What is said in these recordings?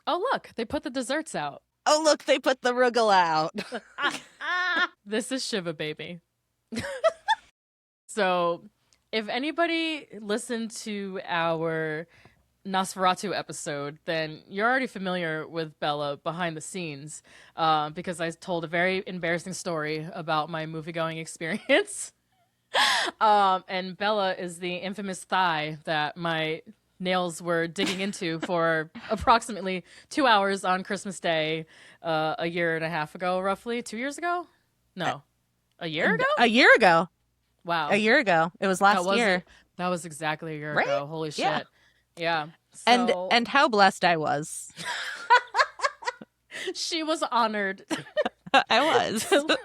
Oh, look, they put the desserts out. Oh, look, they put the arugula out. This is Shiva Baby. So, if anybody listened to our Nosferatu episode, then you're already familiar with Bella behind the scenes, because I told a very embarrassing story about my movie going experience. And Bella is the infamous thigh that my nails were digging into for approximately 2 hours on Christmas Day, a year and a half ago, roughly 2 years ago. No, a year ago. A year ago. A Wow, year ago. It was that last was year. that was exactly a year Right? ago. Holy Yeah. shit! Yeah. And So and how blessed I was. she was honored I was. to,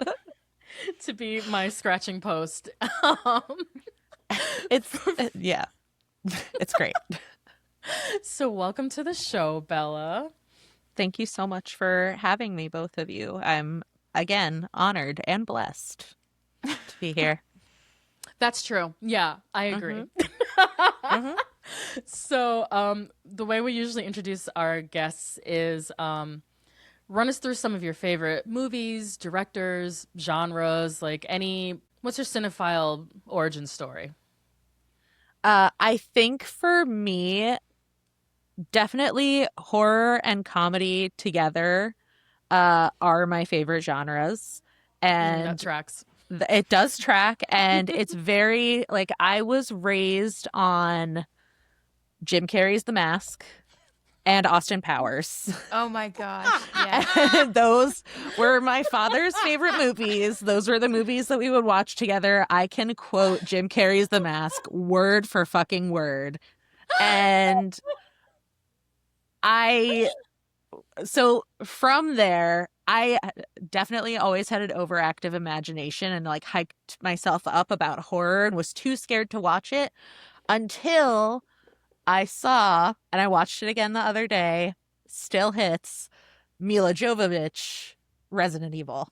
to be my scratching post. It's yeah. It's great. So welcome to the show, Bella. Thank you so much for having me, both of you. I'm again honored and blessed to be here. That's true. Yeah, I agree. Hmm. Hmm. So, the way we usually introduce our guests is run us through some of your favorite movies, directors, genres, like what's your cinephile origin story? I think for me, definitely horror and comedy together are my favorite genres. That And tracks. it does track. And it's very, like, I was raised on Jim Carrey's The Mask and Austin Powers. Oh my gosh. Yeah. Those were my father's favorite movies. Those were the movies that we would watch together. I can quote Jim Carrey's The Mask word for fucking word. And I, so from there, I definitely always had an overactive imagination and like hyped myself up about horror and was too scared to watch it until I saw, and I watched it again the other day, still hits, Mila Jovovich, Resident Evil.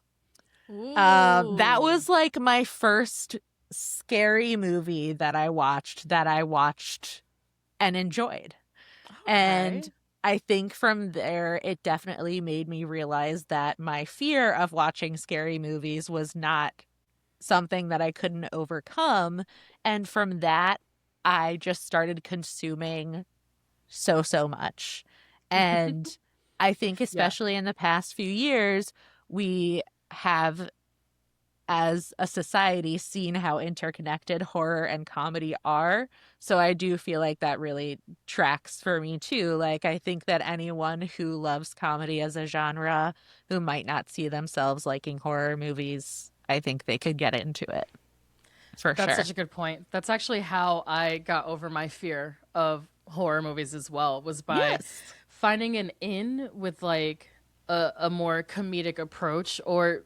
That Ooh. was like my first scary movie that I watched and enjoyed. Okay. And I think from there, it definitely made me realize that my fear of watching scary movies was not something that I couldn't overcome. And from that, I just started consuming so much. And I think, Yeah. especially in the past few years, we have, as a society, seen how interconnected horror and comedy are. So I do feel like that really tracks for me too. Like, I think that anyone who loves comedy as a genre, who might not see themselves liking horror movies, I think they could get into it for That's sure. such a good point. That's actually how I got over my fear of horror movies as well, was by Yes. finding an in with like a more comedic approach, or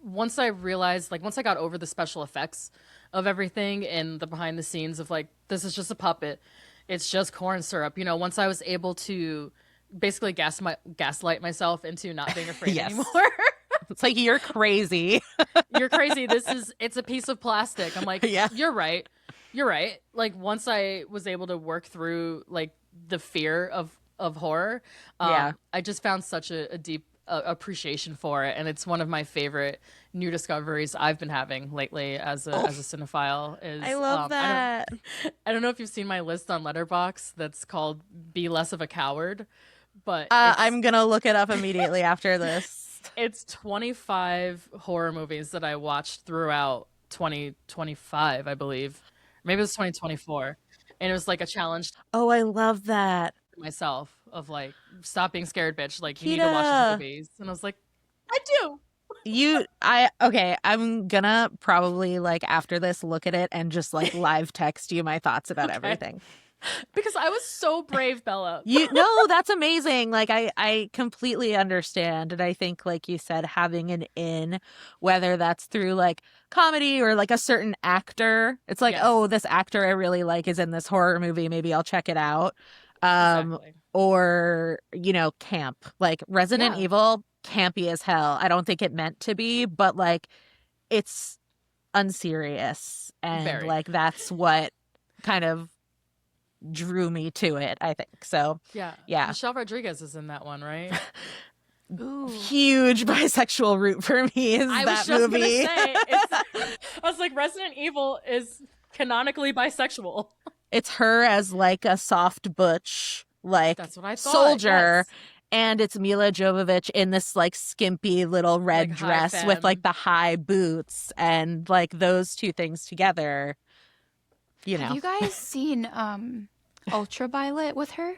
once I realized, like, once I got over the special effects of everything and the behind the scenes of like, this is just a puppet, it's just corn syrup. Once I was able to basically gaslight myself into not being afraid Yes. anymore. It's like, you're crazy. You're crazy. It's a piece of plastic. I'm like, Yeah. you're right. You're right. Like, once I was able to work through like the fear of horror, Yeah. I just found such a deep appreciation for it, and it's one of my favorite new discoveries I've been having lately as a cinephile. Is I love that. I don't know if you've seen my list on Letterboxd that's called "Be Less of a Coward," but I'm gonna look it up immediately after this. it's 25 horror movies that I watched throughout 2025, I believe. Maybe it was 2024. And it was like a challenge to Oh, I love that. myself of like, stop being scared, bitch. Like, you need to watch these Kita, movies. And I was like, I do. okay, I'm gonna probably, like, after this, look at it and just, like, live text you my thoughts about Okay. everything. Because I was so brave, Bella. No, that's amazing. Like, I completely understand. And I think, like you said, having an in, whether that's through like comedy or like a certain actor, it's like, Yes. oh, this actor I really like is in this horror movie. Maybe I'll check it out. Exactly. Or, camp. Like Resident Yeah. Evil, campy as hell. I don't think it meant to be, but like it's unserious. And Very. like that's what kind of drew me to it, I think. So Yeah. yeah. Michelle Rodriguez is in that one, right? Ooh. Huge bisexual route for me is I that was just movie. gonna say, I was like, Resident Evil is canonically bisexual. It's her as like a soft butch, like That's what I thought. soldier. Yes. And it's Mila Jovovich in this like skimpy little red Like, high dress with like femme. the high boots, and like those two things together, you know. Have you guys seen Ultraviolet with her?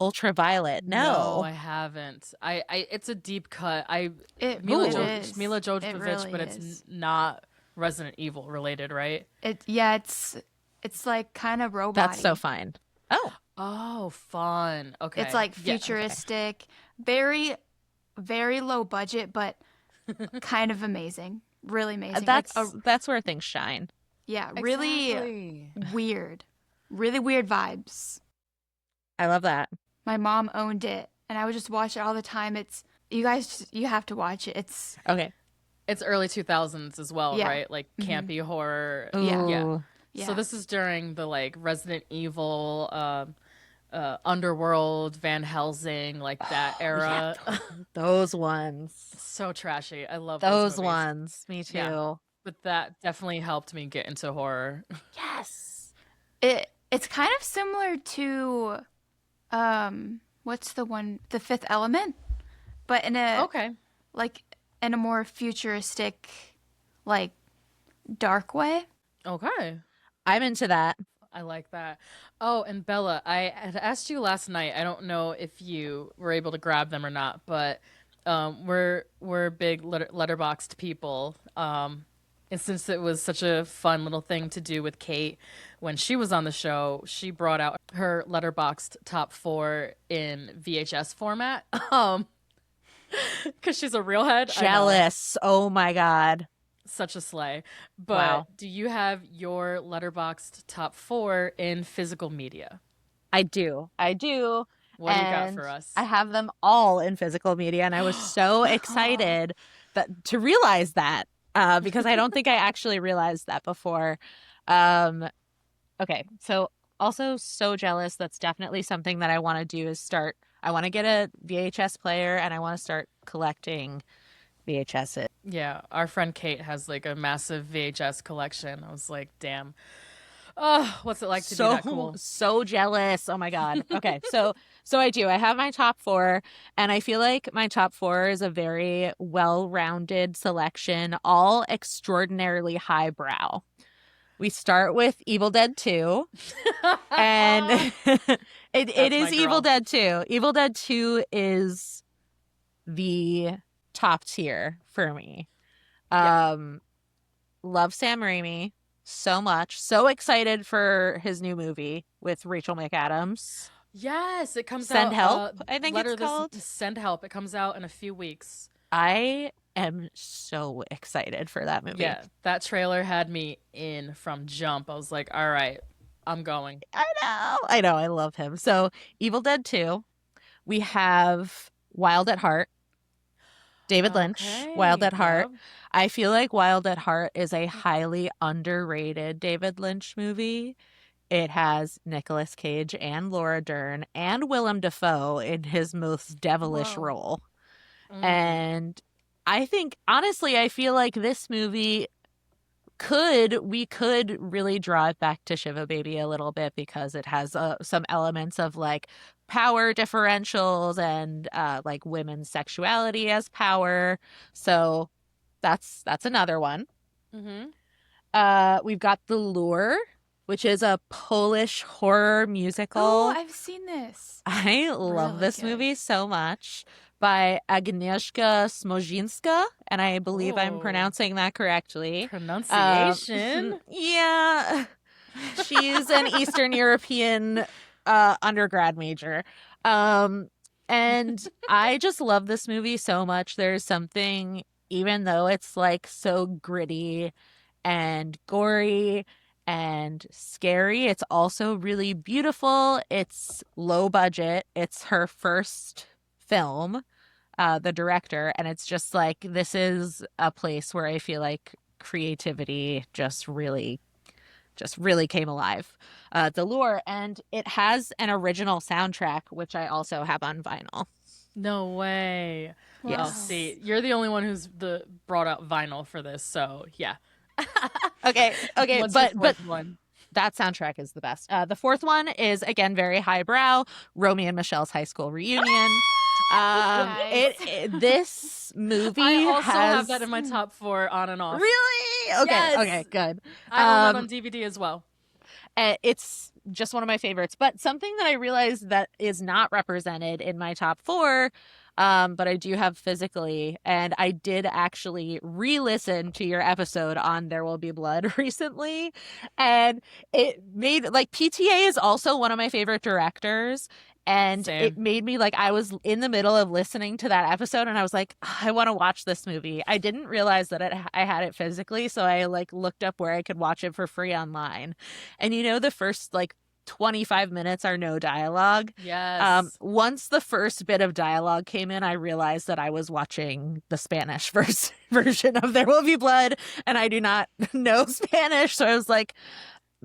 Ultraviolet. No, No. I haven't. It's a deep cut. It Mila is. Mila It Jovovich, really but it's is. not Resident Evil related, right? It's like kind of robot. That's so fine. Oh. Oh, fun. Okay. It's like Yeah, okay. futuristic, very, very low budget, but kind of amazing. Really amazing. That's where things shine. Yeah, really Exactly. weird. Really weird vibes. I love that. My mom owned it, and I would just watch it all the time. You have to watch it. It's Okay. It's early 2000s as well, Yeah. right? Like campy horror. Yeah. Ooh. yeah. So this is during the like Resident Evil, Underworld, Van Helsing, like that era. Those ones. So trashy. I love Those movies. ones. Me too. Yeah. But that definitely helped me get into horror. Yes. It's kind of similar to what's the one, The Fifth Element, but in a Okay. like in a more futuristic, like dark way. Okay. I'm into that. I like that. Oh, and Bella, I had asked you last night. I don't know if you were able to grab them or not, but we're big letterboxed people. And since it was such a fun little thing to do with Kate when she was on the show, she brought out her letterboxed top 4 in VHS format. Because she's a real head. I know. Jealous. Oh my God. Such a slay. But Wow. do you have your letterboxed top 4 in physical media? I do. What do you got And for us? I have them all in physical media, and I was so excited to realize that because I don't think I actually realized that before. Okay, so also so jealous. That's definitely something that I want to do is start. I want to get a VHS player, and I want to start collecting VHSs. Yeah, our friend Kate has like a massive VHS collection. I was like, damn. Oh, what's it like to be that cool? So jealous. Oh my God. Okay. So I do. I have my top 4, and I feel like my top 4 is a very well-rounded selection, all extraordinarily highbrow. We start with Evil Dead 2, and it is Evil Dead 2. Evil Dead 2 is the top tier for me. Love Sam Raimi so much. So excited for his new movie with Rachel McAdams. Yes, it comes Send out. Help, I think it's called. Send Help. It comes out in a few weeks. I am so excited for that movie. Yeah, that trailer had me in from jump. I was like, all right, I'm going. I know. I love him. So Evil Dead 2. We have Wild at Heart. David Lynch, Okay, Wild at Heart. yep. I feel like Wild at Heart is a highly underrated David Lynch movie. It has Nicolas Cage and Laura Dern and Willem Dafoe in his most devilish Whoa. role. Mm. And I think, honestly, I feel like this movie we could really draw it back to Shiva Baby a little bit because it has some elements of like power differentials and like women's sexuality as power. So that's another one. Mm-hmm. We've got The Lure, which is a Polish horror musical. Oh, I've seen this. I love Really this good. movie so much, by Agnieszka Smożyńska, and I believe I'm Oh. pronouncing that correctly. Pronunciation. Yeah. She's an Eastern European undergrad major. And I just love this movie so much. There's something, even though it's like so gritty and gory and scary, it's also really beautiful. It's low budget. It's her first film, the director, and it's just like, this is a place where I feel like creativity just really just really came alive. The lore, and it has an original soundtrack, which I also have on vinyl. No way. Yes. Well, see, you're the only one who's brought out vinyl for this, so yeah. Okay, What's your but fourth one? that soundtrack is the best. The fourth one is, again, very highbrow, Romy and Michelle's high school reunion. Nice. This movie I also has... have that in my top 4 on and off. Really? Okay, Yes. okay, good. I own that on DVD as well. It's just one of my favorites. But something that I realized that is not represented in my top 4, but I do have physically, and I did actually re-listen to your episode on There Will Be Blood recently, and it made, like, PTA is also one of my favorite directors, and Same. it made me, like, I was in the middle of listening to that episode, and I was like, I want to watch this movie. I didn't realize that I had it physically, so I, like, looked up where I could watch it for free online. And you know, the first, like, 25 minutes are no dialogue. Yes. Once the first bit of dialogue came in, I realized that I was watching the Spanish version of There Will Be Blood, and I do not know Spanish, so I was like,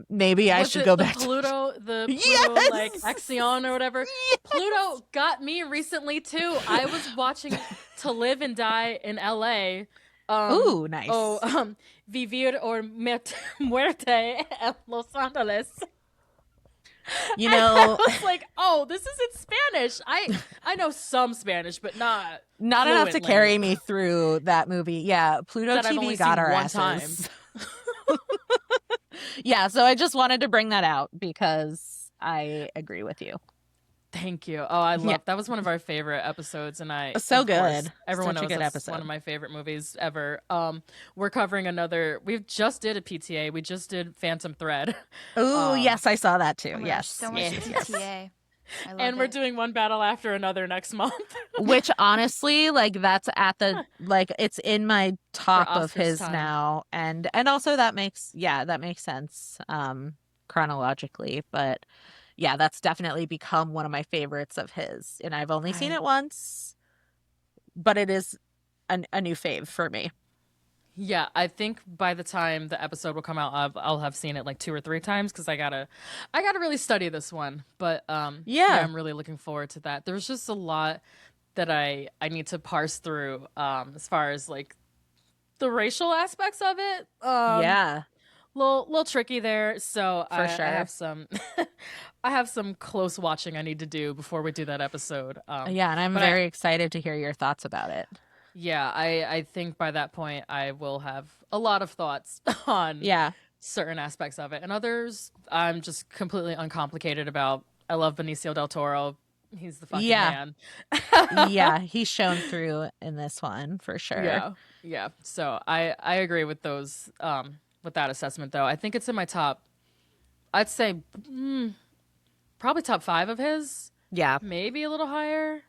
maybe I should go back Pluto, the Pluto, Yes! like Axion or whatever. Yes! Pluto got me recently too. I was watching To Live and Die in LA. Ooh, nice. Vivir or Muerte en Los Angeles. You And I know, was like, oh, this is in Spanish. I know some Spanish, but not enough to fluently. carry me through that movie. Yeah, Pluto That I've only TV got seen our one asses. Yeah, so I just wanted to bring that out because I agree with you. Thank you. Oh, I love Yeah. that was one of our favorite episodes, and So of course, good. Everyone Such a knows good that's episode. one of my favorite movies ever. We're covering another. We just did a PTA. We just did Phantom Thread. Oh, yes, I saw that too. Oh my Yes. gosh, so much Yes, yes. PTA. I love And we're it. doing one battle after another next month. Which honestly, like, that's at the, like, it's in my top of Oscar's his time. now, and also that makes sense chronologically, but yeah, that's definitely become one of my favorites of his, and I've only seen it once, but it is a new fave for me. Yeah, I think by the time the episode will come out, I'll have seen it like 2 or 3 times because I gotta really study this one. But Yeah. I'm really looking forward to that. There's just a lot that I need to parse through as far as like the racial aspects of it. Yeah, little tricky there. So For sure. I have some I have some close watching I need to do before we do that episode. yeah, and I'm but very excited to hear your thoughts about it. Yeah, I think by that point I will have a lot of thoughts on Yeah. certain aspects of it, and others I'm just completely uncomplicated about. I love Benicio del Toro. He's the fucking man. Yeah, he's shown through in this one for sure. Yeah. So I agree with those with that assessment though. I think it's in my top. I'd say probably top 5 of his. Yeah. Maybe a little higher.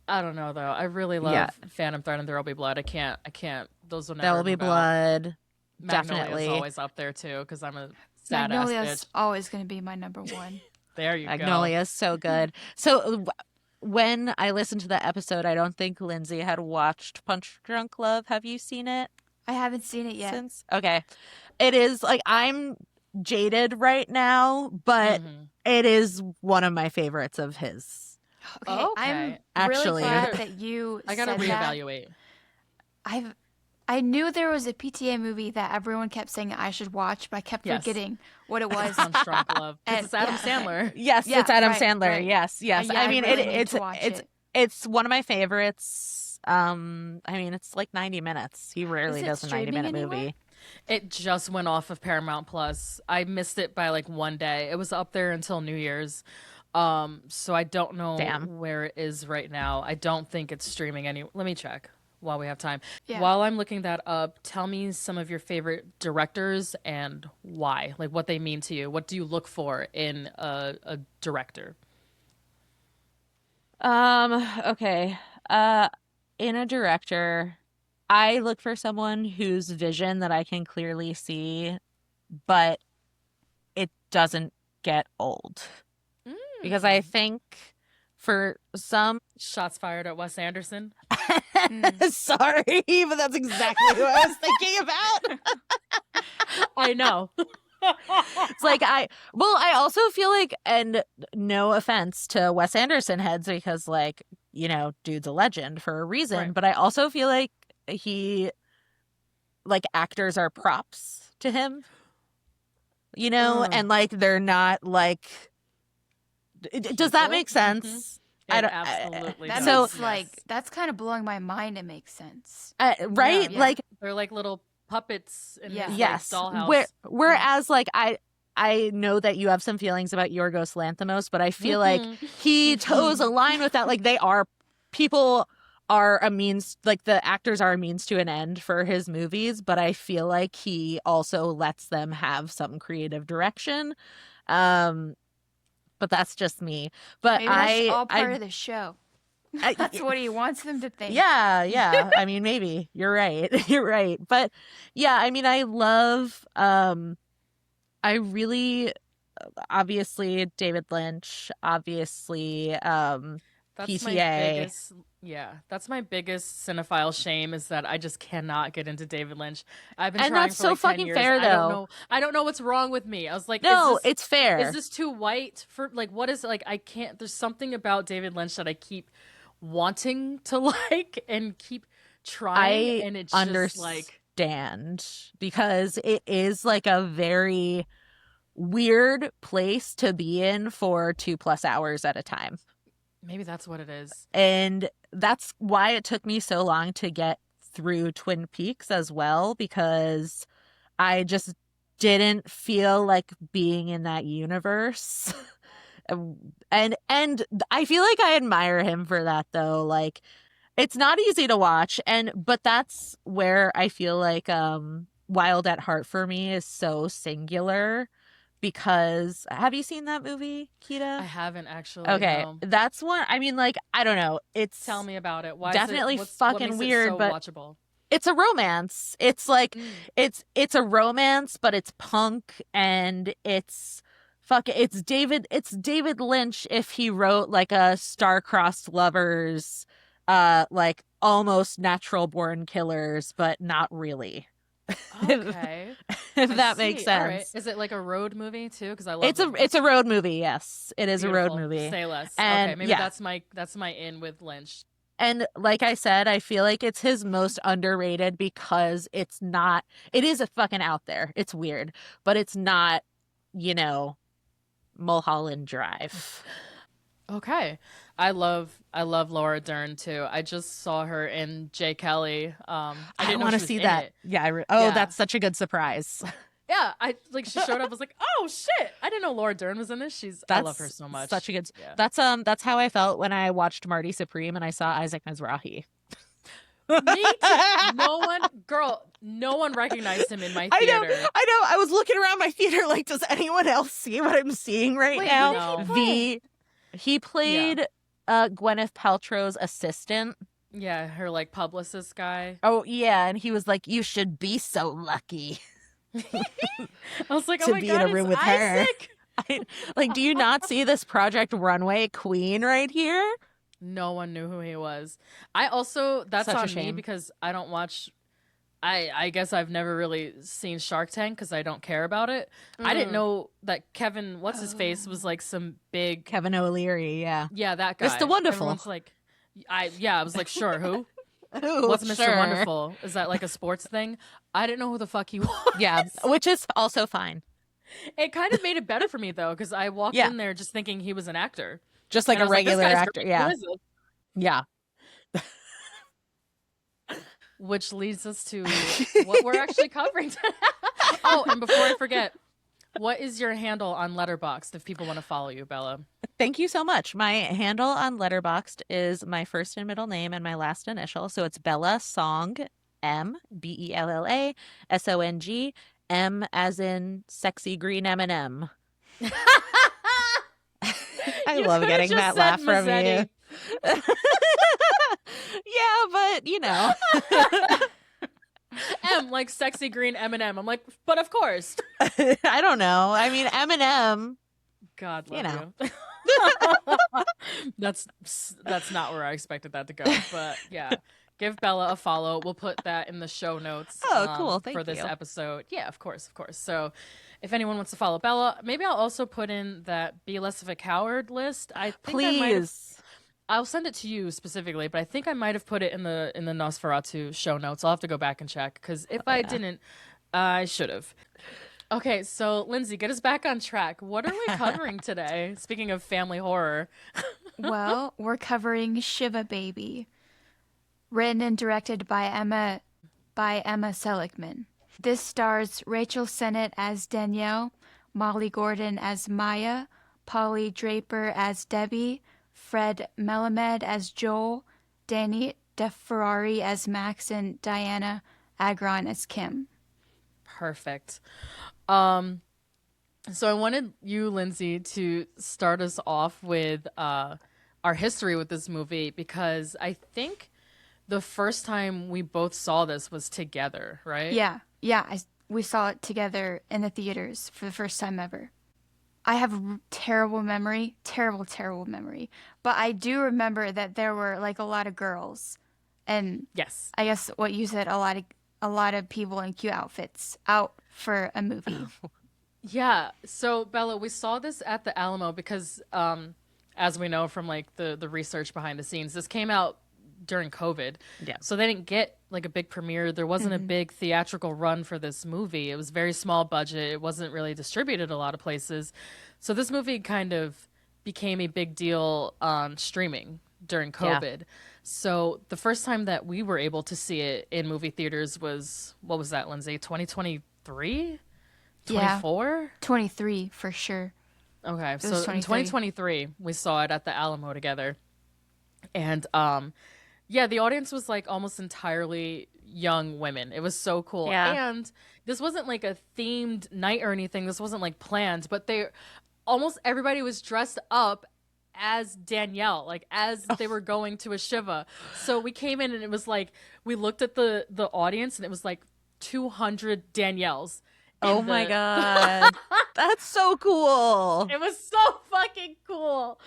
I don't know though. I really love Phantom Thread and There Will Be Blood. I can't. Those will never. There Will Be move out. Blood. Magnolia's Definitely. always up there too because I'm a sad Magnolia's ass bitch. always going to be my number 1. There you go. Magnolia is so good. So when I listened to the episode, I don't think Lindsay had watched Punch Drunk Love. Have you seen it I haven't seen it yet. since? Okay. It is, like, I'm jaded right now, but Mhm. it is one of my favorites of his. Okay, I'm Okay. Actually- really glad that you I gotta said that. reevaluate. I knew there was a PTA movie that everyone kept saying I should watch, but I kept Yes. forgetting what it was. Punch Drunk Love. 'Cause And- it's Adam yeah. Sandler. Yes, Yeah, it's Adam right, Sandler. right. Yes. Yeah, I mean, really need to watch it. it's one of my favorites. I mean, it's like 90 minutes. He rarely Is it does a streaming 90-minute anywhere? movie. It just went off of Paramount Plus. I missed it by like one day. It was up there until New Year's. So I don't know Damn. where it is right now. I don't think it's streaming any. Let me check while we have time. Yeah. While I'm looking that up, tell me some of your favorite directors and why. Like what they mean to you. What do you look for in a director? Okay. In a director, I look for someone whose vision that I can clearly see, but it doesn't get old. Because I think for some, Shots fired at Wes Anderson. sorry, but that's exactly what I was thinking about. I know. It's like I also feel like, and no offense to Wes Anderson heads, because like, you know, dude's a legend for a reason, Right. but I also feel like actors are props to him, you know, and like they're not like, does that make sense? It absolutely that does. makes that's kind of blowing my mind. It makes sense. Right? Yeah. Like they're like little puppets in this yes. like, dollhouse. Whereas like I know that you have some feelings about Yorgos Lanthimos, but I feel like he toes a line with that. Like people are a means, like the actors are a means to an end for his movies, but I feel like he also lets them have some creative direction. But that's just me. But maybe that's all part of the show. That's what he wants them to think. Yeah. I mean, maybe you're right. You're right. But yeah, I mean, I love. I really, obviously, David Lynch. Obviously, That's PTA. That's my biggest cinephile shame, is that I just cannot get into David Lynch. I've been And trying that's for so like 10 fucking years. fair, though. I don't know what's wrong with me. I was like, no, it's fair. Is this too white for like, what is, like, I can't, there's something about David Lynch that I keep wanting to like and keep trying, and it's just like, because it is like a very weird place to be in for 2+ hours at a time. maybe that's what it is. And that's why it took me so long to get through Twin Peaks as well, because I just didn't feel like being in that universe. and I feel like I admire him for that, though. Like, it's not easy to watch, but that's where I feel like Wild at Heart for me is so singular. Because have you seen that movie, Kita? I haven't actually. Okay, no. that's one. I mean, like, I don't know. It's Tell me about it. Why definitely is it, fucking what makes weird, it so but watchable? it's a romance. It's like it's a romance, but it's punk, and it's David Lynch if he wrote like a star-crossed lovers, like almost natural born killers, but not really. Okay. If that makes sense. All right. Is it like a road movie too? Because I love it's a road movie. Yes, it is Beautiful. a road movie. Say less. And okay, maybe that's my in with Lynch. And like I said, I feel like it's his most underrated because it is a fucking out there. It's weird, but it's not, you know, Mulholland Drive. Okay. I love Laura Dern too. I just saw her in J. Kelly. I didn't want to see that. It. Yeah. That's such a good surprise. Yeah, she showed up. I was like, oh shit! I didn't know Laura Dern was in this. I love her so much. Such a good. Yeah. That's how I felt when I watched Marty Supreme and I saw Isaac Mizrahi. Me too. No one recognized him in my theater. I know. I was looking around my theater like, does anyone else see what I'm seeing right now? He played Gwyneth Paltrow's assistant. Yeah, her like publicist guy. Oh yeah, and he was like, "You should be so lucky." I was like, to be in a room with Isaac. Her. Like, do you not see this Project Runway queen right here? No one knew who he was. I also, that's Such on a shame. me because I don't watch. I guess I've never really seen Shark Tank because I don't care about it. I didn't know that Kevin, what's his face, was like some big Kevin O'Leary. Yeah, that guy. Mr. Wonderful. Everyone's like, I was like, sure, who? Ooh, What's Mr. sure. Wonderful? Is that like a sports thing? I didn't know who the fuck he was. Yeah, which is also fine. It kind of made it better for me though, because I walked in there just thinking he was an actor, just like a regular actor. Yeah, yeah. Which leads us to what we're actually covering today. Oh, and before I forget, what is your handle on Letterboxd if people want to follow you, Bella? Thank you so much. My handle on Letterboxd is my first and middle name and my last initial. So it's Bella Song, M, Bella Song, M as in sexy green M&M. I love getting that laugh from you. Yeah, but you know. M, like sexy green M&M. I'm like, but of course. I don't know. I mean, M&M. God love you know. That's not where I expected that to go. But yeah, give Bella a follow. We'll put that in the show notes. Oh, cool. Thank for this you. episode. Yeah, of course. So, if anyone wants to follow Bella, maybe I'll also put in that Be Less of a Coward list. I think Please. I'll send it to you specifically, but I think I might have put it in the Nosferatu show notes. I'll have to go back and check, because if I didn't, I should have. Okay, so Lindsay, get us back on track. What are we covering today? Speaking of family horror. Well, we're covering Shiva Baby, written and directed by Emma Seligman. This stars Rachel Sennot as Danielle, Molly Gordon as Maya, Polly Draper as Debbie, Fred Melamed as Joel, Danny DeFerrari as Max, and Diana Agron as Kim. Perfect. So I wanted you, Lindsay, to start us off with our history with this movie, because I think the first time we both saw this was together, right? Yeah, we saw it together in the theaters for the first time ever. I have terrible memory, terrible memory. But I do remember that there were like a lot of girls, and yes, I guess what you said, a lot of people in cute outfits out for a movie. Yeah. So Bella, we saw this at the Alamo because, as we know from like the research behind the scenes, this came out during COVID. Yeah. So they didn't get like a big premiere. There wasn't a big theatrical run for this movie. It was very small budget. It wasn't really distributed a lot of places. So this movie kind of became a big deal on streaming during COVID. Yeah. So the first time that we were able to see it in movie theaters was, what was that, Lindsay? 2023? 24? Yeah, 23 for sure. Okay, so in 2023, we saw it at the Alamo together. And yeah, the audience was like almost entirely young women. It was so cool. Yeah. And this wasn't like a themed night or anything. This wasn't like planned, but almost everybody was dressed up as Danielle, like as they were going to a Shiva. So we came in and it was like, we looked at the audience and it was like 200 Danielles. Oh my God. That's so cool. It was so fucking cool.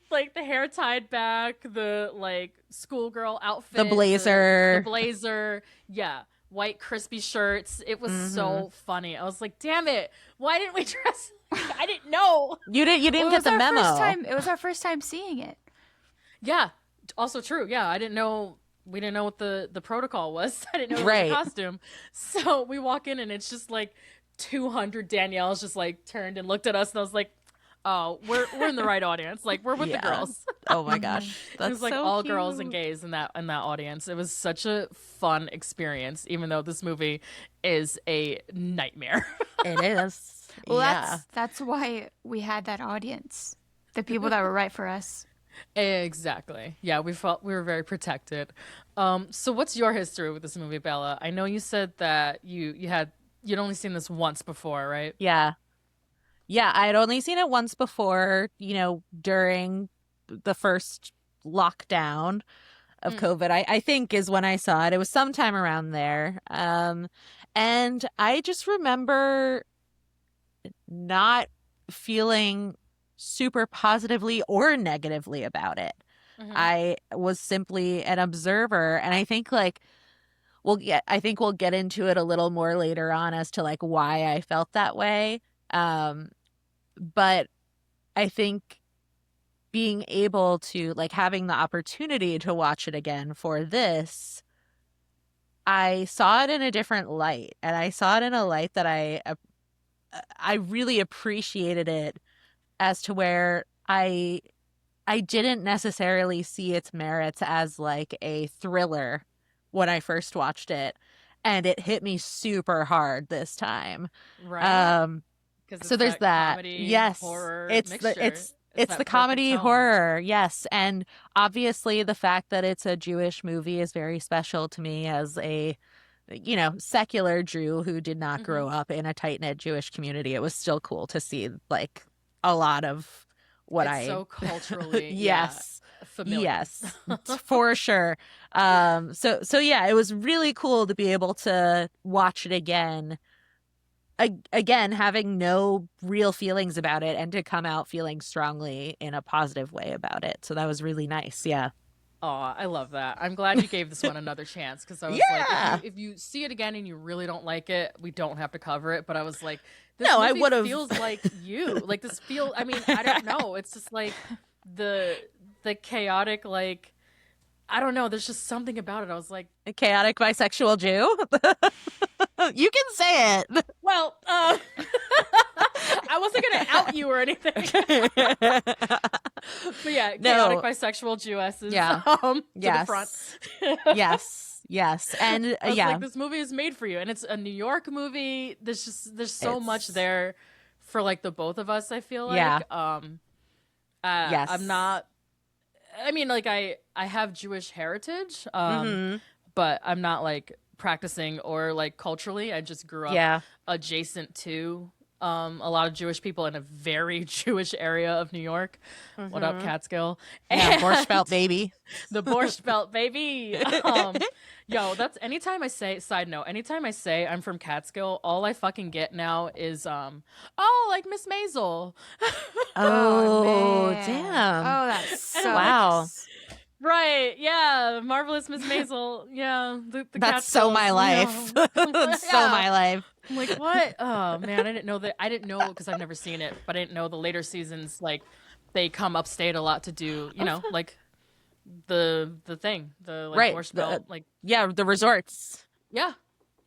Like the hair tied back, the like schoolgirl outfit, the blazer. The blazer. Yeah. White crispy shirts. It was so funny. I was like, damn it. Why didn't we dress? I didn't know. You didn't get the memo. It was our first time seeing it. Yeah. Also true. Yeah. I didn't know. We didn't know what the protocol was. I didn't know it was a costume. So we walk in and it's just like 200 Danielles just like turned and looked at us, and I was like, oh, we're in the right audience. Like we're with the girls. Oh my gosh. That's it was like so all cute. girls and gays in that audience. It was such a fun experience, even though this movie is a nightmare. It is. Well, yeah. that's why we had that audience. The people that were right for us. Exactly. Yeah, we felt we were very protected. So what's your history with this movie, Bella? I know you said that you'd only seen this once before, right? Yeah. Yeah, I had only seen it once before, during the first lockdown of COVID, I think is when I saw it. It was sometime around there. And I just remember not feeling super positively or negatively about it. I was simply an observer, and I think we'll get into it a little more later on as to like why I felt that way. But I think being able to like having the opportunity to watch it again for this, I saw it in a different light, and I saw it in a light that I really appreciated it, as to where I didn't necessarily see its merits as like a thriller when I first watched it, and it hit me super hard this time. Right. So there's that. Comedy, yes, horror it's mixture. It's the comedy horror. Yes, and obviously the fact that it's a Jewish movie is very special to me as a secular Jew who did not grow up in a tight-knit Jewish community. It was still cool to see like a lot of what it's so culturally yes. Familiar. Yes, for sure. So yeah, it was really cool to be able to watch it again, having no real feelings about it, and to come out feeling strongly in a positive way about it. So that was really nice. Yeah. Oh, I love that. I'm glad you gave this one another chance, because I was like, if you see it again and you really don't like it, we don't have to cover it. But I was like, this No, I movie would've- feels like you. Like this feel. I mean, I don't know. It's just like the chaotic, like, I don't know. There's just something about it. I was like, A chaotic bisexual Jew. You can say it. well, I wasn't gonna out you or anything. But yeah, chaotic bisexual Jewesses. Yeah. To Yes. the front. Yes. And I was yeah. like, this movie is made for you, and it's a New York movie. There's so much there for like the both of us. I feel like. Yeah. Yes. I'm not. I mean, like I have Jewish heritage, but I'm not like practicing or like culturally. I just grew up adjacent to a lot of Jewish people in a very Jewish area of New York. What up, Catskill? Yeah, Borscht Belt, baby. The Borscht Belt, baby. Yo, that's anytime I say, side note, anytime I say I'm from Catskill, all I fucking get now is, oh, like Miss Maisel. Oh, man. damn. Oh, that's so Wow. Right, yeah, Marvelous Miss Maisel. Yeah, the That's so my life. That's so my life. I'm like, what? Oh, man, I didn't know that. I didn't know because I've never seen it, but I didn't know the later seasons, like, they come upstate a lot to do, you know, like, the thing. The, like, Right. Borscht Belt, like, Yeah, the resorts. yeah.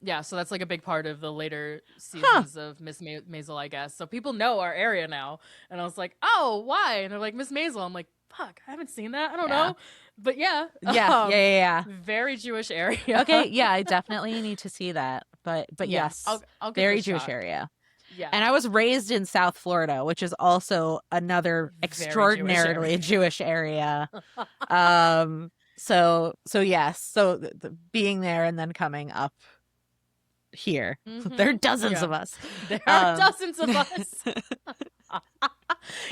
Yeah, so that's like a big part of the later seasons of Miss Maisel, I guess. So people know our area now. And I was like, oh, why? And they're like, Miss Maisel. I'm like, fuck, I haven't seen that. I don't know. But yeah. Yeah. Very Jewish area. Okay, yeah, I definitely need to see that. But Yeah, yes, I'll give very it a Jewish shot. area. Yeah. And I was raised in South Florida, which is also another Very extraordinarily Jewish Jewish area. So yes, so the being there and then coming up here, there are dozens of us. There are dozens of us.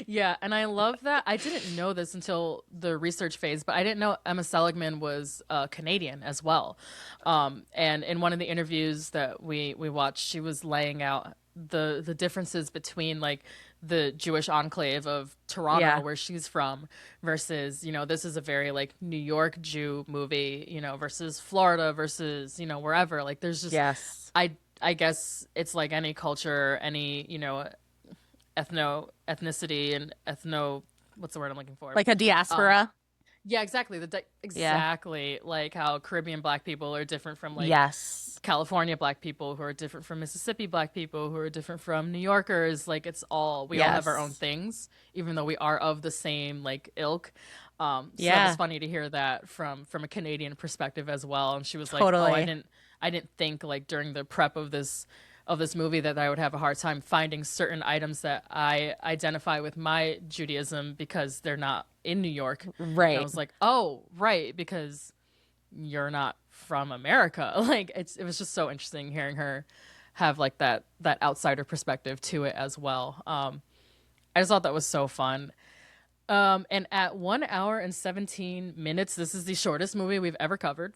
Yeah, and I love that. I didn't know this until the research phase, but I didn't know Emma Seligman was Canadian as well. And in one of the interviews that we watched, she was laying out the differences between like the Jewish enclave of Toronto, where she's from, versus, you know, this is a very like New York Jew movie, you know, versus Florida versus, you know, wherever. Like there's just I guess it's like any culture, any, you know, ethnicity and what's the word I'm looking for? Like a diaspora. Yeah, exactly. Exactly. Like how Caribbean Black people are different from like California Black people, who are different from Mississippi Black people, who are different from New Yorkers. Like we all have our own things, even though we are of the same like ilk. So it was funny to hear that from a Canadian perspective as well. And she was like, oh, I didn't think like during the prep of this movie that I would have a hard time finding certain items that I identify with my Judaism because they're not in New York. Right. And I was like, oh, right, because you're not from America. Like it was just so interesting hearing her have like that outsider perspective to it as well. I just thought that was so fun. And at 1 hour and 17 minutes, this is the shortest movie we've ever covered.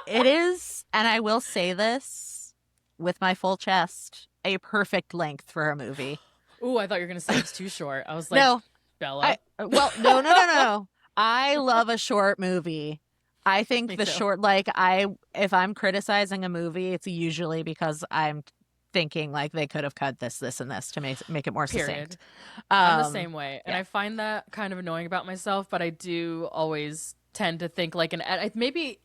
It is, and I will say this with my full chest, a perfect length for a movie. Ooh, I thought you were going to say it's too short. I was like, no, Bella. No. I love a short movie. I think Me the too. short, like if I'm criticizing a movie, it's usually because I'm thinking like they could have cut this and this to make it more succinct. I'm the same way. And I find that kind of annoying about myself, but I do always tend to think like maybe,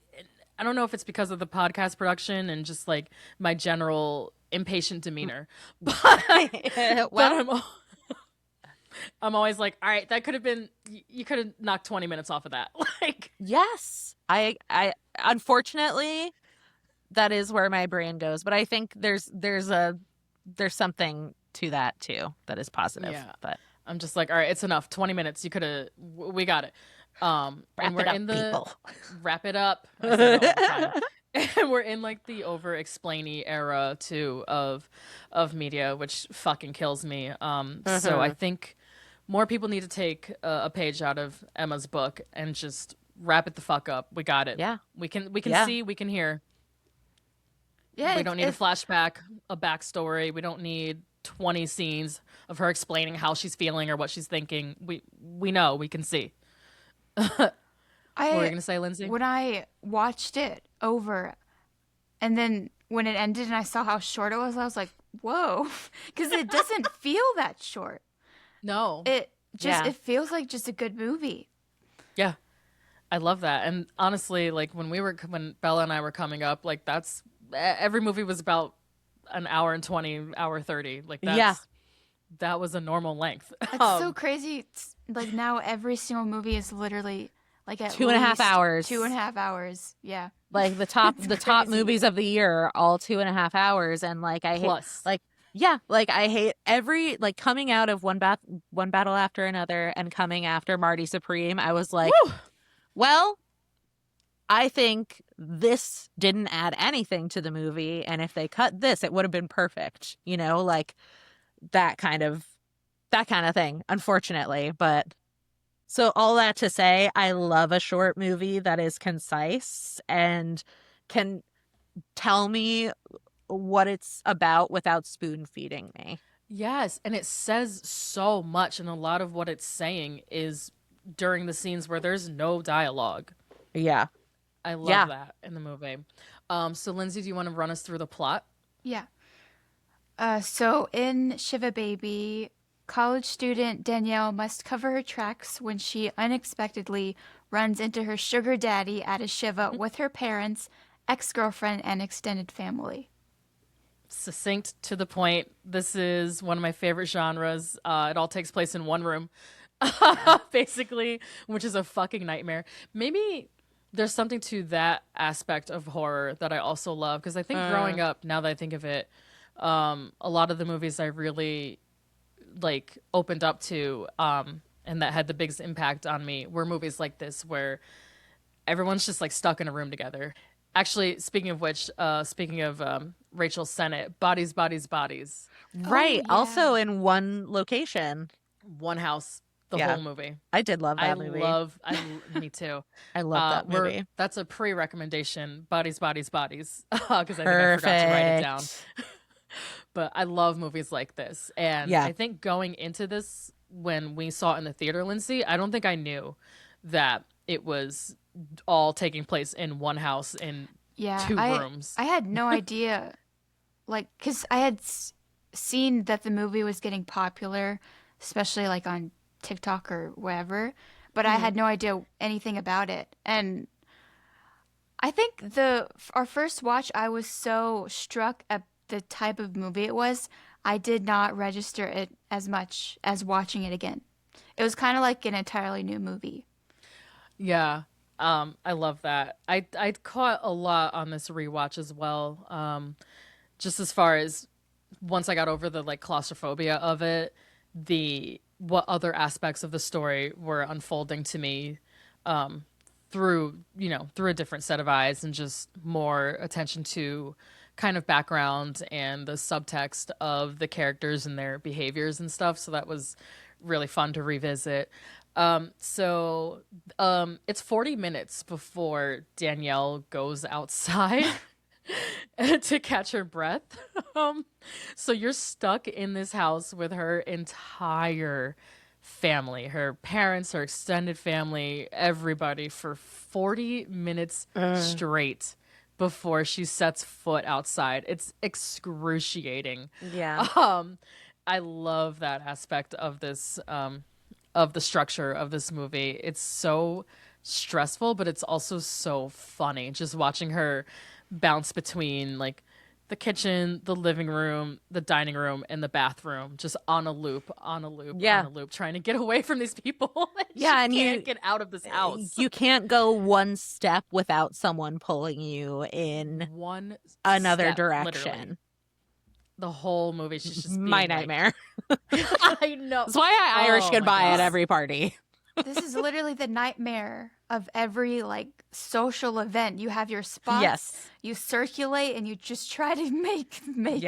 I don't know if it's because of the podcast production and just like my general impatient demeanor, but, Well, I'm always like, all right, that could have been, you could have knocked 20 minutes off of that. Like, yes, I unfortunately, that is where my brain goes, but I think there's something to that too that is positive. Yeah. But I'm just like, all right, it's enough. 20 minutes. You could have, we got it. And we're in the people. Wrap it up. I say it all the time. And we're in like the over explainy era too of media, which fucking kills me. So I think more people need to take a page out of Emma's book and just wrap it the fuck up. We got it. Yeah. We can see, we can hear. Yeah, We don't need a flashback, a backstory. We don't need 20 scenes of her explaining how she's feeling or what she's thinking. We know, we can see. What were you gonna say, Lindsay? When I watched it over, and then when it ended and I saw how short it was, I was like, whoa, because it doesn't feel that short. No. It just Yeah. it feels like just a good movie. Yeah. I love that. And honestly, like when Bella and I were coming up, like every movie was about an hour and 20, hour 30. Like that was a normal length. It's so crazy. It's like now every single movie is literally like at 2.5 least hours. 2.5 hours. Yeah. Like the top crazy. movies of the year are all 2.5 hours, and like I Plus. hate like I hate every like coming out of one battle after another and coming after Marty Supreme. I was like, Woo! well, I think this didn't add anything to the movie, and if they cut this, it would have been perfect. You know, like that kind of thing, unfortunately. But so all that to say, I love a short movie that is concise and can tell me what it's about without spoon feeding me. Yes, and it says so much, and a lot of what it's saying is during the scenes where there's no dialogue. Yeah. I love that in the movie. So Lindsay, do you want to run us through the plot? Yeah. So in Shiva Baby, college student Danielle must cover her tracks when she unexpectedly runs into her sugar daddy at a Shiva with her parents, ex-girlfriend, and extended family. Succinct, to the point. This is one of my favorite genres. It all takes place in one room, basically, which is a fucking nightmare. Maybe there's something to that aspect of horror that I also love, because I think growing up, now that I think of it, a lot of the movies I really like opened up to and that had the biggest impact on me were movies like this, where everyone's just like stuck in a room together. Actually, speaking of which, speaking of Rachel Sennott, Bodies, Bodies, Bodies. Right. yeah. Also in one location. One house, the whole movie. I did love that movie. Me too. I love that movie. That's a pre-recommendation, Bodies, Bodies, Bodies, because I think I forgot to write it down. But I love movies like this. And I think going into this, when we saw it in the theater, Lindsay, I don't think I knew that it was all taking place in one house in two rooms. I had no idea, like, because I had seen that the movie was getting popular, especially like on TikTok or wherever, but I had no idea anything about it. And I think our first watch, I was so struck at the type of movie it was, I did not register it as much as watching it again. It was kind of like an entirely new movie. Yeah. I love that. I caught a lot on this rewatch as well. Just as far as once I got over the like claustrophobia of it, what other aspects of the story were unfolding to me through a different set of eyes, and just more attention to kind of background and the subtext of the characters and their behaviors and stuff. So that was really fun to revisit. So it's 40 minutes before Danielle goes outside to catch her breath. So you're stuck in this house with her entire family, her parents, her extended family, everybody, for 40 minutes straight before she sets foot outside. It's excruciating. Yeah. I love that aspect of this, of the structure of this movie. It's so stressful, but it's also so funny. Just watching her bounce between like the kitchen, the living room, the dining room, and the bathroom, just on a loop, trying to get away from these people. And you you can't get out of this house. You can't go one step without someone pulling you in another direction. Literally. The whole movie, she's just my nightmare. I know. That's why I Irish goodbye at every party. This is literally the nightmare of every like social event. You have your spots. Yes. You circulate and you just try to make through.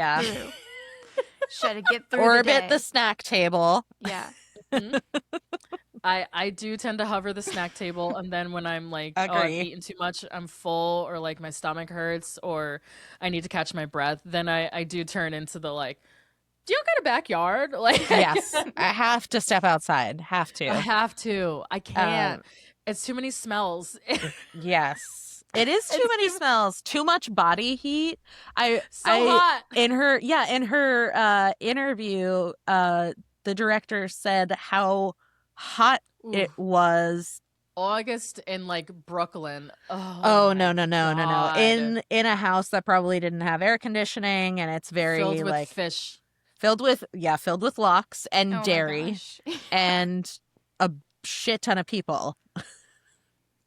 Try to get through. Orbit the snack table. Yeah. Mm-hmm. I do tend to hover the snack table, and then when I'm like, I've eaten too much, I'm full, or like my stomach hurts, or I need to catch my breath, then I do turn into the like, do you got a backyard? Like, yes, I have to step outside. I have to. I can't. It's too many smells. Yes. It is too many smells. Too much body heat. Hot. In her interview, the director said how hot it was. August in like Brooklyn. Oh no. God. In a house that probably didn't have air conditioning, and it's very filled with like fish. filled with locks and Oh my dairy gosh. and a shit ton of people.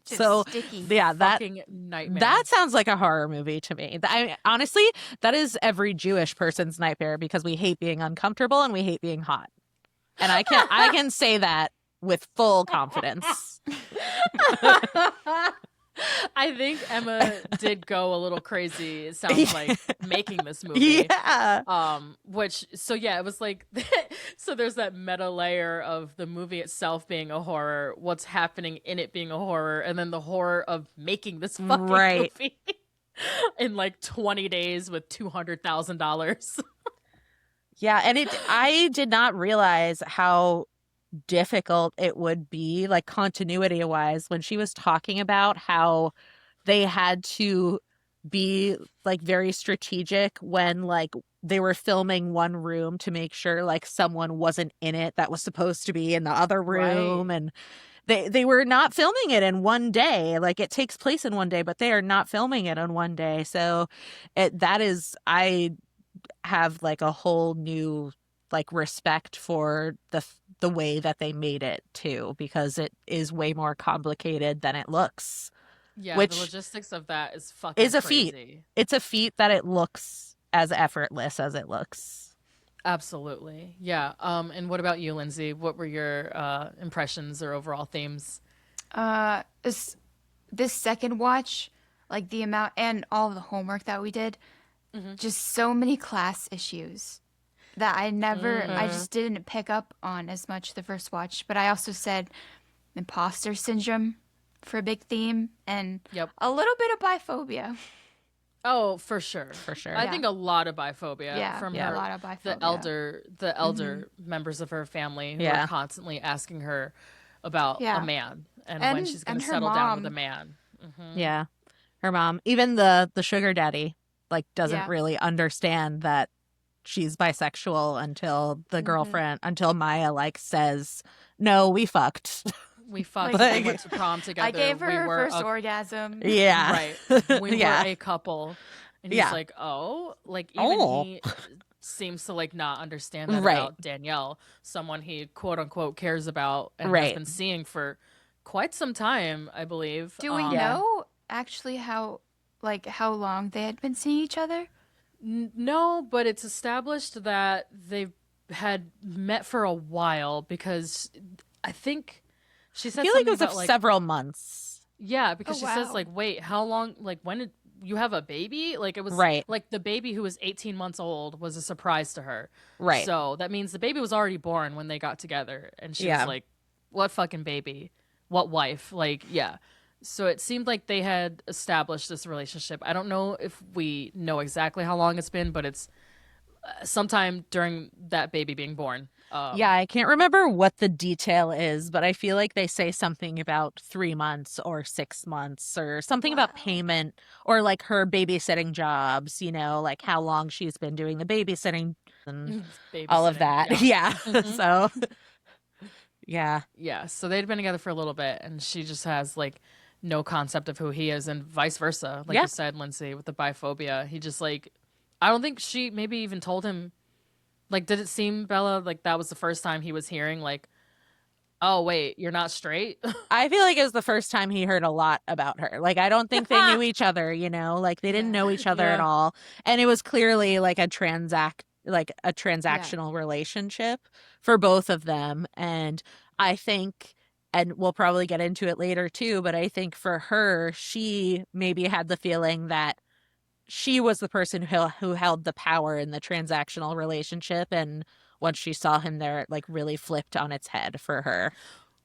Just So sticky. yeah, Fucking nightmare. that sounds like a horror movie to me. Honestly, that is every Jewish person's nightmare because we hate being uncomfortable and we hate being hot. And I can say that with full confidence. I think Emma did go a little crazy, it sounds like, making this movie. Yeah. It was like, so there's that meta layer of the movie itself being a horror, what's happening in it being a horror, and then the horror of making this fucking movie in like 20 days with $200,000. Yeah, and I did not realize how difficult it would be, like continuity wise, when she was talking about how they had to be like very strategic when like they were filming one room to make sure like someone wasn't in it that was supposed to be in the other room. Right. And they were not filming it in one day. Like it takes place in one day, but they are not filming it in one day. So I have like a whole new like respect for the way that they made it too, because it is way more complicated than it looks. Yeah, which the logistics of that is fucking is a crazy. feat. It's a feat that it looks as effortless as it looks. Absolutely. Yeah. And what about you, Lindsay? What were your impressions or overall themes? This second watch, like the amount and all of the homework that we did, just so many class issues that I just didn't pick up on as much the first watch. But I also said imposter syndrome for a big theme, and a little bit of biphobia. Oh, for sure. For sure. I think a lot of biphobia from her, a lot of biphobia. the elder members of her family who are constantly asking her about a man and when she's going to settle down with a man. Mm-hmm. Yeah. Her mom, even the sugar daddy, like doesn't really understand that she's bisexual until the girlfriend, until Maya like says, "No, we fucked." We fucked. We went to prom together. I gave her her first a orgasm. Yeah. Right. We were a couple. And he's like, oh, like even he seems to like not understand that about Danielle, someone he quote unquote cares about and has been seeing for quite some time, I believe. Do we know actually how long they had been seeing each other? No, but it's established that they had met for a while because I think she said I feel like it was like several months. Yeah, because she says like, wait, how long? Like, when did you have a baby? Like, it was like the baby who was 18 months old was a surprise to her. Right. So that means the baby was already born when they got together, and she was like, "What fucking baby? What wife?" Like, yeah. So it seemed like they had established this relationship. I don't know if we know exactly how long it's been, but it's sometime during that baby being born. I can't remember what the detail is, but I feel like they say something about 3 months or 6 months or something about payment or like her babysitting jobs, you know, like how long she's been doing the babysitting and all of that. Yeah. So, yeah. Yeah. So they'd been together for a little bit and she just has like no concept of who he is and vice versa. Like you said, Lindsay, with the biphobia, he just like, I don't think she maybe even told him. Like, did it seem, Bella, like that was the first time he was hearing, like, oh, wait, you're not straight? I feel like it was the first time he heard a lot about her. Like, I don't think they knew each other, you know? Like, they didn't know each other at all. And it was clearly, like, a transactional relationship for both of them. And I think, and we'll probably get into it later, too, but I think for her, she maybe had the feeling that she was the person who held the power in the transactional relationship, and once she saw him there, it like really flipped on its head for her.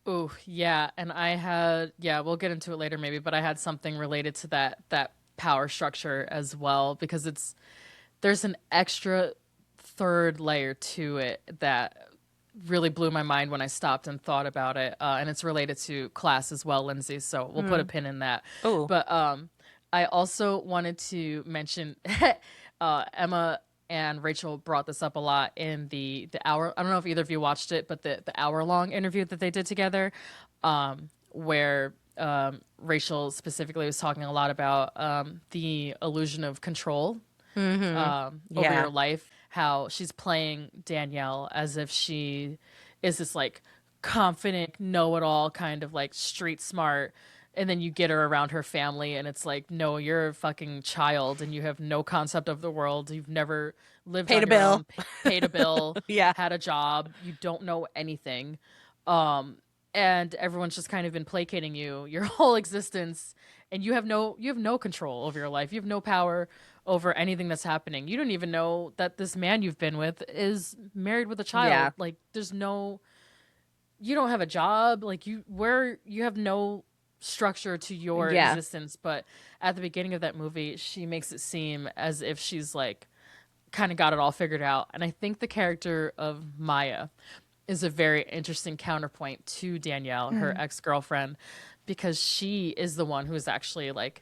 Ooh, yeah, and I had we'll get into it later maybe, but I had something related to that power structure as well because there's an extra third layer to it that really blew my mind when I stopped and thought about it, and it's related to class as well, Lindsay. So we'll put a pin in that. Oh, but I also wanted to mention Emma and Rachel brought this up a lot in the hour. I don't know if either of you watched it, but the hour-long interview that they did together, where Rachel specifically was talking a lot about the illusion of control over your life, how she's playing Danielle as if she is this like confident know-it-all kind of like street smart, and then you get her around her family and it's like, no, you're a fucking child and you have no concept of the world. You've never lived Paid on a your bill. own, paid a bill, Yeah. had a job, you don't know anything. And everyone's just kind of been placating you your whole existence, and you have no control over your life. You have no power over anything that's happening. You don't even know that this man you've been with is married with a child. Yeah. Like you don't have a job. Like you have no structure to your existence. But at the beginning of that movie, she makes it seem as if she's like kind of got it all figured out. And I think the character of Maya is a very interesting counterpoint to Danielle, her ex-girlfriend, because she is the one who is actually like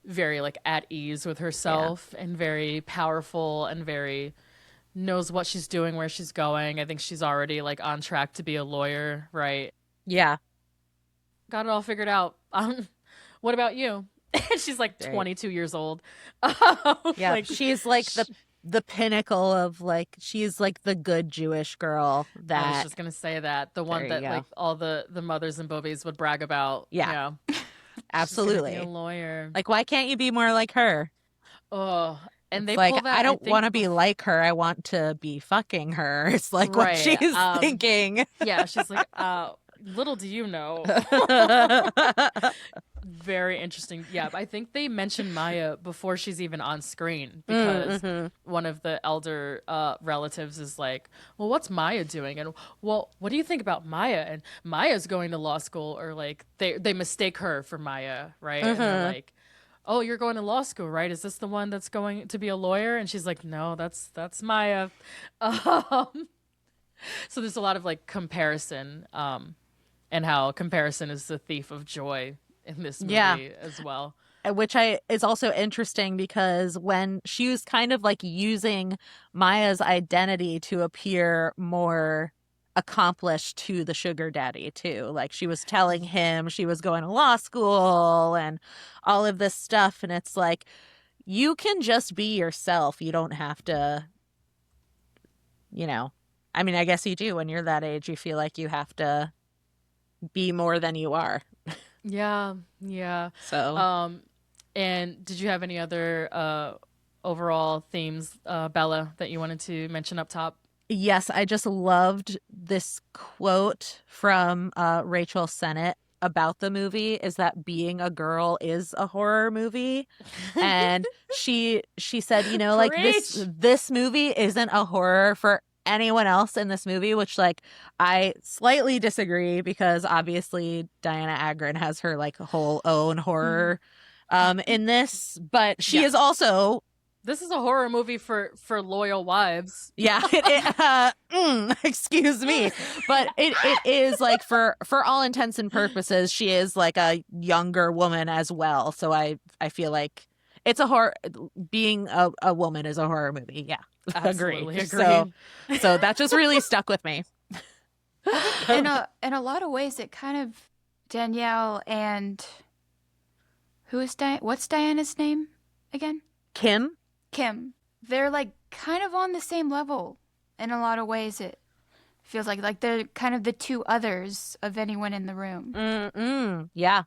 very like at ease with herself and very powerful and very knows what she's doing, where she's going. I think she's already like on track to be a lawyer, right? Yeah. Got it all figured out. What about you? She's like 22 years old. Yeah. Like, she's like the pinnacle of like, she's like the good Jewish girl that I was just gonna say that the one that like all the mothers and boobies would brag about. Yeah. She's absolutely gonna be a lawyer. like, why can't you be more like her? Oh, and they It's like, pull that. I don't want to be like her. I want to be fucking her. It's like what she's thinking. Yeah, she's like, little do you know. Very interesting. Yeah, but I think they mentioned Maya before she's even on screen, because one of the elder relatives is like, well, what's Maya doing? And, well, what do you think about Maya? And Maya's going to law school, or like they mistake her for Maya, right? And they're like, oh, you're going to law school, right? Is this the one that's going to be a lawyer? And she's like, no, that's Maya. So there's a lot of like comparison, and how comparison is the thief of joy in this movie as well. Which is also interesting because when she was kind of like using Maya's identity to appear more accomplished to the sugar daddy too. Like she was telling him she was going to law school and all of this stuff. And it's like, you can just be yourself. You don't have to, I mean, I guess you do when you're that age. You feel like you have to be more than you are. Yeah. So, and did you have any other overall themes, Bella, that you wanted to mention up top? yes, I just loved this quote from Rachel Sennot about the movie, is that being a girl is a horror movie. And she said, like this movie isn't a horror for anyone else in this movie, which like I slightly disagree, because obviously Diana Agron has her like whole own horror in this, but she is also, this is a horror movie for loyal wives. yeah, excuse me, but it is like for all intents and purposes she is like a younger woman as well, so I feel like it's a horror. Being a woman is a horror movie. Yeah, absolutely agree. So that just really stuck with me. In a lot of ways, it kind of Danielle and what's Diana's name again? Kim. They're like kind of on the same level in a lot of ways. It feels like they're kind of the two others of anyone in the room. Yeah.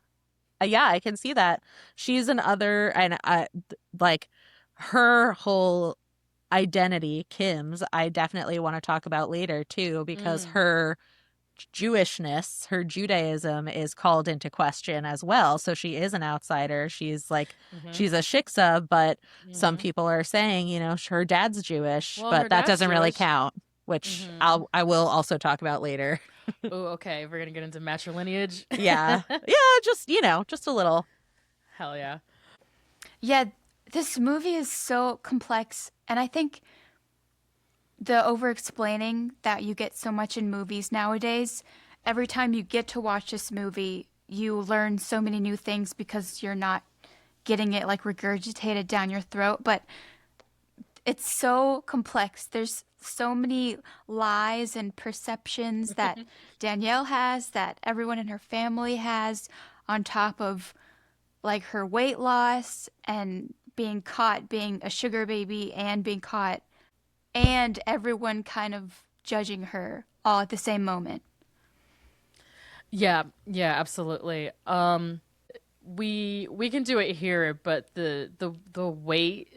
Yeah, I can see that. She's an other, and like her whole identity, Kim's, I definitely want to talk about later too, because her Jewishness, her Judaism is called into question as well. So she is an outsider. She's like, she's a shiksa, but some people are saying, her dad's Jewish, but that doesn't really count, which I will also talk about later. Oh, okay. We're going to get into matrilineage. Yeah. Just, just a little. Hell yeah. Yeah, this movie is so complex, and I think the over-explaining that you get so much in movies nowadays, every time you get to watch this movie, you learn so many new things because you're not getting it like regurgitated down your throat. But it's so complex. There's so many lies and perceptions that Danielle has, that everyone in her family has, on top of like her weight loss and being caught being a sugar baby and being caught and everyone kind of judging her all at the same moment. Yeah, absolutely. We can do it here, but the weight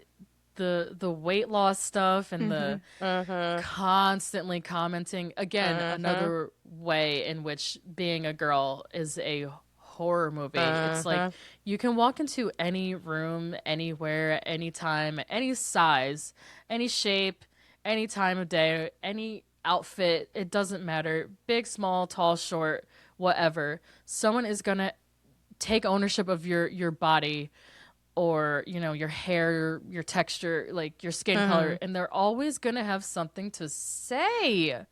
loss stuff and the constantly commenting, again, another way in which being a girl is a horror movie. It's like you can walk into any room, anywhere, anytime, any size, any shape, any time of day, any outfit, it doesn't matter, big, small, tall, short, whatever. Someone is gonna take ownership of your body, or your hair, your texture, like your skin color, and they're always gonna have something to say.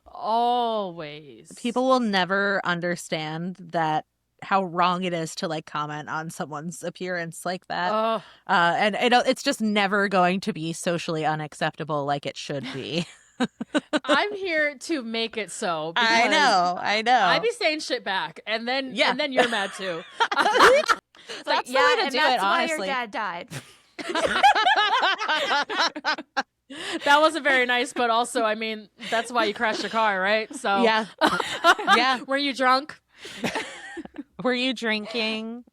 Always. People will never understand that, how wrong it is to like comment on someone's appearance like that. And it's just never going to be socially unacceptable like it should be. I'm here to make it so. I know. I be saying shit back, and then you're mad too. That's the way to and do that's it, why honestly. your dad died. That wasn't very nice, but also, I mean, that's why you crashed your car, right? So Yeah. Yeah. Were you drunk? Were you drinking?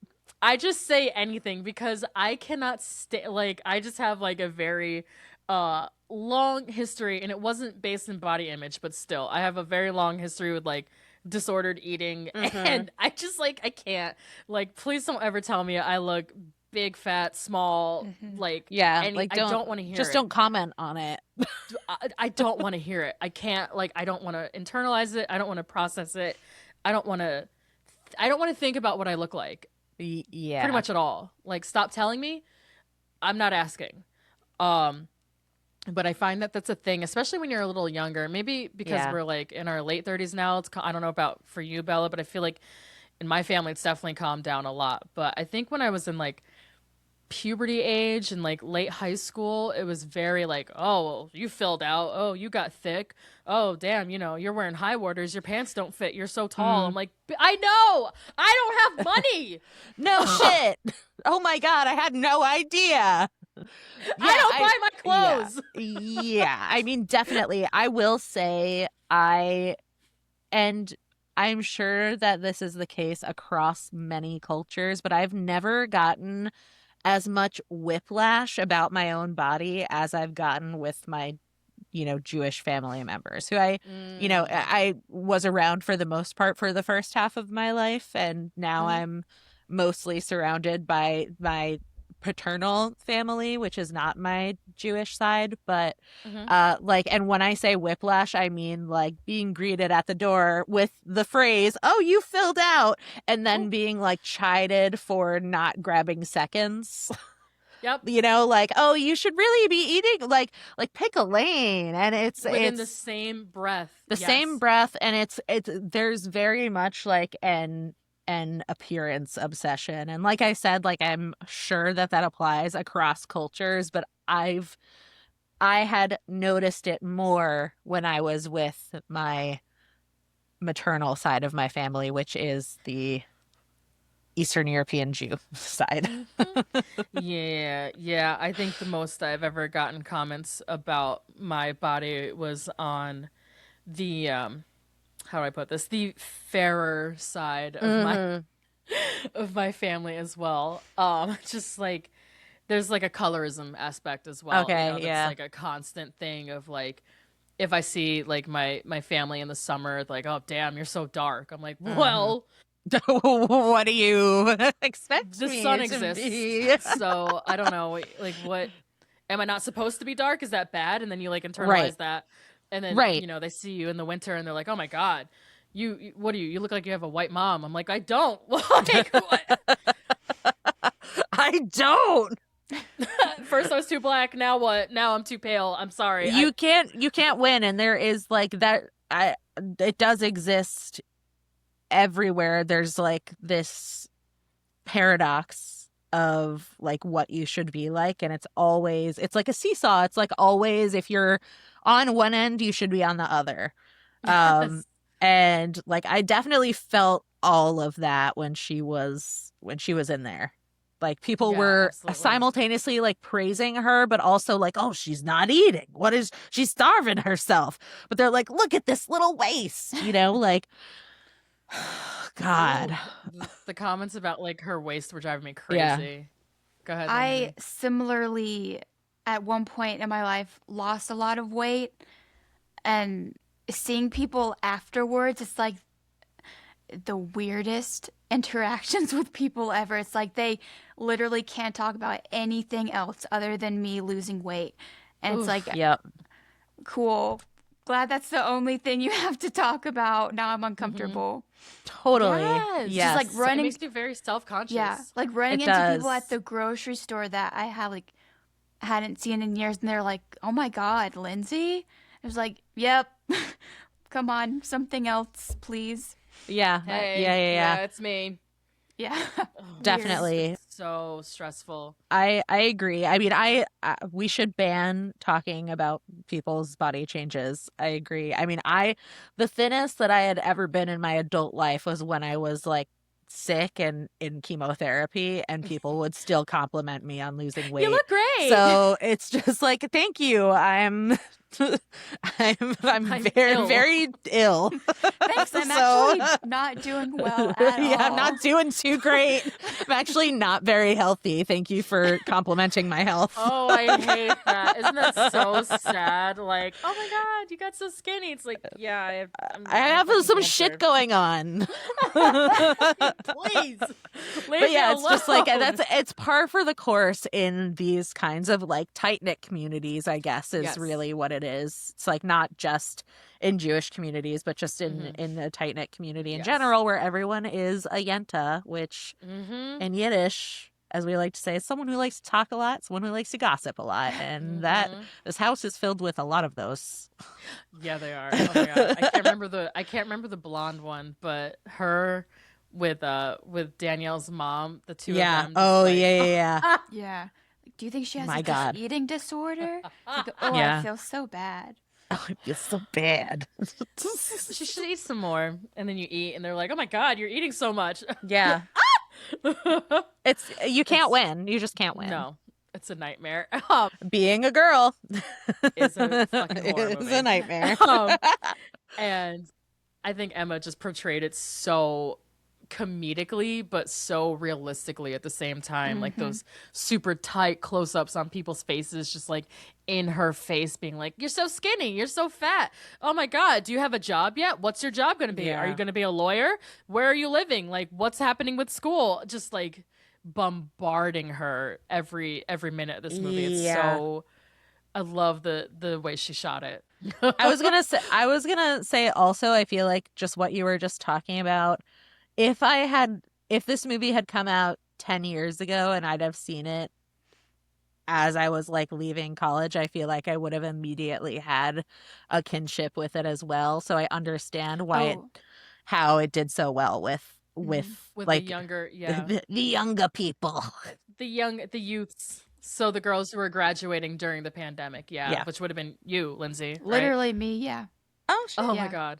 I just say anything because I cannot stay. Like, I just have like a very long history, and it wasn't based in body image, but still, I have a very long history with like disordered eating, and I just like, I can't. Like, please don't ever tell me I look big, fat, small, like, like I don't want to hear just it. don't comment on it. I don't want to hear it. I can't, like, I don't want to internalize it. I don't want to process it. I don't want to think about what I look like. Yeah. Pretty much at all. Like, stop telling me. I'm not asking. But I find that that's a thing, especially when you're a little younger. Maybe because we're like in our late 30s now. I don't know about for you, Bella, but I feel like in my family it's definitely calmed down a lot. But I think when I was in like puberty age and like late high school, it was very like, oh, well, you filled out, oh, you got thick, oh damn, you're wearing high waters, your pants don't fit, you're so tall. I'm like, I know, I don't have money. No shit. Oh my god, I had no idea. I don't buy my clothes. Yeah, I mean, definitely. I will say and I'm sure that this is the case across many cultures, but I've never gotten as much whiplash about my own body as I've gotten with my, Jewish family members who I was around for the most part for the first half of my life. And now I'm mostly surrounded by my paternal family, which is not my Jewish side, but and when I say whiplash, I mean like being greeted at the door with the phrase, "Oh, you filled out," and then being like chided for not grabbing seconds. Yep. Like, "Oh, you should really be eating like pick a lane," and it's the same breath. Same breath, and it's there's very much like an appearance obsession. And like I said, like I'm sure that applies across cultures, but I had noticed it more when I was with my maternal side of my family, which is the Eastern European Jew side. Yeah. I think the most I've ever gotten comments about my body was on the how do I put this? The fairer side of my family as well. Just like there's like a colorism aspect as well. Okay, that's like a constant thing of like if I see like my family in the summer, like, oh damn, you're so dark. I'm like, well, what do you expect? The sun exists, so I don't know. Like, what am I not supposed to be dark? Is that bad? And then you like internalize that. And then, they see you in the winter and they're like, oh my God, what are you? You look like you have a white mom. I'm like, I don't. Like, what? I don't. First I was too black. Now what? Now I'm too pale. I'm sorry. You can't win. And there is like that. It does exist everywhere. There's like this paradox of like what you should be like, and it's like a seesaw. It's like always, if you're on one end, you should be on the other. Yes. And like I definitely felt all of that when she was in there. Like people Yeah, were absolutely. simultaneously like praising her, but also like, oh, she's not eating. She's starving herself. But they're like, look at this little waist, like, God. The comments about like her waist were driving me Yeah. crazy. Go ahead. I Lindsay. similarly, at one point in my life, lost a lot of weight, and seeing people afterwards, it's like the weirdest interactions with people ever. It's like they literally can't talk about anything else other than me losing weight. And it's like, Yep. cool. Glad that's the only thing you have to talk about. Now I'm uncomfortable. Totally. Yes. Yes. Just like running. It makes me very self-conscious. Yeah, like running It into people does. at the grocery store that I have like hadn't seen in years, and they're like, "Oh my God, Lindsay!" I was like, "Yep, come on, something else, please." Yeah. Hey, Yeah. it's me. Yeah, Definitely. It's so stressful. I agree. I mean, we should ban talking about people's body changes. I agree. I mean, the thinnest that I had ever been in my adult life was when I was like sick and in chemotherapy, and people would still compliment me on losing weight. You look great. So it's just like, thank you. I'm I'm very ill. very ill. Thanks. I'm So- actually not doing well at all. Yeah, I'm not doing too great. I'm actually not very healthy. Thank you for complimenting my health. Oh, I hate that. Isn't that so sad? Like, oh my God, you got so skinny. It's like, yeah, I have fucking some cancer. shit going on. Please. But yeah, it's just like it's par for the course in these kinds of like tight knit communities, I guess, is Yes. really what it is. It's like not just in Jewish communities, but just in the tight knit community in Yes. general, where everyone is a yenta, which in Yiddish, as we like to say, is someone who likes to talk a lot, someone who likes to gossip a lot, and that this house is filled with a lot of those. Yeah, they are. Oh my God. I can't remember the blonde one, but her with Danielle's mom, the two of them. just Oh like- yeah. Yeah. Like, do you think she has My like, God. an eating disorder? Like, oh, Yeah. I feel so bad. Oh, I feel so bad. She should eat some more. And then you eat, and they're like, oh my God, you're eating so much. Yeah. You can't win. You just can't win. No, it's a nightmare. Being a girl It's a fucking horror is movie. a nightmare. And I think Emma just portrayed it so comedically but so realistically at the same time, like those super tight close-ups on people's faces, just like in her face being like, you're so skinny, you're so fat, oh my God, do you have a job yet? What's your job gonna be? Yeah. Are you gonna be a lawyer? Where are you living? Like, what's happening with school? Just like bombarding her every minute of this movie. It's Yeah. so, I love the way she shot it. I was gonna say also, I feel like just what you were just talking about, if this movie had come out 10 years ago and I'd have seen it as I was like leaving college, I feel like I would have immediately had a kinship with it as well. So I understand why how it did so well with With like the younger, yeah. the younger people. The youths. So the girls who were graduating during the pandemic, Yeah. which would have been you, Lindsay. right? Literally me, yeah. Oh shit. Oh Yeah. my God.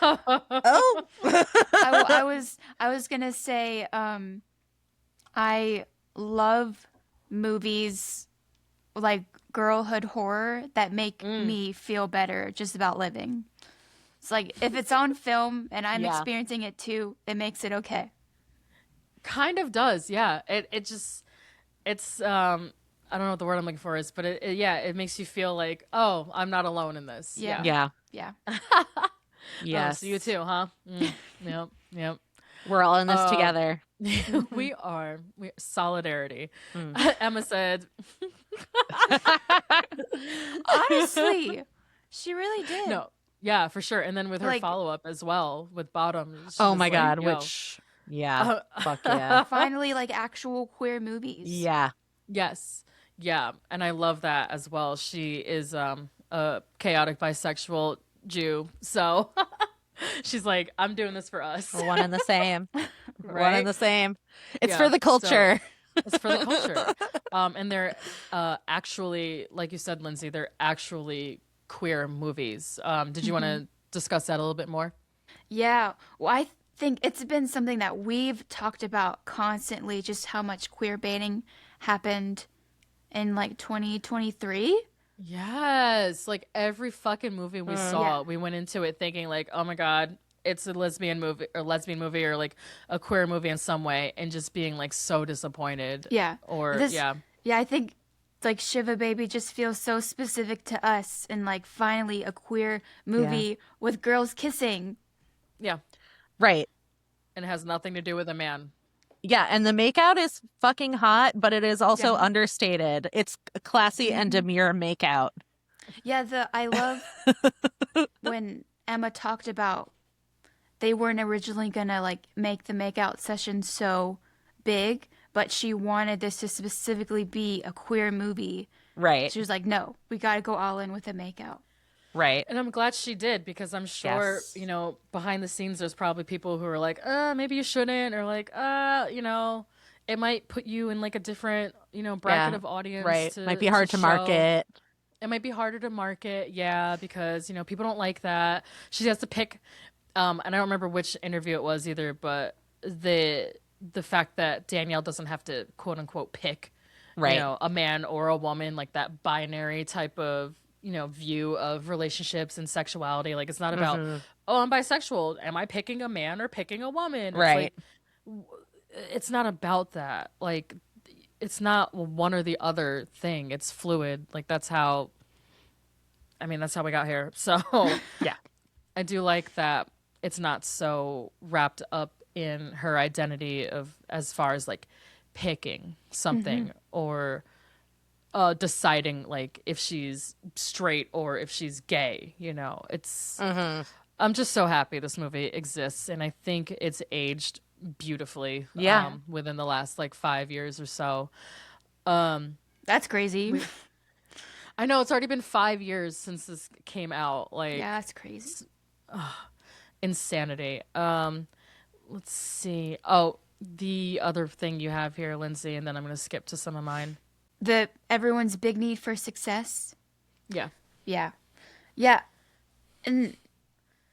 Oh. I was gonna say, I love movies like girlhood horror that make me feel better just about living. It's like if it's on film and I'm Yeah. experiencing it too, it makes it okay. Kind of does, yeah. It just, it's I don't know what the word I'm looking for is, but it makes you feel like, oh, I'm not alone in this. Yeah. Yeah. Yeah. Yes. Oh, so you too, huh? Yep. We're all in this together. We are. Solidarity. Emma said, Honestly, she really did. no. Yeah, for sure. And then with her Like- follow-up as well with Bottom. she's Oh just my like, God, yo. which fuck yeah. Finally, like actual queer movies. Yeah. Yes. Yeah. And I love that as well. She is a chaotic bisexual Jew. So she's like, I'm doing this for us. We're one and the same. One Right? and the same. It's Yeah, for the culture. It's for the culture. And they're actually, like you said, Lindsay, they're actually queer movies. Did you want to discuss that a little bit more? Yeah. Well, I think it's been something that we've talked about constantly, just how much queer baiting happened in like 2023. Yes, like every fucking movie we saw, Yeah. we went into it thinking like, oh my God, it's a lesbian movie or like a queer movie in some way, and just being like so disappointed. Yeah. Or This, yeah, yeah, I think like Shiva Baby just feels so specific to us and like finally a queer movie with girls kissing. yeah, Right. and it has nothing to do with a man. Yeah, and the makeout is fucking hot, but it is also Yeah. understated. It's classy and demure makeout. Yeah, I love when Emma talked about they weren't originally gonna like make the makeout session so big, but she wanted this to specifically be a queer movie. Right. She was like, no, we gotta go all in with a makeout. Right. And I'm glad she did, because I'm sure, Yes. you know, behind the scenes, there's probably people who are like, maybe you shouldn't, or like, you know, it might put you in like a different, you know, bracket of audience. Right. Might be hard to market. It might be harder to market, yeah, because, you know, people don't like that. She has to pick, and I don't remember which interview it was either, but the fact that Danielle doesn't have to quote unquote pick, Right. you know, a man or a woman, like that binary type of, you know, view of relationships and sexuality. Like, it's not about, oh, I'm bisexual. Am I picking a man or picking a woman? It's Right. like, it's not about that. Like, it's not one or the other thing. It's fluid. Like, that's how we got here. So Yeah. I do like that it's not so wrapped up in her identity of, as far as like picking something or deciding like if she's straight or if she's gay, you know. It's I'm just so happy this movie exists, and I think it's aged beautifully within the last like 5 years or so. That's crazy. I know it's already been 5 years since this came out. Like, Yeah, that's crazy. insanity. Let's see. Oh, the other thing you have here, Lindsay, and then I'm going to skip to some of mine. Everyone's big need for success. Yeah. Yeah. Yeah. And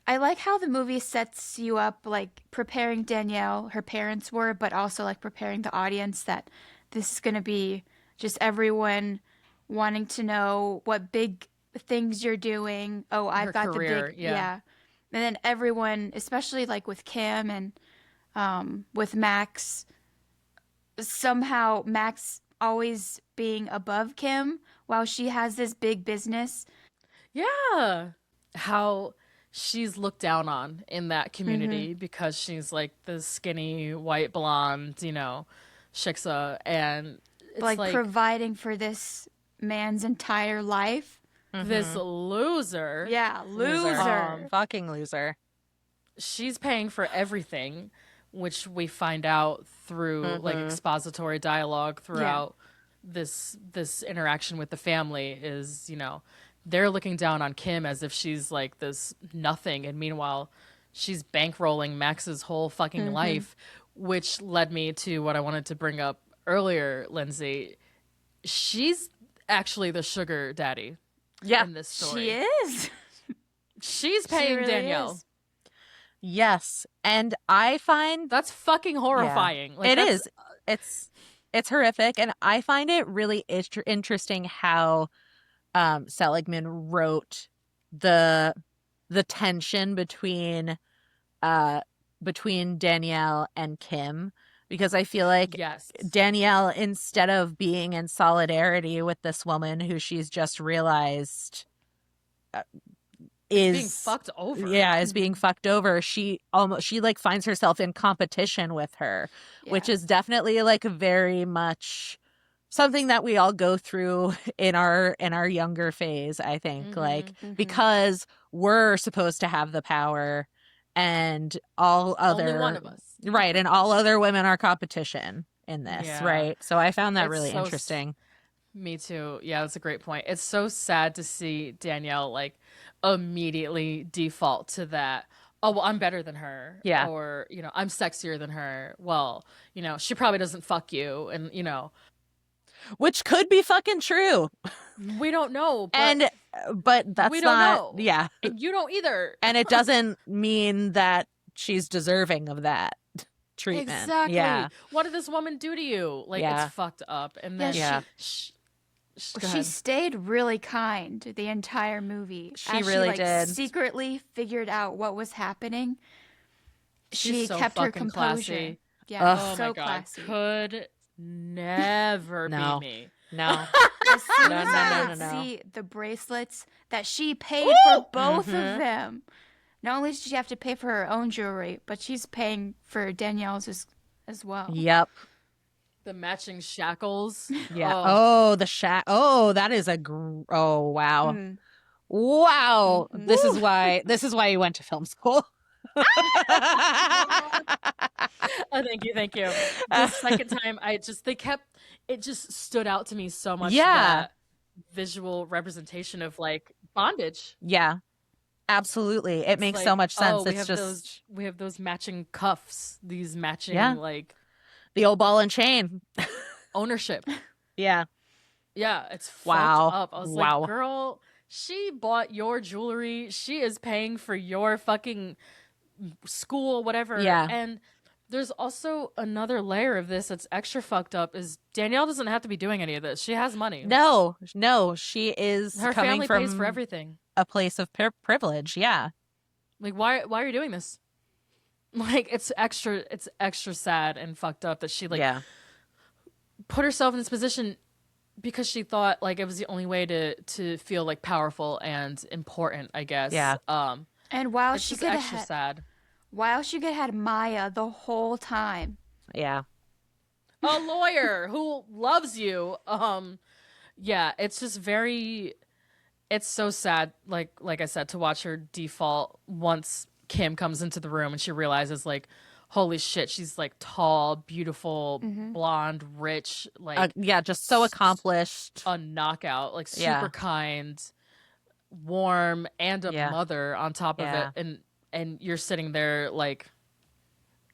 I like how the movie sets you up, like preparing Danielle, her parents were, but also like preparing the audience that this is going to be just everyone wanting to know what big things you're doing. Oh, I've Her got career, the big, yeah. And then everyone, especially like with Kim and with Max, somehow Max always being above Kim while she has this big business. Yeah. How she's looked down on in that community because she's like the skinny white blonde, you know, shiksa, and it's like providing for this man's entire life. this loser. Yeah, loser. Fucking loser. She's paying for everything, which we find out through like expository dialogue throughout this interaction with the family is, you know, they're looking down on Kim as if she's like this nothing, and meanwhile she's bankrolling Max's whole fucking life, which led me to what I wanted to bring up earlier, Lindsay. She's actually the sugar daddy in this story. She is. She's paying really Danielle. is. Yes. And I find That's fucking horrifying. Like, it that's- is. It's horrific, and I find it really interesting how Seligman wrote the tension between Danielle and Kim, because I feel like Yes. Danielle, instead of being in solidarity with this woman who she's just realized is being fucked over. Yeah, is being fucked over. She like finds herself in competition with her, which is definitely like very much something that we all go through in our younger phase, I think, like because we're supposed to have the power and all other Only one of us. Right, and all other women are competition in this, Yeah. right? So I found that It's really so interesting. Me too. Yeah, that's a great point. It's so sad to see Danielle like immediately default to that. oh, well, I'm better than her. Yeah. Or, you know, I'm sexier than her. Well, you know, she probably doesn't fuck you. And, you know, Which could be fucking true. we don't know. But but that's we don't not, know. yeah. And you don't either. And it doesn't mean that she's deserving of that treatment. Exactly. Yeah. What did this woman do to you? Like, Yeah. it's fucked up. And then Yeah. go She ahead. stayed really kind the entire movie. She As really she, like, did. secretly figured out what was happening. She's She so kept her fucking composure. classy. Yeah, Ugh. Oh so my God. classy. Could never No. be me. No. As soon No, as no, I no, could no, no. see the bracelets that she paid for both of them. Not only did she have to pay for her own jewelry, but she's paying for Danielle's as well. Yep. The matching shackles. Yeah. Oh. Oh, the shack. Oh, that is oh, wow. Mm. Wow. Mhm. This is why you went to film school. Oh, thank you. The second time, it just stood out to me so much. Yeah. That visual representation of like bondage. Yeah. Absolutely. It It's makes like, so much sense. oh, we It's have just we have those matching cuffs, these matching Yeah. like the old ball and chain. ownership. Yeah. Yeah, it's Wow. fucked up. I was Wow. like, girl, she bought your jewelry. She is paying for your fucking school, whatever. Yeah. And there's also another layer of this that's extra fucked up is Danielle doesn't have to be doing any of this. She has money. No, she is Her coming family from pays for everything. a place of privilege. Yeah. Like, why are you doing this? Like, it's extra sad and fucked up that she like yeah. put herself in this position because she thought like it was the only way to feel like powerful and important, I guess. Yeah. And while It's she just could extra have sad. had Maya the whole time. Yeah. A lawyer who loves you. Yeah, it's just it's so sad, like I said, to watch her default once Kim comes into the room and she realizes like, holy shit, she's like tall, beautiful, blonde, rich, like Yeah, just so accomplished. a knockout, like super Yeah. kind, warm, and a Yeah. mother on top of Yeah. it. And you're sitting there like,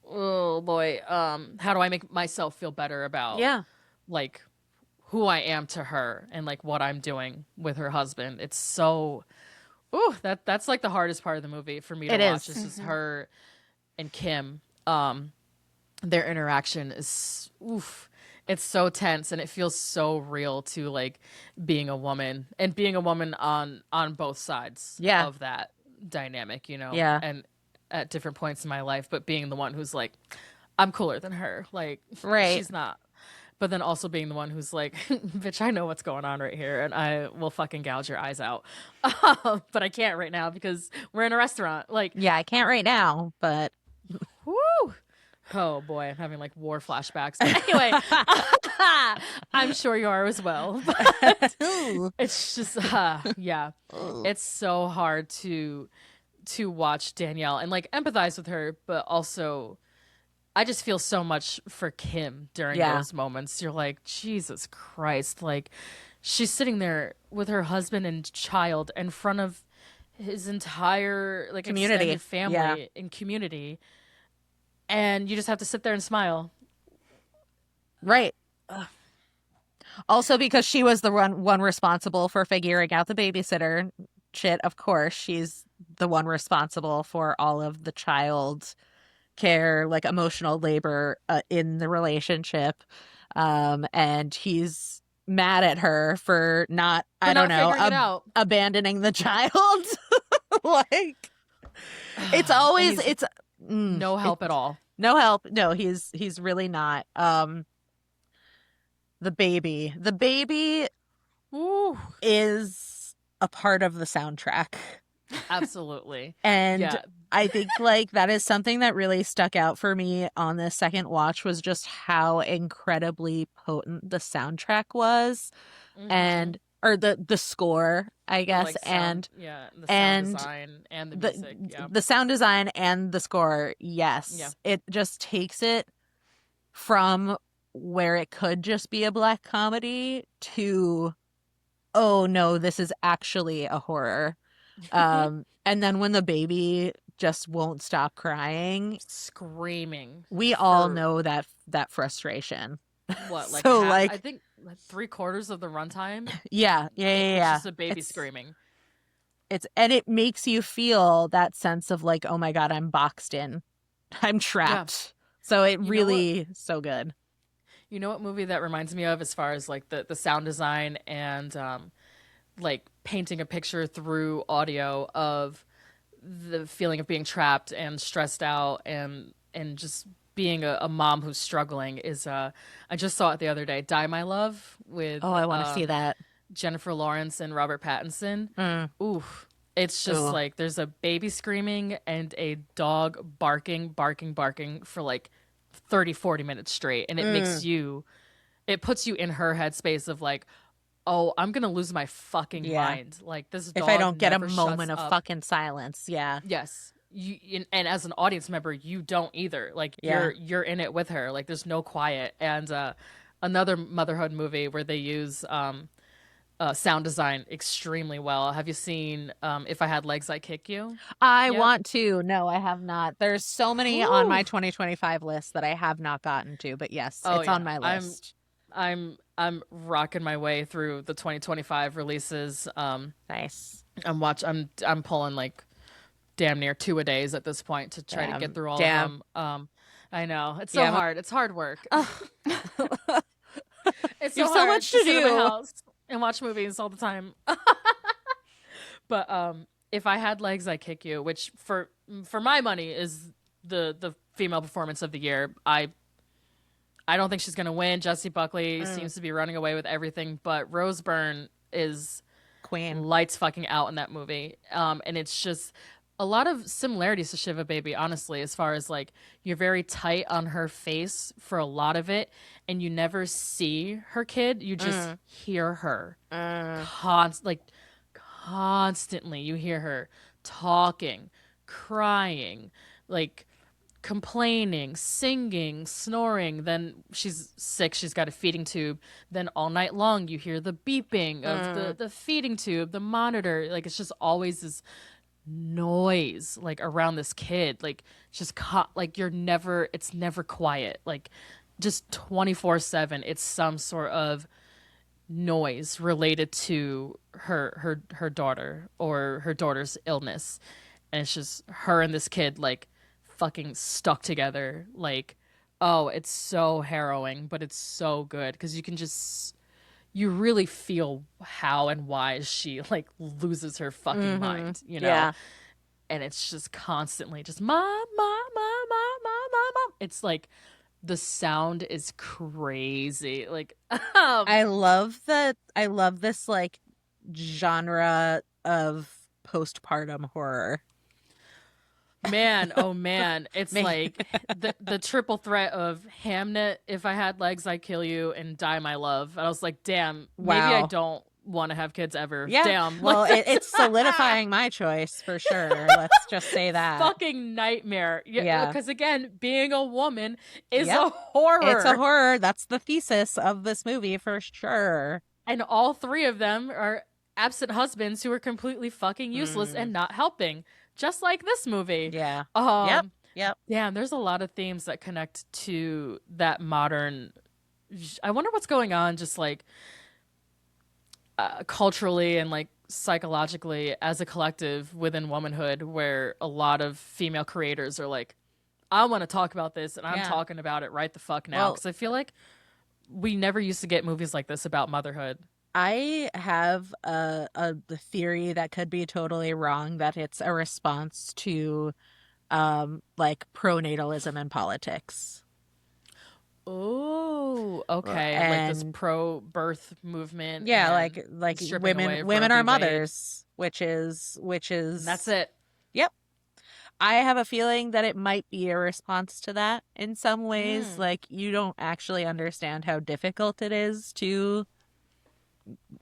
oh boy, how do I make myself feel better about Yeah. like who I am to her and like what I'm doing with her husband? It's so that's like the hardest part of the movie for me to It watch. is. It's just her and Kim. Their interaction is it's so tense and it feels so real to like being a woman and being a woman on both sides Yeah. of that dynamic, you know. Yeah. And at different points in my life, but being the one who's like, I'm cooler than her. Like, Right. she's not. But then also being the one who's like, bitch, I know what's going on right here and I will fucking gouge your eyes out. But I can't right now because we're in a restaurant. Like, Yeah, I can't right now, but whoo. Oh boy, I'm having like war flashbacks. But anyway, I'm sure you are as well. But it's just, yeah, it's so hard to watch Danielle and like empathize with her, but also I just feel so much for Kim during Yeah. those moments. You're like, Jesus Christ, like she's sitting there with her husband and child in front of his entire like Community. extended family and community. And you just have to sit there and smile. right. Also, because she was the one responsible for figuring out the babysitter shit, of course, she's the one responsible for all of the child care, like emotional labor in the relationship. And he's mad at her for not, I don't know, figuring it out. abandoning the child. Like, it's always, And he's it's no help at all. no help. No, he's really not. The baby Ooh, is a part of the soundtrack. absolutely. And Yeah. I think like that is something that really stuck out for me on the second watch was just how incredibly potent the soundtrack was Mhm. and or the score, I guess, Like and sound, yeah, the sound and design and the the music. Yeah. the sound design and the score, yes. Yeah. It just takes it from where it could just be a black comedy to, oh no, this is actually a horror. And then when the baby just won't stop crying. Screaming. We all for, know that frustration. what, like So, half, like, I think like 3/4 of the runtime. yeah. It's just a baby It's screaming. and it makes you feel that sense of like, oh my God, I'm boxed in. I'm Yeah. trapped. So it You know what? really so good. You know what movie that reminds me of as far as like the sound design and like painting a picture through audio of the feeling of being trapped and stressed out and just being a mom who's struggling is I just saw it the other day, Die My Love, with Oh, I want to see that. Jennifer Lawrence and Robert Pattinson. Mm. Oof. It's just Ooh. like there's a baby screaming and a dog barking for like 30-40 minutes straight, and it puts you in her headspace of like, oh, I'm gonna lose my fucking Yeah. mind. Like this If dog I don't get a never moment shuts of up. fucking silence. Yeah. Yes. And as an audience member, you don't either. Like Yeah. you're in it with her. Like there's no quiet. And another motherhood movie where they use sound design extremely well. Have you seen If I Had Legs, I'd Kick You? I Yep. want to. No, I have not. There's so many on my 2025 list that I have not gotten to, but yes, Oh it's yeah. on my list. I'm rocking my way through the 2025 releases. Nice. I'm pulling like damn near 2 a days at this point to try to get through all of them. I know it's so hard. It's hard work. It's You so have so hard much to sit in my do. house and watch movies all the time. But If I Had Legs, I Kick You, which for my money is the female performance of the year. I don't think she's gonna win. Jessie Buckley seems to be running away with everything, but Rose Byrne is Queen. lights fucking out in that movie. And it's just a lot of similarities to Shiva Baby, honestly, as far as like you're very tight on her face for a lot of it, and you never see her kid. You just hear her constantly. You hear her talking, crying, like complaining, singing, snoring. Then she's sick. She's got a feeding tube. Then all night long, you hear the beeping of the feeding tube, the monitor. Like it's just always this noise like around this kid. Like just like it's never quiet. Like just 24/7. It's some sort of noise related to her daughter or her daughter's illness, and it's just her and this kid like fucking stuck together. Like, oh, it's so harrowing, but it's so good because you really feel how and why she like loses her fucking mind, you know? Yeah. And it's just constantly just mom, mom, mom, mom, mom, mom, mom. It's like the sound is crazy. Like I love this like genre of postpartum horror. man, oh man, it's Man. like the triple threat of Hamnet, If I Had Legs, I'd Kill You, and Die My Love. And I was like, damn, maybe I Wow. don't want to have kids ever. Yeah. Damn. Well, like, it's solidifying my choice for sure. Let's just say that. fucking nightmare. Yeah. Because again, being a woman is Yep. a horror. It's a horror. That's the thesis of this movie for sure. And all three of them are absent husbands who are completely fucking useless and not helping. Just like this movie. Yeah. Yep. Yeah, there's a lot of themes that connect to that modern. I wonder what's going on just like culturally and like psychologically as a collective within womanhood, where a lot of female creators are like, I want to talk about this and I'm talking about it right the fuck now. Because I feel like we never used to get movies like this about motherhood. I have a theory that could be totally wrong, that it's a response to like pronatalism in politics. Oh, okay. Like this pro-birth movement. Yeah, and like stripping away women Roe are v. Wade. mothers, which is And that's it. Yep. I have a feeling that it might be a response to that in some ways. Like, you don't actually understand how difficult it is to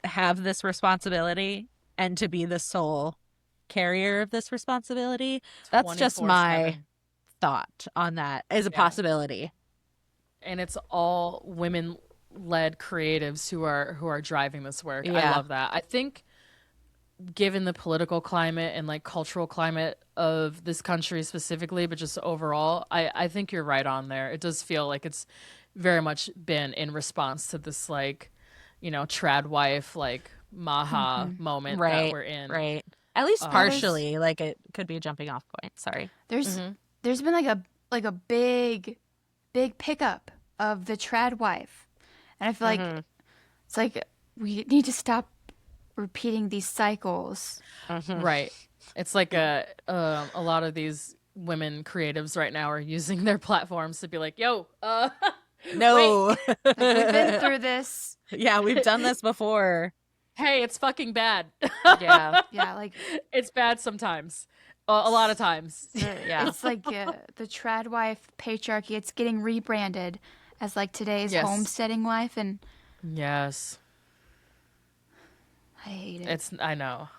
have this responsibility and to be the sole carrier of this responsibility. That's just my 24/7. thought on that as a possibility. And it's all women-led creatives who are driving this work. I Yeah. love that. I think given the political climate and like cultural climate of this country specifically, but just overall, I think you're right on there. It does feel like it's very much been in response to this like, trad wife, like maha moment that we're in. Right. At least partially, like it could be a jumping off point. Sorry. There's been like a big pickup of the trad wife, and I feel like it's like we need to stop repeating these cycles. Right. It's like a lot of these women creatives right now are using their platforms to be like, yo, no, like, we've been through this. Yeah, we've done this before. Hey, it's fucking bad. Yeah. Yeah, like it's bad sometimes. A lot of times. Yeah. It's like the trad wife patriarchy. It's getting rebranded as like today's homesteading wife, and yes, I hate it. I know.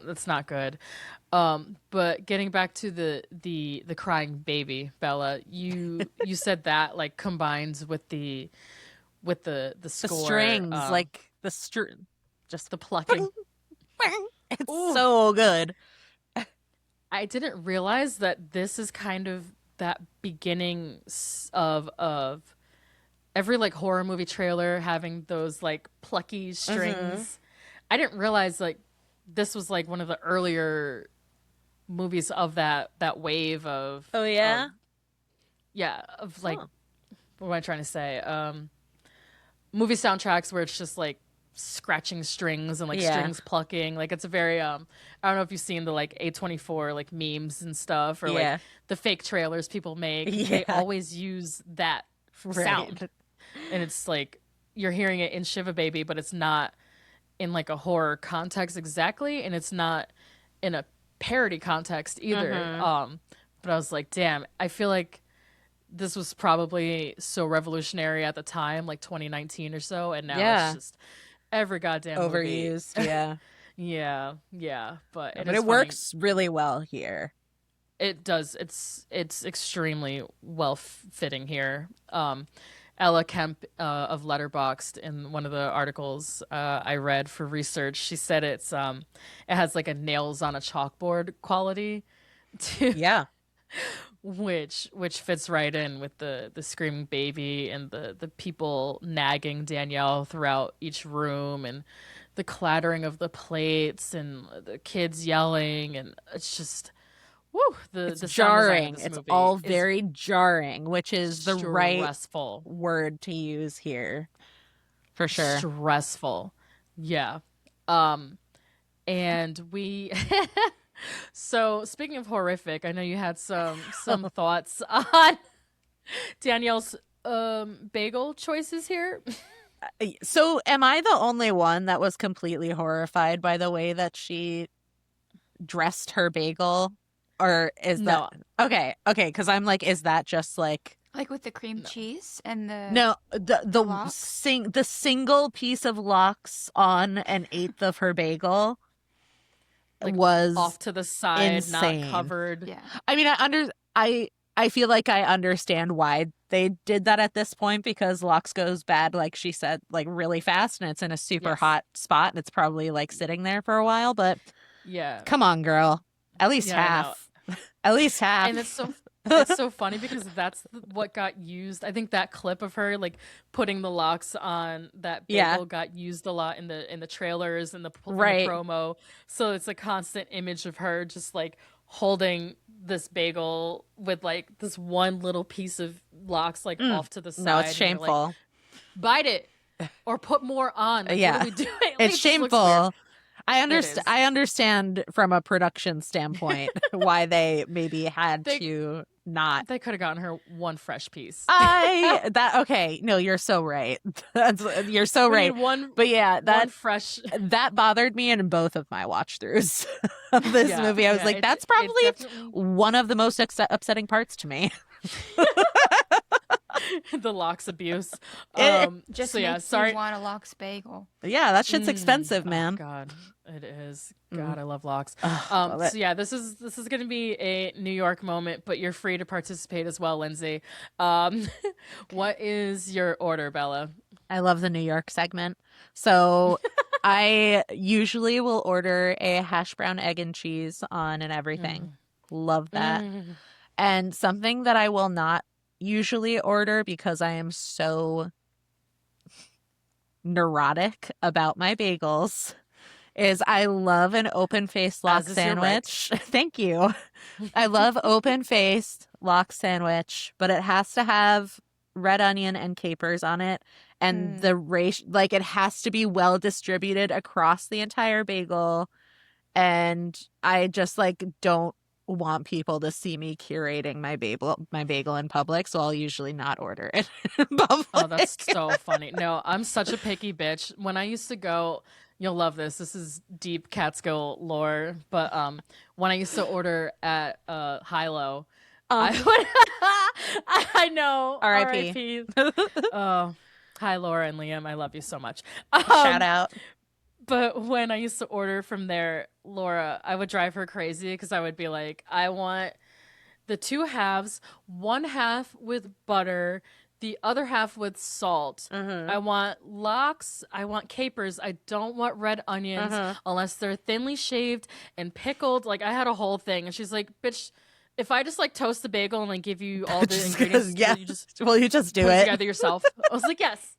It's not good. But getting back to the crying baby, Bella, you said that like combines with the score, the strings, like just the plucking. It's so good. I didn't realize that this is kind of that beginning of every like horror movie trailer having those like plucky strings. I didn't realize like this was like one of the earlier movies of that wave of Oh yeah? Of like what am I trying to say? Movie soundtracks where it's just like scratching strings and like strings plucking. Like it's a very I don't know if you've seen the like A24 like memes and stuff or like the fake trailers people make. They always use that sound. And it's like you're hearing it in Shiva Baby, but it's not in like a horror context exactly, and it's not in a parody context either. But I was like, damn, I feel like this was probably so revolutionary at the time, like 2019 or so, and now it's just every goddamn overused movie. yeah, but it works really well here. It does. It's extremely well fitting here. Ella Kemp of Letterboxd, in one of the articles I read for research, she said it has like a nails on a chalkboard quality to which fits right in with the screaming baby and the people nagging Danielle throughout each room and the clattering of the plates and the kids yelling, and it's just It's the jarring. It's all very jarring, which is the right word to use here, for sure. Stressful, yeah. And we. So speaking of horrific, I know you had some thoughts on Danielle's bagel choices here. So am I the only one that was completely horrified by the way that she dressed her bagel? Or is that okay? Because I'm like, is that just like with the cream cheese and the the single piece of lox on an eighth of her bagel like, was off to the side, insane. Not covered. Yeah, I mean, I feel like I understand why they did that at this point, because lox goes bad, like she said, like really fast, and it's in a super hot spot, and it's probably like sitting there for a while. But come on, girl. At least half. At least half. And it's so funny because that's what got used. I think that clip of her like putting the lox on that bagel got used a lot in the trailers and the promo. So it's a constant image of her just like holding this bagel with like this one little piece of lox like off to the side. No, it's shameful. Like, bite it or put more on. Like, what are we doing? Like, it's shameful. I understand from a production standpoint why they maybe had to not. They could have gotten her one fresh piece. Okay. No, you're so right. You're so right. But yeah, one fresh. That bothered me in both of my watch throughs of this movie. I was like, that's probably one of the most upsetting parts to me. The lox abuse. Just so makes you want a lox bagel. Yeah, that shit's expensive, man. Oh, God, it is. God, I love lox. So yeah, this is going to be a New York moment, but you're free to participate as well, Lindsay. What is your order, Bella? I love the New York segment. So I usually will order a hash brown egg and cheese on and everything. Love that. And something that I will not usually order because I am so neurotic about my bagels is I love an open-faced lox sandwich. Thank you. I love open-faced lox sandwich, but it has to have red onion and capers on it. And the ratio, like, it has to be well distributed across the entire bagel. And I just, like, don't want people to see me curating my bagel in public, so I'll usually not order it in public. Oh, that's so funny. No, I'm such a picky bitch. When I used to go, you'll love this. This is deep Catskill lore, but when I used to order at Hilo, I know. R.I.P. Oh, hi, Laura and Liam. I love you so much. Shout out. But when I used to order from there, Laura, I would drive her crazy because I would be like, I want the 2 halves, 1 half with butter, the other half with salt. I want lox. I want capers. I don't want red onions unless they're thinly shaved and pickled. Like, I had a whole thing. And she's like, bitch, if I just like toast the bagel and like give you all the ingredients, will you just do put it together yourself? I was like, yes.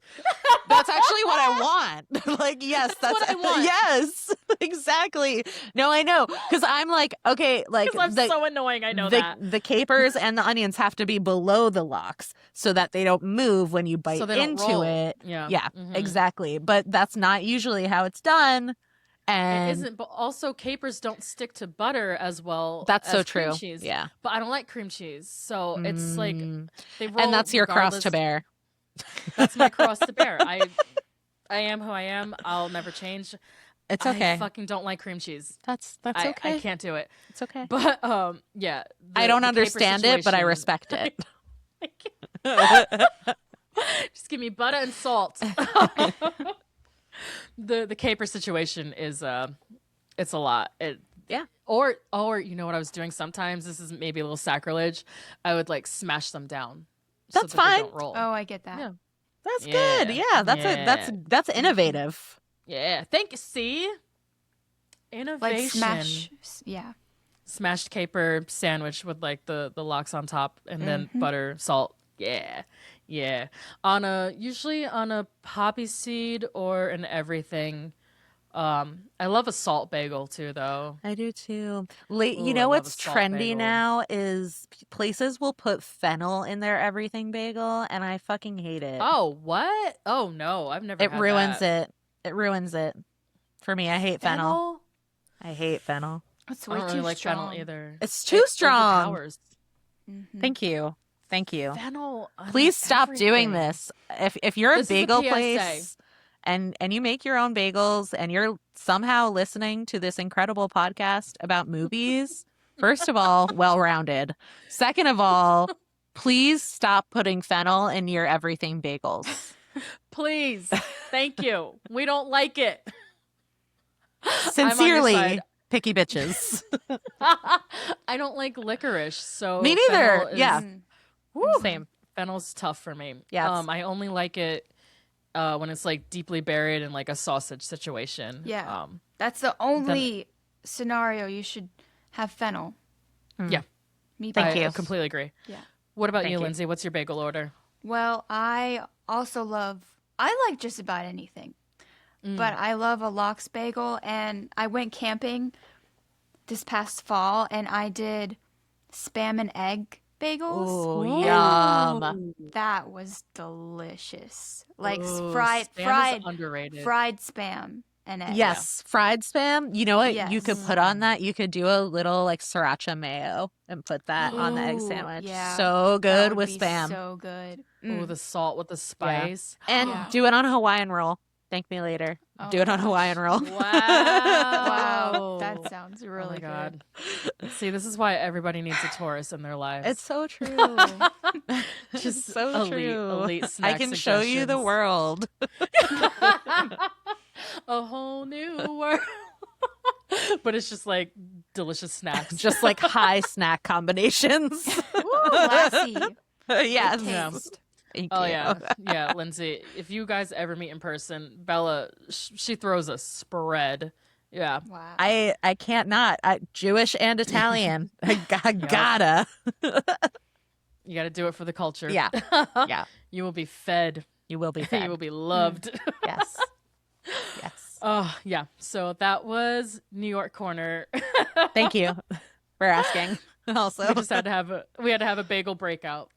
That's actually what I want. Like, yes, that's what I want. Yes, exactly. No, I know. Because I'm like, okay, like, I'm so annoying. I know that. The capers and the onions have to be below the lox so that they don't move when you bite into it. Yeah. Exactly. But that's not usually how it's done. And it isn't, but also capers don't stick to butter as well. That's as so cream true. Cheese. Yeah. But I don't like cream cheese. So it's like they roll. And that's your cross to bear. That's my cross to bear. I am who I am. I'll never change. It's okay. I fucking don't like cream cheese. That's okay. I can't do it. It's okay. But yeah. I don't understand it, but I respect it. Just give me butter and salt. The caper situation is it's a lot. Or you know what I was doing sometimes? This is maybe a little sacrilege. I would like smash them down. That's so that fine. They don't roll. Oh, I get that. Yeah. That's good. Yeah, that's innovative. Yeah. Thank you. See? Innovation. Like Smashed caper sandwich with like the lox on top and then butter, salt. Yeah. Yeah. Usually on a poppy seed or an everything. I love a salt bagel too, though. I do too. You know what's trendy now is places will put fennel in their everything bagel, and I fucking hate it. Oh, what? Oh no, I've never. It ruins it. It ruins it for me. I hate fennel. I hate fennel. It's I way don't too really like strong. fennel either. It's too strong. Overpowers. Thank you. Fennel. Please stop doing this. If you're a bagel PSA. place and you make your own bagels and you're somehow listening to this incredible podcast about movies, first of all, well-rounded. Second of all, please stop putting fennel in your everything bagels. Please. Thank you. We don't like it. Sincerely, picky bitches. I don't like licorice, so me neither. fennel is- Yeah. Same. Fennel's tough for me. Yeah. I only like it when it's like deeply buried in like a sausage situation. Yeah. That's the only scenario you should have fennel. Yeah. Me Thank too. you. I completely agree. Yeah. What about Thank you, you. Lindsay? What's your bagel order? Well, I like just about anything. But I love a lox bagel, and I went camping this past fall, and I did Spam and egg bagels. Oh, yum. That was delicious. Like Ooh, fried Spam is underrated. fried Spam and egg. Yes, fried Spam. You know what you could Yes. put on that? You could do a little like sriracha mayo and put that on the egg Ooh, sandwich. yeah. So That good would with be Spam. So good. Ooh, the salt with the spice. And Yeah. do it on a Hawaiian roll. Thank me later. Oh Do it on a gosh. Hawaiian roll. Wow. Wow, that sounds really Oh my good. god. See, this is why everybody needs a Taurus in their lives. It's so true. just so elite I snack can show you the suggestions. world. A whole new world. But it's just like delicious snacks. Just like high snack combinations. Ooh, lassie. Yes. Taste. Thank Oh you. yeah, Lindsay. If you guys ever meet in person, Bella, she throws a spread. Yeah, Wow. I can't not. Jewish and Italian. I Yep. gotta. You got to do it for the culture. Yeah. Yeah. You will be fed. You will be fed. You will be loved. Yes. Yes. Oh yeah. So that was New York Corner. Thank you for asking. Also, We just had to have a bagel breakout.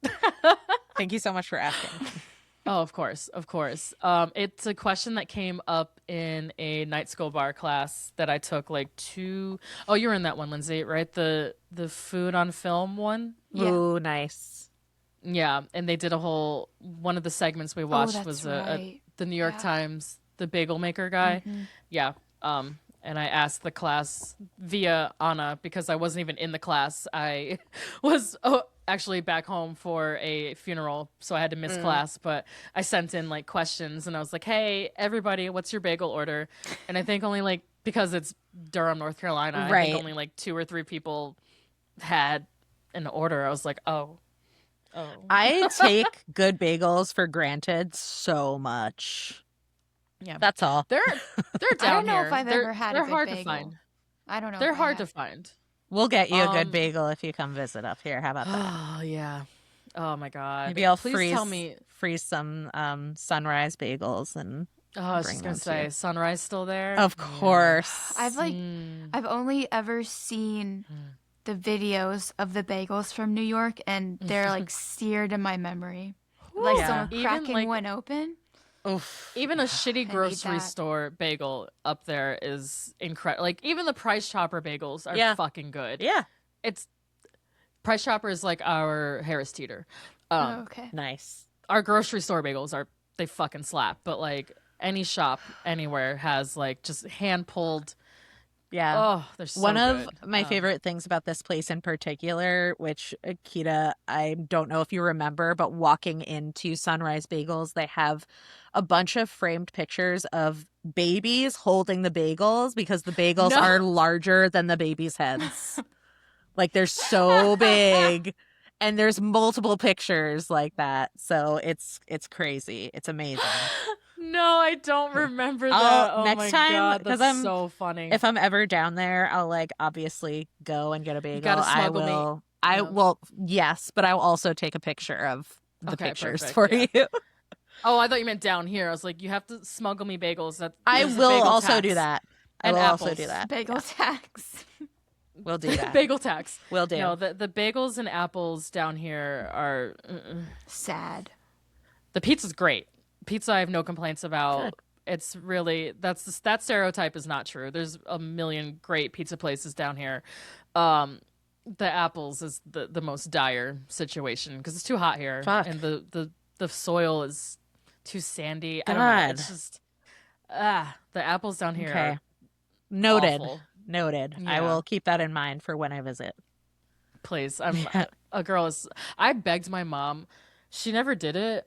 thank you so much for asking. Oh, of course, of course. It's a question that came up in a night school bar class that I took like two. Oh, you were in that one, Lindsay, right? The food on film one. Yeah. Ooh, nice. Yeah, and they did a whole one of the segments we watched that's was right. the New York Yeah. Times, the bagel maker guy. Yeah. And I asked the class via Anna because I wasn't even in the class. I was actually back home for a funeral, so I had to miss class. But I sent in like questions, and I was like, "Hey, everybody, what's your bagel order?" And I think only like because it's Durham, North Carolina, I Right. think only like 2 or 3 people had an order. I was like, "Oh." I take good bagels for granted so much. Yeah. That's all. They're down I don't know here. if I've They're- ever had They're a good hard bagel. to find. I don't know. They're if I hard to have. find. We'll get you a good Um, bagel if you come visit up here. How about that? Oh yeah. Oh my god. Maybe I'll Please tell me. freeze some sunrise bagels and Oh, I was bring just gonna them to say, you. Sunrise still there? Of Yeah. course. I've only ever seen the videos of the bagels from New York, and they're like seared in my memory. Like Yeah. someone Even, cracking like- one open. Oof. Even a shitty need grocery that. store bagel up there is incredible. Like even the Price Chopper bagels are Yeah. fucking good. Yeah. It's Price Chopper is like our Harris Teeter. Oh, okay. Nice. Our grocery store bagels they fucking slap. But like any shop anywhere has like just hand pulled. Yeah. Oh, they're so One of good. my favorite things about this place in particular, which Akita, I don't know if you remember, but walking into Sunrise Bagels, they have a bunch of framed pictures of babies holding the bagels because the bagels No. are larger than the babies' heads. Like they're so big. And there's multiple pictures like that. So it's crazy. It's amazing. No, I don't remember that. I'll- Oh next my time, god, 'cause that's I'm- so funny. If I'm ever down there, I'll like obviously go and get a bagel. gotta I smuggle me. will. Yeah. Well, yes, but I'll also take a picture of the Okay, pictures perfect, for yeah. you. Oh, I thought you meant down here. I was like, you have to smuggle me bagels. I There's a will bagel also tax. do that. I And will also apples. do that. Bagel tax. We'll do that. Bagel tax. We'll do. No, the bagels and apples down here are. Sad. The pizza's great. Pizza, I have no complaints about. Good. It's really that stereotype is not true. There's a million great pizza places down here. The apples is the most dire situation because it's too hot here, Fuck. and the soil is too sandy. I don't know. God. It's just the apples down here Okay. are Noted. awful. Noted. I Yeah. will keep that in mind for when I visit. Please, a girl is. I begged my mom. She never did it.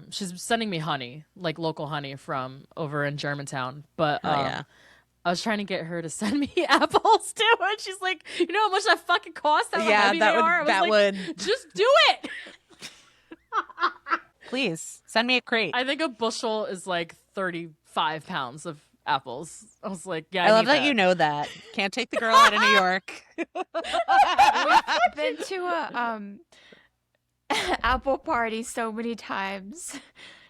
She's sending me honey, like local honey from over in Germantown. But Oh, yeah. I was trying to get her to send me apples too, and she's like, "You know how much that fucking costs? How Yeah, heavy that they would- are?" I was that like, would- just do it. Please send me a crate. I think a bushel is like 35 pounds of apples. I was like, "Yeah, I love need that you know that. Can't take the girl out of New York. We've been to a apple party so many times,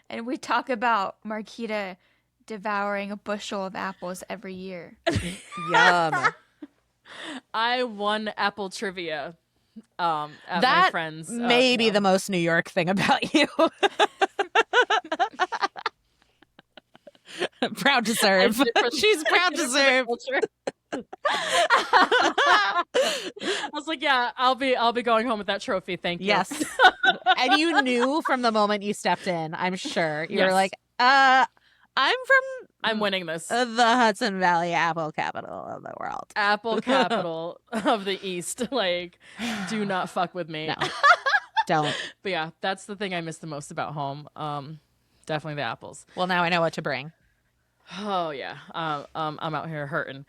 and we talk about Marquita devouring a bushel of apples every year. Yum. I won apple trivia. At my That friends may be yeah. the most New York thing about you. Proud to serve. She's proud to serve. I was like, yeah, I'll be going home with that trophy. Thank you. Yes. And you knew from the moment you stepped in, I'm sure. You were Yes. like, I'm from I'm winning this. the Hudson Valley apple capital of the world. Apple capital of the East. Like, do not fuck with me. No. Don't. But yeah, that's the thing I miss the most about home. Definitely the apples. Well, now I know what to bring. Oh yeah. I'm out here hurting.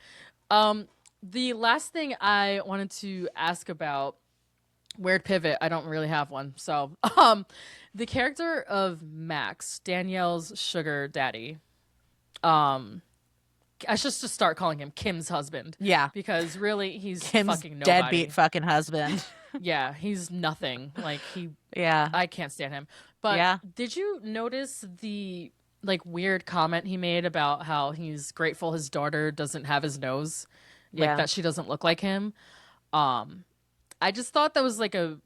The last thing I wanted to ask about Weird pivot. I don't really have one. So, the character of Max, Danielle's sugar daddy, I should just start calling him Kim's husband. Yeah. Because really, he's Kim's fucking nobody. deadbeat fucking husband. Yeah, he's nothing. Like, Yeah. I can't stand him. But Yeah. did you notice the, like, weird comment he made about how he's grateful his daughter doesn't have his nose? Like, Yeah. that she doesn't look like him? I just thought that was, like, a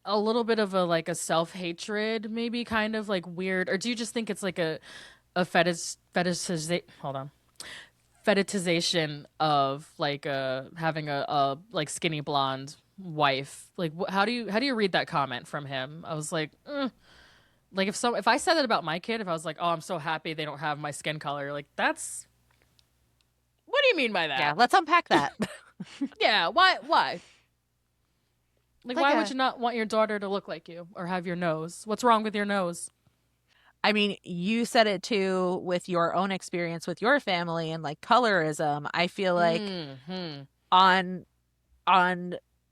little bit of a, like, a self-hatred, maybe, kind of, like, weird. Or do you just think it's, like, a fetishization of like having a like skinny blonde wife? Like, how do you read that comment from him? I was like, like if I said that about my kid, if I was like, oh, I'm so happy they don't have my skin color, like, that's, what do you mean by that? Yeah, let's unpack that. Yeah, why like why Like would you not want your daughter to look like you or have your nose? What's wrong with your nose? I mean, you said it too with your own experience with your family and like colorism. I feel like on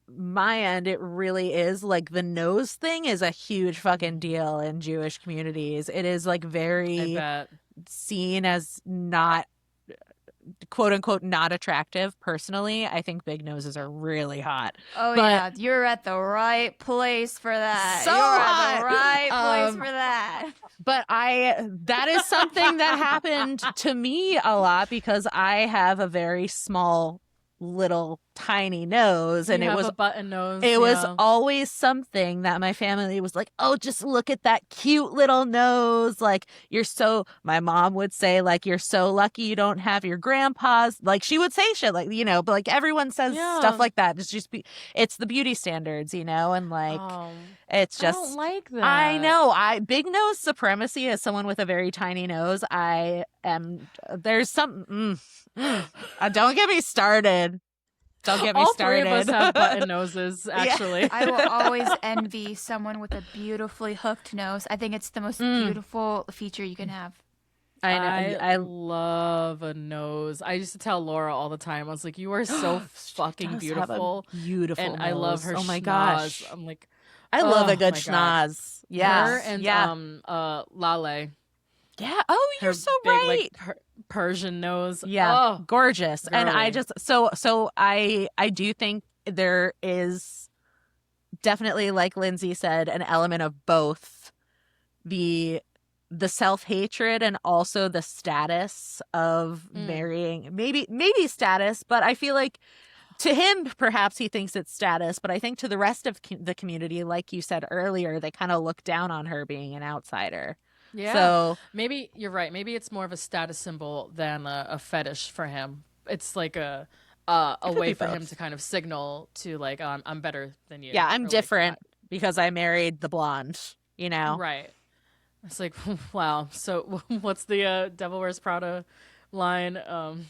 my end, it really is like the nose thing is a huge fucking deal in Jewish communities. It is like I very bet. seen as not, quote unquote, not attractive. Personally, I think big noses are really hot. Oh, But- yeah. You're at the right place for that. So You're hot. at the right place Um, for that. But that is something that happened to me a lot because I have a very small, little, tiny nose, and You it have was a button nose. it was yeah. always something that my family was like, oh, just look at that cute little nose. Like, my mom would say, like, you're so lucky you don't have your grandpa's. Like, she would say shit like, but like everyone says Yeah. stuff like that. It's the beauty standards, and like, it's I just. don't like that. I know. Big nose supremacy as someone with a very tiny nose. There's some. Don't get me started. Don't get me All started. three of us have button noses, actually. I will always envy someone with a beautifully hooked nose. I think it's the most beautiful feature you can have. I know. I love a nose. I used to tell Laura all the time. I was like, "You are so fucking She does have a beautiful, beautiful and I love nose. her. Oh my schnoz." gosh, I'm like, I love oh a good my God. schnoz. Yeah, her and Lale, yeah. Oh, you're her so big, right. like Persian nose. Yeah, Oh, gorgeous. And I girly. just I do think there is definitely, like Lindsay said, an element of both the self-hatred and also the status of marrying. Maybe status, but I feel like to him, perhaps he thinks it's status, but I think to the rest of the community, like you said earlier, they kind of look down on her being an outsider. yeah. So Maybe you're right. Maybe it's more of a status symbol than a fetish for him. It's like a could way be for him both. to kind of signal to like, I'm better than you. yeah, or I'm like different that. because I married the blonde, Right. It's like, wow. So what's the Devil Wears Prada line?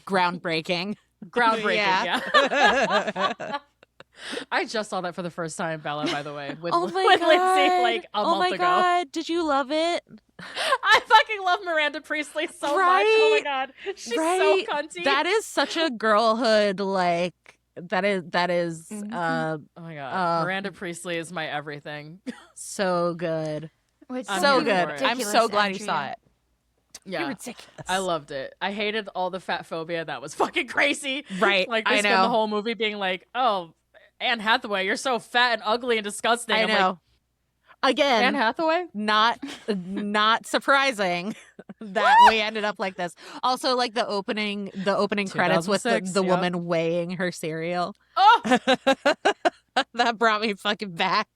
Groundbreaking. Groundbreaking. Yeah. Yeah. I just saw that for the first time, Bella, by the way, with, Oh my with god! Lindsay like a month my ago. god! Did you love it? I fucking love Miranda Priestley so much. Oh Right? my god, she's Right? so cunty. That is such a girlhood, like that is oh my god, Miranda Priestley is my everything. so good. Which I'm So here good. for it. I'm so glad you saw it. Yeah, You're ridiculous. I loved it. I hated all the fat phobia. That was fucking crazy. Right. Like they I spend know. the whole movie being like, "Oh, Anne Hathaway, you're so fat and ugly and disgusting." I I'm know. like, Again, Anne Hathaway? not surprising that we ended up like this. Also, like the opening credits with 2006, the yep. woman weighing her cereal. Oh, That brought me fucking back.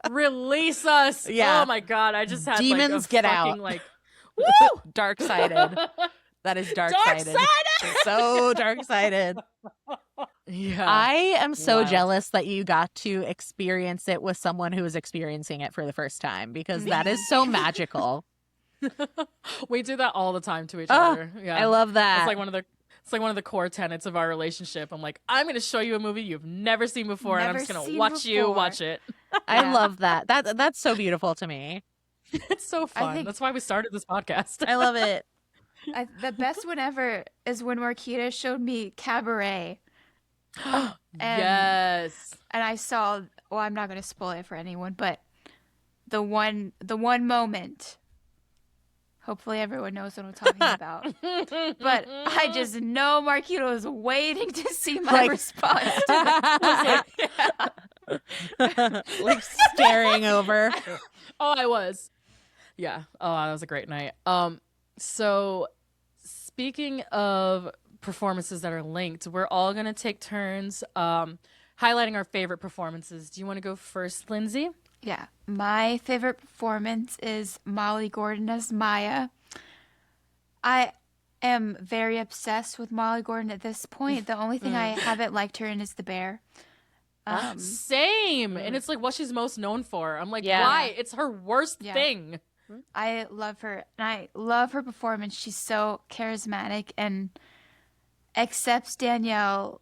release us! Yeah. Oh my god, I just had Demons like a get fucking out. like, woo! Dark-sided. That is dark-sided. Dark-sided! So dark-sided. Yeah, I am so Wild. jealous that you got to experience it with someone who was experiencing it for the first time because that is so magical. we do that all the time to each Oh, other. Yeah, I love that. It's like one of the core tenets of our relationship. I'm like, I'm going to show you a movie you've never seen before, and I'm Never just going to seen watch you before. watch it. I Yeah. love that. That's so beautiful to me. It's so fun. think- That's why we started this podcast. I love it. The best one ever is when Marquita showed me Cabaret. Yes. And I saw, well, I'm not going to spoil it for anyone, but the one moment, hopefully everyone knows what I'm talking about. But I just know Marquito was waiting to see my response to that. Like staring over. Oh, I was. Yeah. Oh, that was a great night. So speaking of performances that are linked, we're all gonna take turns highlighting our favorite performances. Do you want to go first, Lindsay? Yeah. My favorite performance is Molly Gordon as Maya. I am very obsessed with Molly Gordon at this point. The only thing I haven't liked her in is The Bear. Same. And it's like what she's most known for. I'm like, why? It's her worst thing. I love her. And I love her performance. She's so charismatic and accepts Danielle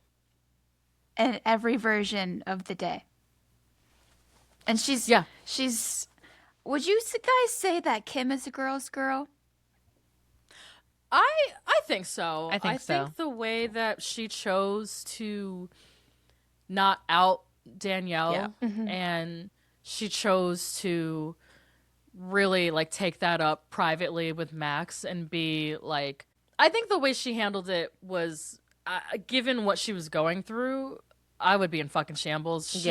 in every version of the day. And she's, would you guys say that Kim is a girl's girl? I think so. I think the way that she chose to not out Danielle and she chose to really like take that up privately with Max and be like, I think the way she handled it was given what she was going through, I would be in fucking shambles.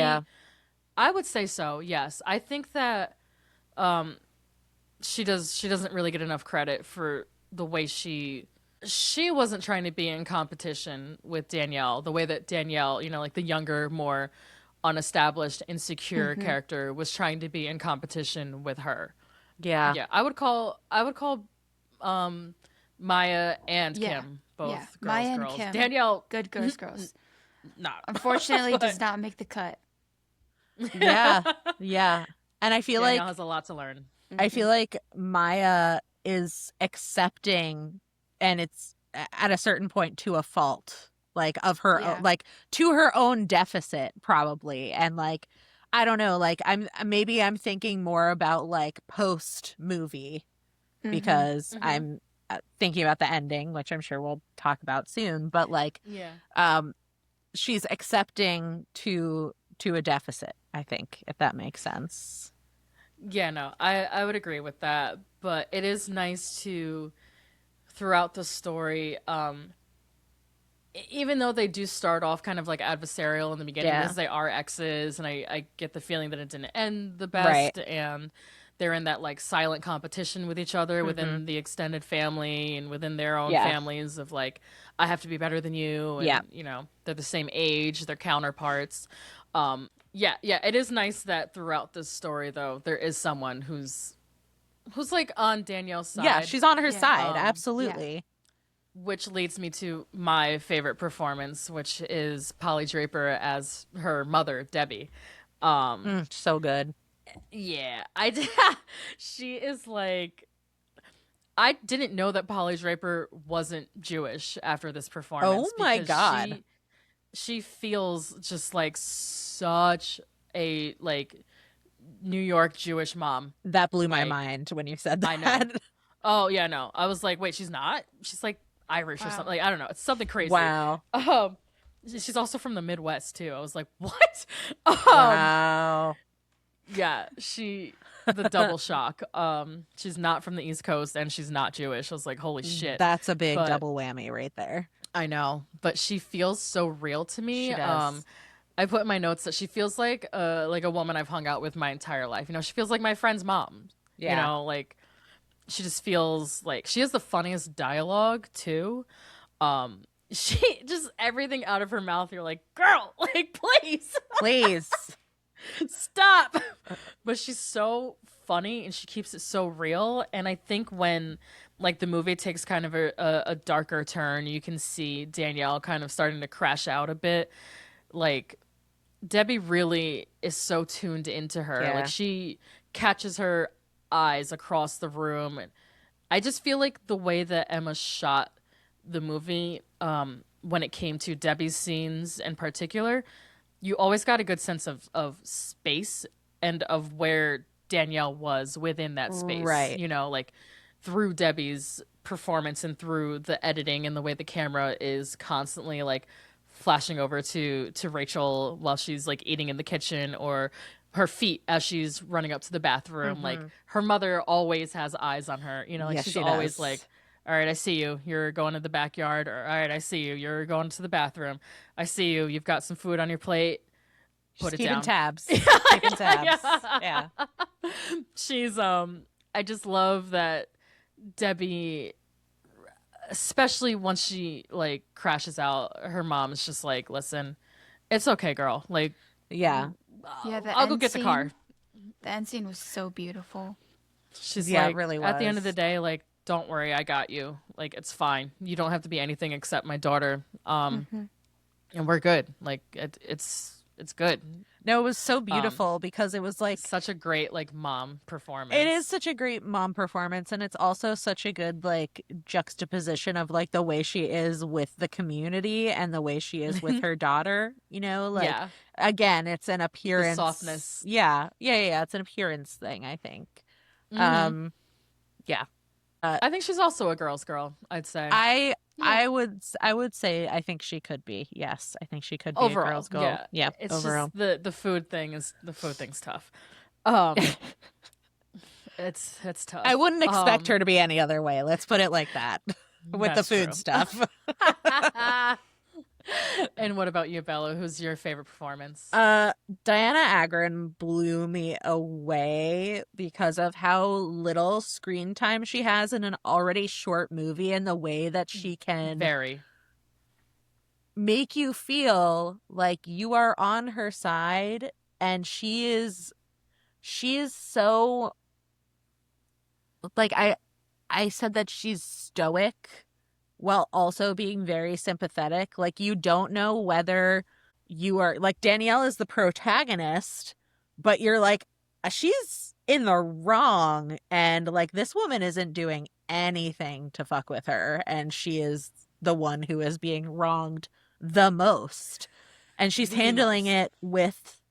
I would say so. Yes. I think that she doesn't really get enough credit for the way she wasn't trying to be in competition with Danielle, the way that Danielle, you know, like the younger, more unestablished, insecure character was trying to be in competition with her. Yeah. I would call Maya and Kim both Maya girls. And Kim, Danielle, good girls. Nah. Unfortunately, does not make the cut. Yeah. And I feel Danielle like has a lot to learn. I feel like Maya is accepting, and it's at a certain point to a fault, like of her own, like to her own deficit probably. And like, I don't know, like I'm thinking more about like post movie because I'm thinking about the ending, which I'm sure we'll talk about soon, but like, she's accepting to a deficit, I think, if that makes sense. Yeah, no, I would agree with that. But it is nice to, throughout the story, even though they do start off kind of like adversarial in the beginning, because they are exes, and I get the feeling that it didn't end the best, and they're in that like silent competition with each other within the extended family and within their own families of like, I have to be better than you, and you know, they're the same age, they're counterparts. It is nice that throughout this story, though, there is someone who's like on Danielle's side. Yeah, she's on her side, absolutely. Which leads me to my favorite performance, which is Polly Draper as her mother, Debbie. So good. Yeah, she is like, I didn't know that Polly Draper wasn't Jewish after this performance. Oh my God. She feels just like such a like New York Jewish mom. That blew my mind when you said that. I know. Oh yeah, no. I was like, wait, she's not? She's like Irish or something. Like, I don't know. It's something crazy. Wow. She's also from the Midwest too. I was like, what? Wow. Yeah, the double shock. She's not from the East Coast and she's not Jewish. I was like, holy shit. That's a big double whammy right there. I know, but she feels so real to me. She does. I put in my notes that she feels like a woman I've hung out with my entire life. You know, she feels like my friend's mom. Yeah. You know, like she just feels like she has the funniest dialogue too. She just everything out of her mouth. You're like, girl, like please stop. But she's so funny and she keeps it so real. And I think when like the movie takes kind of a darker turn, you can see Danielle kind of starting to crash out a bit. Like Debbie really is so tuned into her. Like she catches her eyes across the room. And I just feel like the way that Emma shot the movie, when it came to Debbie's scenes in particular, you always got a good sense of space and of where Danielle was within that space. Right. You know, like through Debbie's performance and through the editing and the way the camera is constantly like flashing over to Rachel while she's like eating in the kitchen, or her feet as she's running up to the bathroom. Like her mother always has eyes on her, you know, like Yes, she's she always does. like, all right, I see you. You're going to the backyard. Or, all right, I see you. You're going to the bathroom. I see you. You've got some food on your plate. Put She's it keeping down. tabs. Keeping tabs. Yeah. She's I just love that Debbie, especially once she like crashes out, her mom is just like, listen, it's okay, girl. Like, Yeah. Yeah, the I'll go end get the scene- car. The end scene was so beautiful. She's Yeah, it like, really at the end of the was. day, like, don't worry, I got you. Like, it's fine. You don't have to be anything except my daughter. And we're good. Like, it's good. No, it was so beautiful because it was like Such a great like mom performance. it is such a great mom performance, and it's also such a good like juxtaposition of like the way she is with the community and the way she is with her daughter, you know, like Yeah. again, it's an appearance softness. Yeah. It's an appearance thing, I think. Mhm. Yeah. I think she's also a girl's girl, I'd say. I would say I think she could be. Yes, I think she could be Overall, a girl's girl. Yeah, It's overall. just the food thing's tough. It's tough. I wouldn't expect her to be any other way. Let's put it like that. With the That's food true. stuff. And what about you, Bella? Who's your favorite performance? Diana Agron blew me away because of how little screen time she has in an already short movie, and the way that she can Very. make you feel like you are on her side, and she is so like I said that she's stoic while also being very sympathetic. Like, you don't know whether you are like, Danielle is the protagonist, but you're like, she's in the wrong, and like this woman isn't doing anything to fuck with her, and she is the one who is being wronged the most, and she's The handling most. it with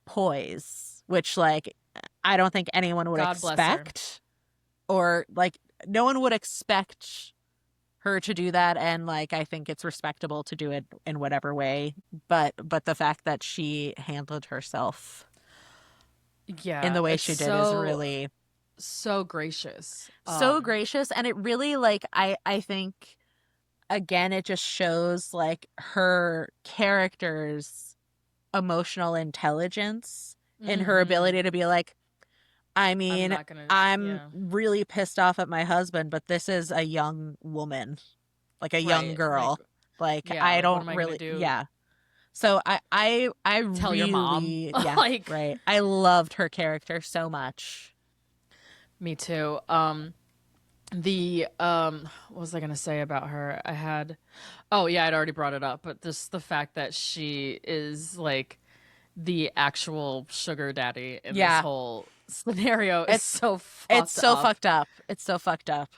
poise, which like I don't think anyone would God bless her. expect, or like no one would expect her to do that, and like I think it's respectable to do it in whatever way, but the fact that she handled herself Yeah. in the way it's she did is so- really so gracious. so gracious, and it really like I think again it just shows like her character's emotional intelligence in her Mhm. ability to be like, I mean, not gonna- I'm yeah. really pissed off at my husband, but this is a young woman, like a young Right, girl. Like, yeah, I like, don't what am I gonna really, do? yeah. So I Tell really, your mom. yeah, Like- right. I loved her character so much. Me too. The what was I gonna say about her? I'd already brought it up, but just the fact that she is like the actual sugar daddy in Yeah. this whole scenario is so fucked It's so up. fucked up. It's so fucked up.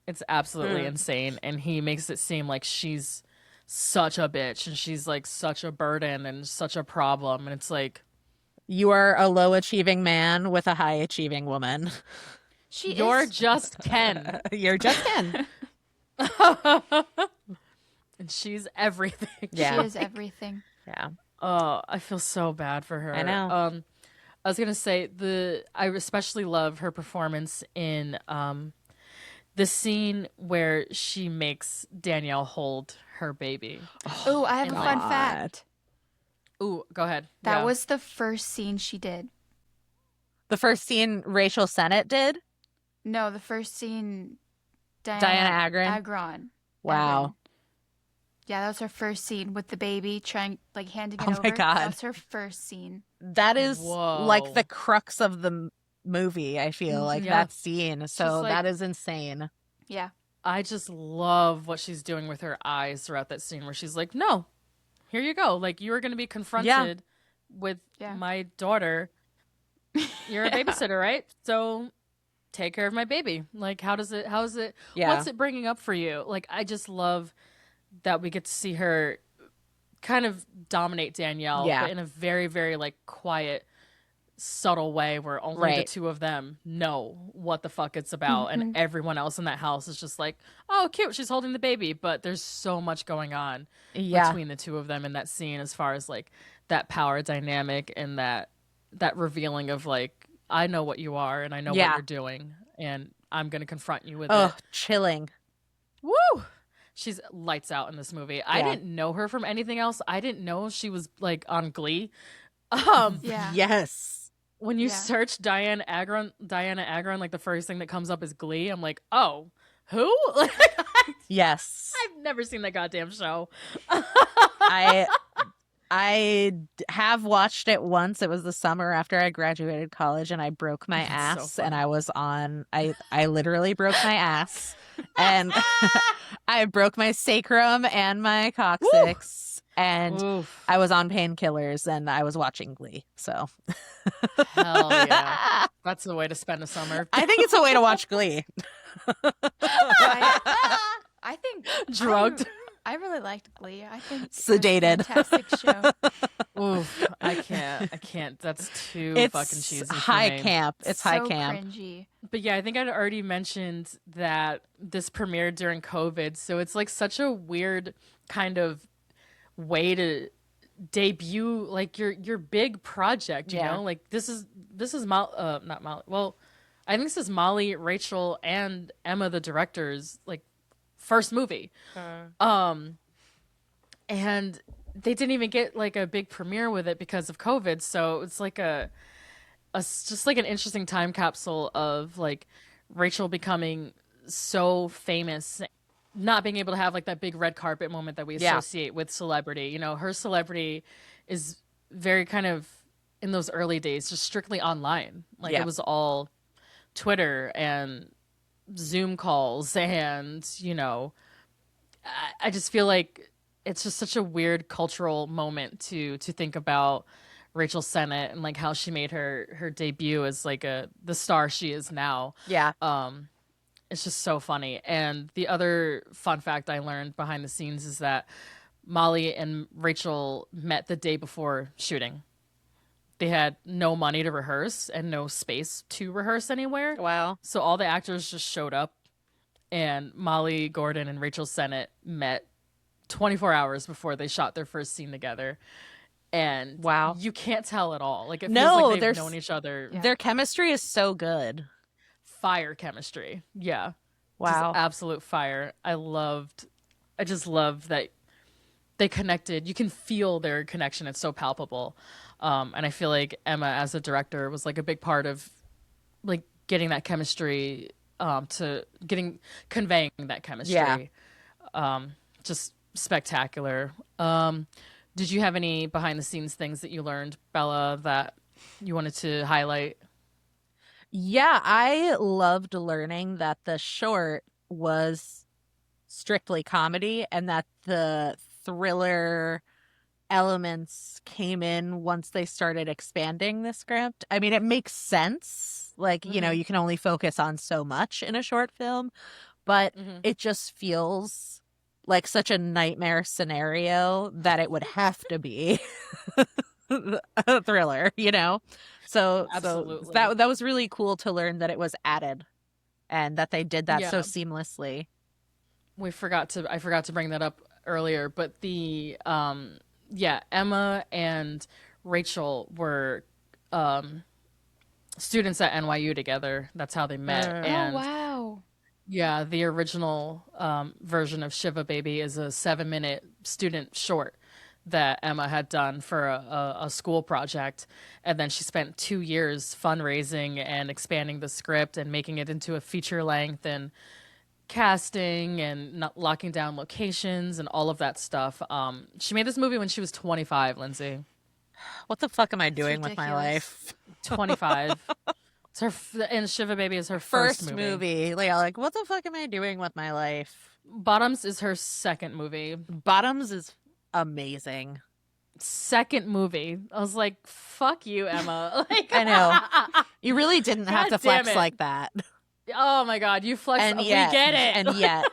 It's absolutely insane, and he makes it seem like she's such a bitch and she's like such a burden and such a problem, and it's like, You are a low achieving man with a high achieving woman. you're Is just Ken. You're just in. And she's everything. Yeah. She is everything. Yeah. Oh, I feel so bad for her. I know. I was gonna say I especially love her performance in the scene where she makes Danielle hold her baby. Oh, I have a fun God. fact. Ooh, go ahead. That Yeah. was the first scene she did. The first scene Rachel Sennott did? No, the first scene Diana Agron? Agron. Wow. Agron. Yeah, that was her first scene with the baby trying, like, handing it Oh over. my God. That was her first scene. That is like Whoa. the crux of the movie, I feel, like Yeah. that scene. So like- that is insane. Yeah. I just love what she's doing with her eyes throughout that scene where she's like, no, here you go. Like, you are going to be confronted with Yeah. my daughter. You're a babysitter, right? So take care of my baby. Like, how is it, Yeah. what's it bringing up for you? Like, I just love that we get to see her kind of dominate Danielle, Yeah. but in a very, very, like, quiet, subtle way where only the Right. two of them know what the fuck it's about, and everyone else in that house is just like, oh, cute, she's holding the baby. But there's so much going on between the two of them in that scene, as far as like that power dynamic and that revealing of like, I know what you are and I know what you're doing, and I'm gonna confront you with it. Chilling. Woo! She's lights out in this movie. I didn't know her from anything else. I didn't know she was like on Glee. Yes. When you search Diana Agron, like the first thing that comes up is Glee. I'm like, oh, who? Yes. I've never seen that goddamn show. I have watched it once. It was the summer after I graduated college, and I broke my ass, and I was on. I literally broke my ass, and I broke my sacrum and my coccyx. And Oof. I was on painkillers, and I was watching Glee. So, hell yeah, that's the way to spend a summer. I think it's a way to watch Glee. I think drugged. I really liked Glee. I think Sedated. It's a fantastic show. Oof, I can't. That's too It's fucking cheesy. high for me. camp. It's so high camp. Cringy. But yeah, I think I'd already mentioned that this premiered during COVID, so it's like such a weird kind of way to debut like your big project, you know? Like this is not Molly. Well, I think this is Molly, Rachel, and Emma, the director's like first movie. And they didn't even get like a big premiere with it because of COVID, so it's like just like an interesting time capsule of like Rachel becoming so famous, not being able to have like that big red carpet moment that we associate with celebrity. You know, her celebrity is very kind of in those early days just strictly online. Like it was all Twitter and Zoom calls, and you know, I just feel like it's just such a weird cultural moment to think about Rachel Sennot and like how she made her debut as like the star she is now. It's just so funny. And the other fun fact I learned behind the scenes is that Molly and Rachel met the day before shooting. They had no money to rehearse and no space to rehearse anywhere. Wow. So all the actors just showed up, and Molly Gordon and Rachel Sennot met 24 hours before they shot their first scene together. And you can't tell at all. Like it feels like they've known each other. Their chemistry is so good. Fire chemistry. Yeah. Wow. Just absolute fire. I just love that they connected. You can feel their connection. It's so palpable. And I feel like Emma as a director was like a big part of like getting that chemistry, conveying that chemistry. Just spectacular. Did you have any behind the scenes things that you learned, Bella, that you wanted to highlight? Yeah, I loved learning that the short was strictly comedy and that the thriller elements came in once they started expanding the script. I mean, it makes sense. Like, you know, you can only focus on so much in a short film, but it just feels like such a nightmare scenario that it would have to be a thriller, you know? So that was really cool to learn that it was added and that they did that so seamlessly. I forgot to bring that up earlier, but the Emma and Rachel were students at NYU together. That's how they met. And wow. Yeah, the original version of Shiva Baby is a 7-minute student short that Emma had done for a school project. And then she spent 2 years fundraising and expanding the script and making it into a feature length and casting and not locking down locations and all of that stuff. She made this movie when she was 25, Lindsay. What the fuck am I doing with my life? 25. And Shiva Baby is her first movie. Like, what the fuck am I doing with my life? Bottoms is her second movie. Bottoms is amazing. Second movie. I was like, fuck you, Emma. Like, I know. You really didn't have to flex like that. Oh my God, you flexed. And we get it. And yet,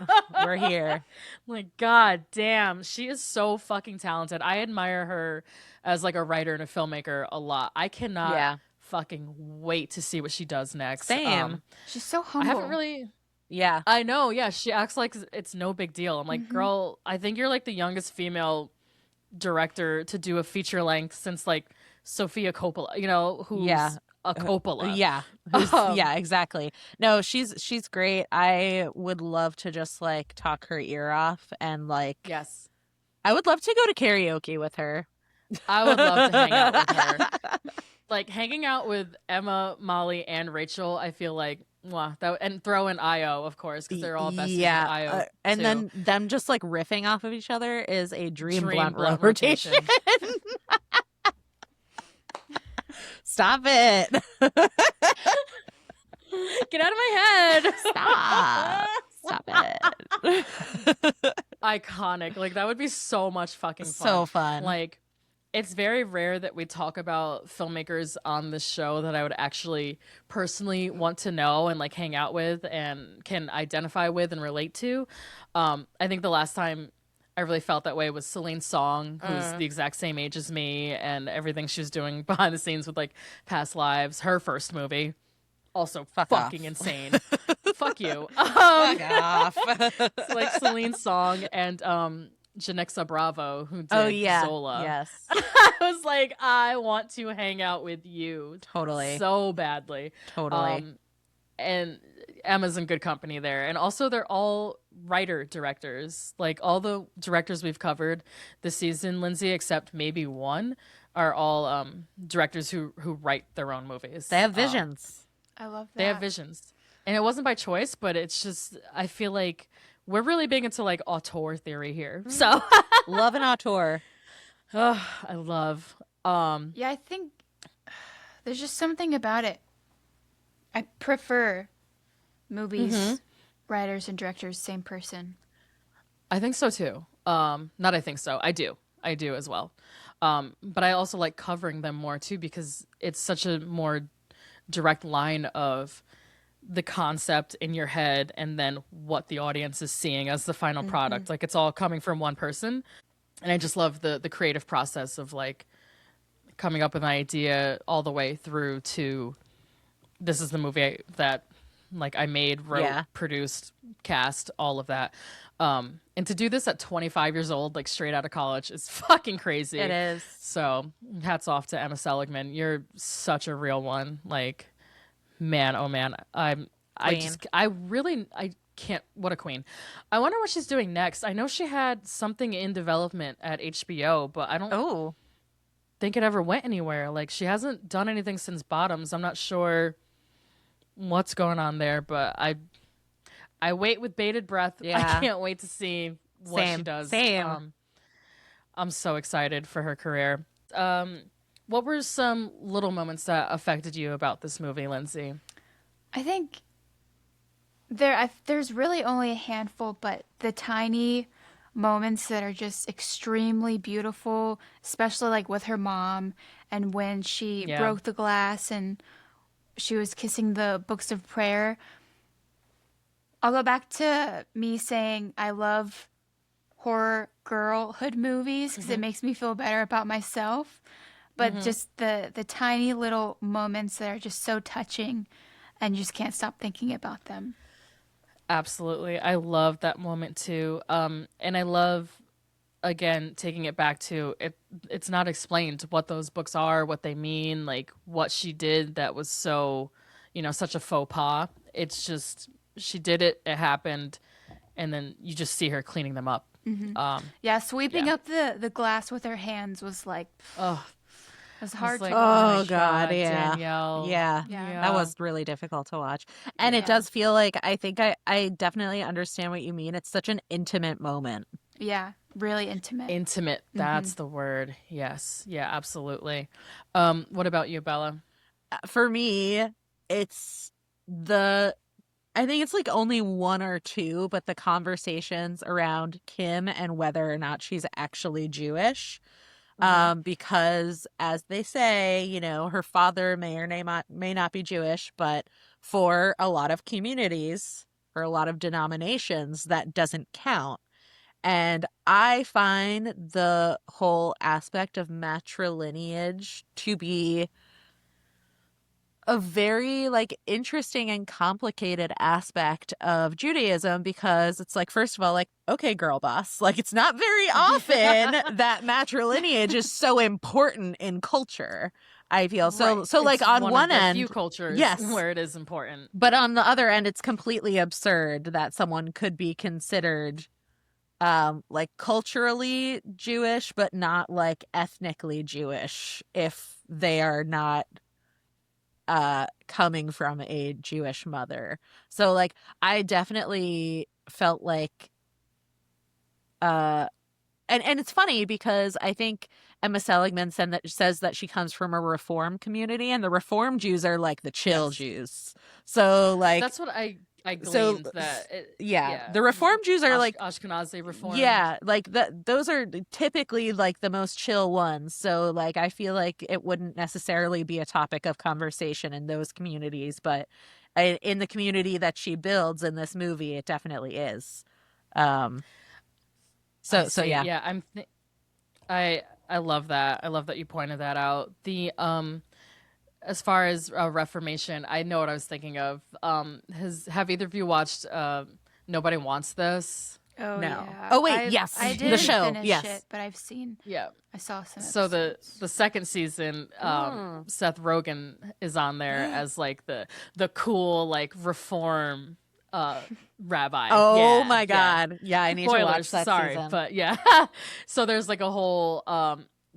we're here. Like, God damn. She is so fucking talented. I admire her as like a writer and a filmmaker a lot. I cannot fucking wait to see what she does next. Same. She's so humble. I haven't really. Yeah. I know. Yeah, she acts like it's no big deal. I'm like, girl, I think you're like the youngest female director to do a feature length since like Sofia Coppola. You know, who's a Coppola. Yeah. Yeah, exactly. No, she's great. I would love to just like talk her ear off and like Yes. I would love to go to karaoke with her. I would love to hang out with her. Like hanging out with Emma, Molly, and Rachel, I feel like and throw in Io, of course, because they're all besties with Io. And too. then them just like riffing off of each other is a dream blunt rotation. Stop it. Get out of my head. Stop it. Iconic. Like that would be so much fucking fun. So fun. Like it's very rare that we talk about filmmakers on this show that I would actually personally want to know and like hang out with and can identify with and relate to. I think the last time I really felt that way was Celine Song, who's the exact same age as me, and everything she was doing behind the scenes with like past lives. Her first movie, also fucking insane. Fuck you. Fuck off. It's like Celine Song and Janexa Bravo, who did Zola. Yes. I was like, I want to hang out with you. Totally. So badly. Totally. And Emma's in good company there. And also they're all writer-directors. Like all the directors we've covered this season, Lindsay, except maybe one, are all directors who write their own movies. They have visions. I love that. They have visions. And it wasn't by choice, but it's just, I feel like we're really big into like auteur theory here. So Love an auteur. oh, I love. Yeah, I think there's just something about it. I prefer movies, writers and directors, same person. I think so too. Not I think so. I do as well. But I also like covering them more too because it's such a more direct line of the concept in your head and then what the audience is seeing as the final product. Like it's all coming from one person. And I just love the creative process of like coming up with an idea all the way through to this is the movie that like I made, wrote, produced, cast, all of that. And to do this at 25 years old, like straight out of college, is fucking crazy. It is. So hats off to Emma Seligman. You're such a real one. Like, man, oh man. I can't, what a queen. I wonder what she's doing next. I know she had something in development at HBO, but I don't think it ever went anywhere. Like she hasn't done anything since Bottoms. I'm not sure what's going on there, but I wait with bated breath. Yeah. I can't wait to see what she does. Same. I'm so excited for her career. What were some little moments that affected you about this movie, Lindsay? I think there's really only a handful, but the tiny moments that are just extremely beautiful, especially like with her mom and when she broke the glass and she was kissing the books of prayer. I'll go back to me saying I love horror girlhood movies because it makes me feel better about myself. But just the tiny little moments that are just so touching and you just can't stop thinking about them. Absolutely. I love that moment too. And I love, again, taking it back to it's not explained what those books are, what they mean, like what she did that was so, such a faux pas. It's just, she did it, it happened, and then you just see her cleaning them up. Sweeping up the glass with her hands was like, it was hard like, to oh God, yeah. Danielle. Yeah. That was really difficult to watch. And it does feel like, I think I definitely understand what you mean. It's such an intimate moment. Yeah, really intimate. Intimate, that's the word. Yes. Yeah, absolutely. What about you, Bella? For me, I think it's like only one or two, but the conversations around Kim and whether or not she's actually Jewish. Because as they say, her father may or may not be Jewish, but for a lot of communities, for a lot of denominations, that doesn't count. And I find the whole aspect of matrilineage to be a very like interesting and complicated aspect of Judaism, because it's like, first of all, like, okay, girl boss, like it's not very often that matrilineage is so important in culture, I feel. So like It's on one one of the end, few cultures yes, where it is important. but on the other end, it's completely absurd that someone could be considered like culturally Jewish but not like ethnically Jewish if they are not coming from a Jewish mother. So like I definitely felt like and it's funny because I think Emma Seligman says that she comes from a Reform community, and the Reform Jews are like the chill Jews. So like that's what I gleaned that. The Reform Jews are like Ashkenazi Reform. Yeah, like those are typically like the most chill ones. So like I feel like it wouldn't necessarily be a topic of conversation in those communities, but in the community that she builds in this movie, it definitely is. So yeah. I love that. I love that you pointed that out. The as far as Reformation, I know what I was thinking of. Have either of you watched Nobody Wants This? Oh, No. yeah. Oh wait, yes, I the didn't show. finish Yes, it, but I've seen. Yeah. I saw some. So episodes. the second season, Seth Rogen is on there as like the cool like Reform rabbi. Oh Yeah, my yeah. God. Yeah, I need to watch Spoilers, that sorry, season. but yeah. So there's like a whole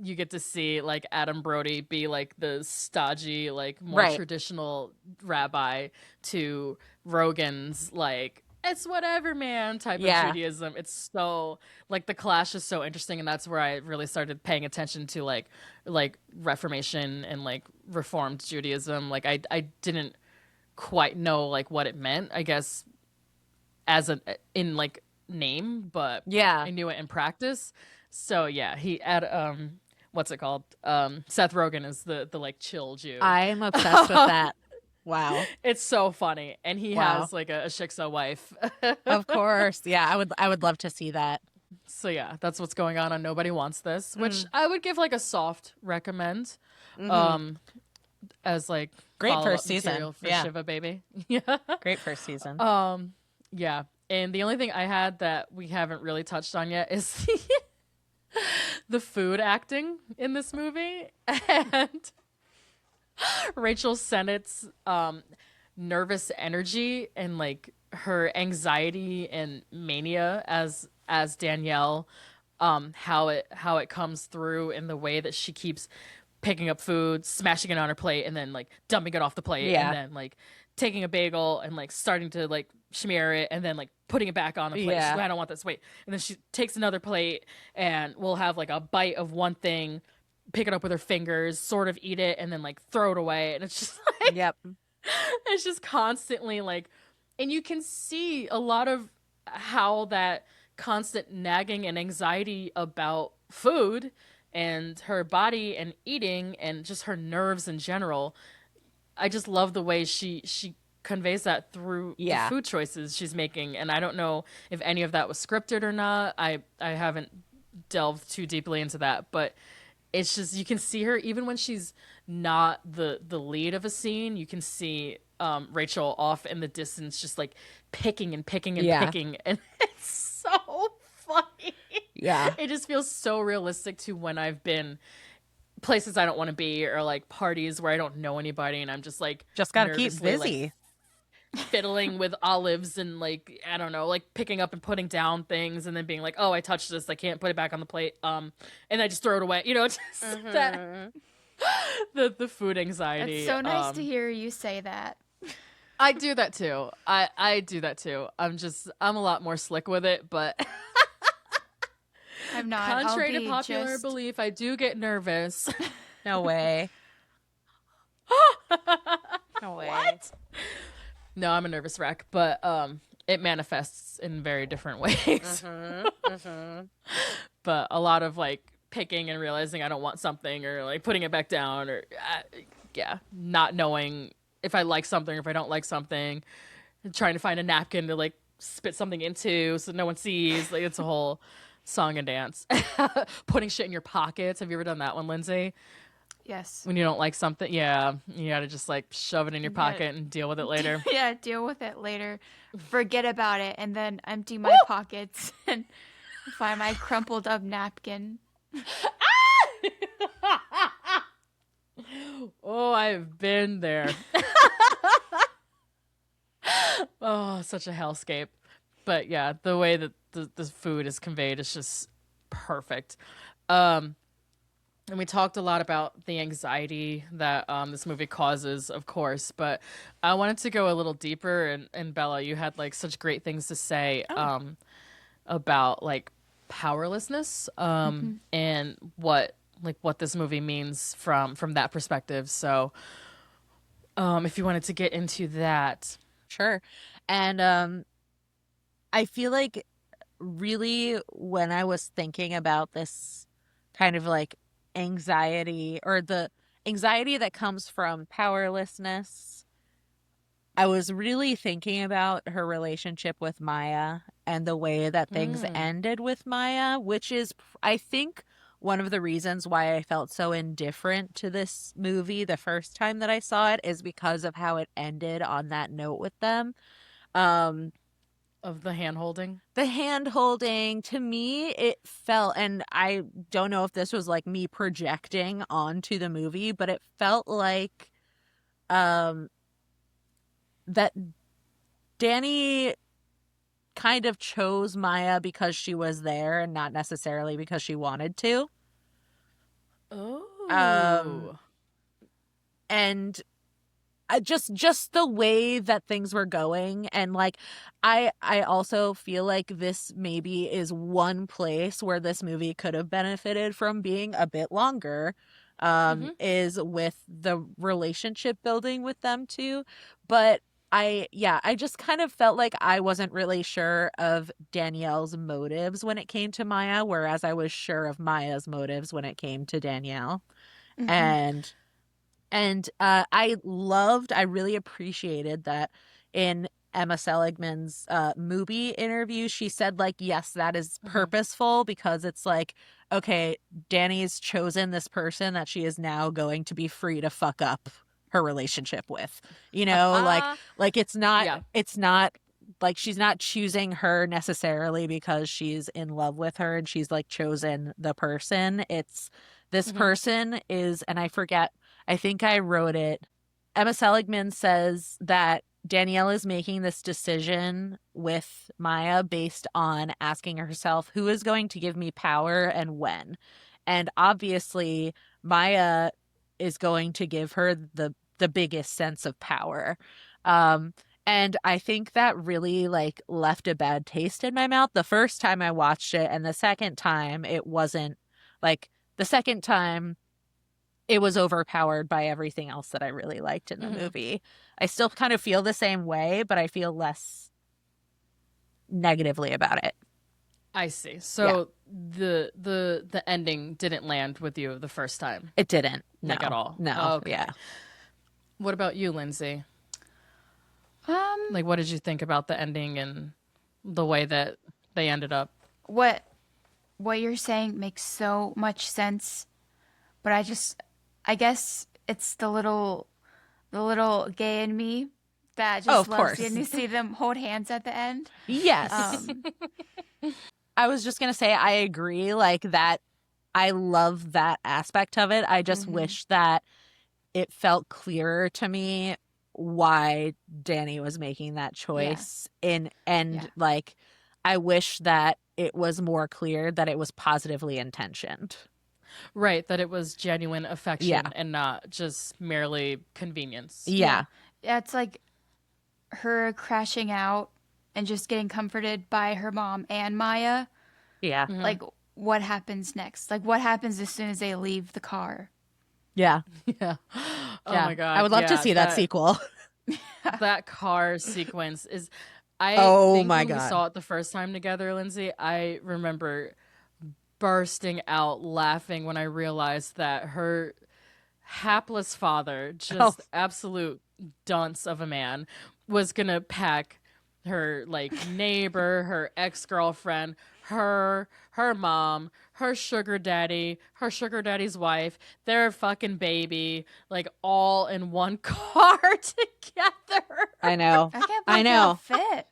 you get to see like Adam Brody be like the stodgy, like more traditional rabbi to Rogan's like it's whatever, man, type of Judaism. It's so like the clash is so interesting, and that's where I really started paying attention to like Reformation and like Reformed Judaism. Like I didn't quite know like what it meant, I guess, as in like name, but I knew it in practice. So yeah, he at what's it called? Seth Rogen is the like chill Jew. I'm obsessed with that. Wow. It's so funny, and he has like a shiksa wife. Of course. Yeah, I would love to see that. So yeah, that's what's going on Nobody Wants This, which I would give like a soft recommend. As like great first season for Shiva Baby. Yeah. Great first season. Yeah. And the only thing I had that we haven't really touched on yet is the food acting in this movie, and Rachel Sennett's nervous energy and like her anxiety and mania as Danielle, how it comes through in the way that she keeps picking up food, smashing it on her plate, and then like dumping it off the plate, and then like taking a bagel and like starting to like schmear it, and then like putting it back on the plate. She's like, I don't want this. Wait. And then she takes another plate and will have like a bite of one thing, pick it up with her fingers, sort of eat it, and then like throw it away. And it's just like, it's just constantly like, and you can see a lot of how that constant nagging and anxiety about food and her body and eating and just her nerves in general. I just love the way she conveys that through the food choices she's making. And I don't know if any of that was scripted or not. I haven't delved too deeply into that, but it's just, you can see her even when she's not the lead of a scene. You can see Rachel off in the distance just like picking and picking and picking, and it's so funny. It just feels so realistic to when I've been places I don't want to be, or like parties where I don't know anybody, and I'm just like gotta keep busy, like, fiddling with olives and like I don't know, like picking up and putting down things, and then being like, oh, I touched this, I can't put it back on the plate, and I just throw it away, you know. Just that the food anxiety. It's so nice to hear you say that. I do that too. I do that too. I'm a lot more slick with it, but I'm not. Contrary to popular belief, I do get nervous. No way. No way. What? No, I'm a nervous wreck, but it manifests in very different ways. But a lot of like picking and realizing I don't want something, or like putting it back down, or not knowing if I like something or if I don't like something, and trying to find a napkin to like spit something into so no one sees. Like it's a whole song and dance. Putting shit in your pockets. Have you ever done that one, Lindsay? Yes. When you don't like something, yeah, you gotta just like shove it in your Yeah. pocket and deal with it later. Yeah, deal with it later. Forget about it, and then empty my pockets and find my crumpled up napkin. Oh, I've been there. Oh, such a hellscape. But yeah, the way that the food is conveyed is just perfect. And we talked a lot about the anxiety that this movie causes, of course, but I wanted to go a little deeper. And Bella, you had like such great things to say about like powerlessness and what this movie means from that perspective. So if you wanted to get into that. Sure. And I feel like really when I was thinking about this kind of like anxiety or the anxiety that comes from powerlessness, I was really thinking about her relationship with Maya and the way that things ended with Maya, which is, I think, one of the reasons why I felt so indifferent to this movie the first time that I saw it is because of how it ended on that note with them. Of the hand holding? The hand holding, to me, it felt, and I don't know if this was like me projecting onto the movie, but it felt like that Danny kind of chose Maya because she was there and not necessarily because she wanted to. Oh. And just the way that things were going, and like I also feel like this maybe is one place where this movie could have benefited from being a bit longer, is with the relationship building with them two. But I just kind of felt like I wasn't really sure of Danielle's motives when it came to Maya, whereas I was sure of Maya's motives when it came to Danielle. And I really appreciated that in Emma Seligman's MUBI interview, she said, like, yes, that is purposeful because it's like, okay, Danny's chosen this person that she is now going to be free to fuck up her relationship with. You know, like it's not like she's not choosing her necessarily because she's in love with her and she's like chosen the person. It's this person is, and I forget, I think I wrote it. Emma Seligman says that Danielle is making this decision with Maya based on asking herself, who is going to give me power and when? And obviously, Maya is going to give her the biggest sense of power. And I think that really like left a bad taste in my mouth the first time I watched it, and the second time it wasn't. Like the second time it was overpowered by everything else that I really liked in the movie. I still kind of feel the same way, but I feel less negatively about it. I see. So the ending didn't land with you the first time. It didn't. No. Like at all. No. Oh, okay. Yeah. What about you, Lindsay? Like, what did you think about the ending and the way that they ended up? What you're saying makes so much sense, but I guess it's the little gay in me that just loves getting to see them hold hands at the end. Yes. I was just gonna say I agree, like that. I love that aspect of it. I just wish that it felt clearer to me why Danny was making that choice. Like I wish that it was more clear that it was positively intentioned. Right, that it was genuine affection and not just merely convenience. Yeah. It's like her crashing out and just getting comforted by her mom and Maya. Yeah. Like, what happens next? Like, what happens as soon as they leave the car? Yeah. Yeah. Oh my God. I would love to see that sequel. That car sequence is, I think my when God. we saw it the first time together, Lindsay, I remember bursting out laughing when I realized that her hapless father, just absolute dunce of a man, was gonna pack her like neighbor, her ex-girlfriend, her mom, her sugar daddy's wife, their fucking baby, like all in one car together. I know. I can't I believe they know. all fit.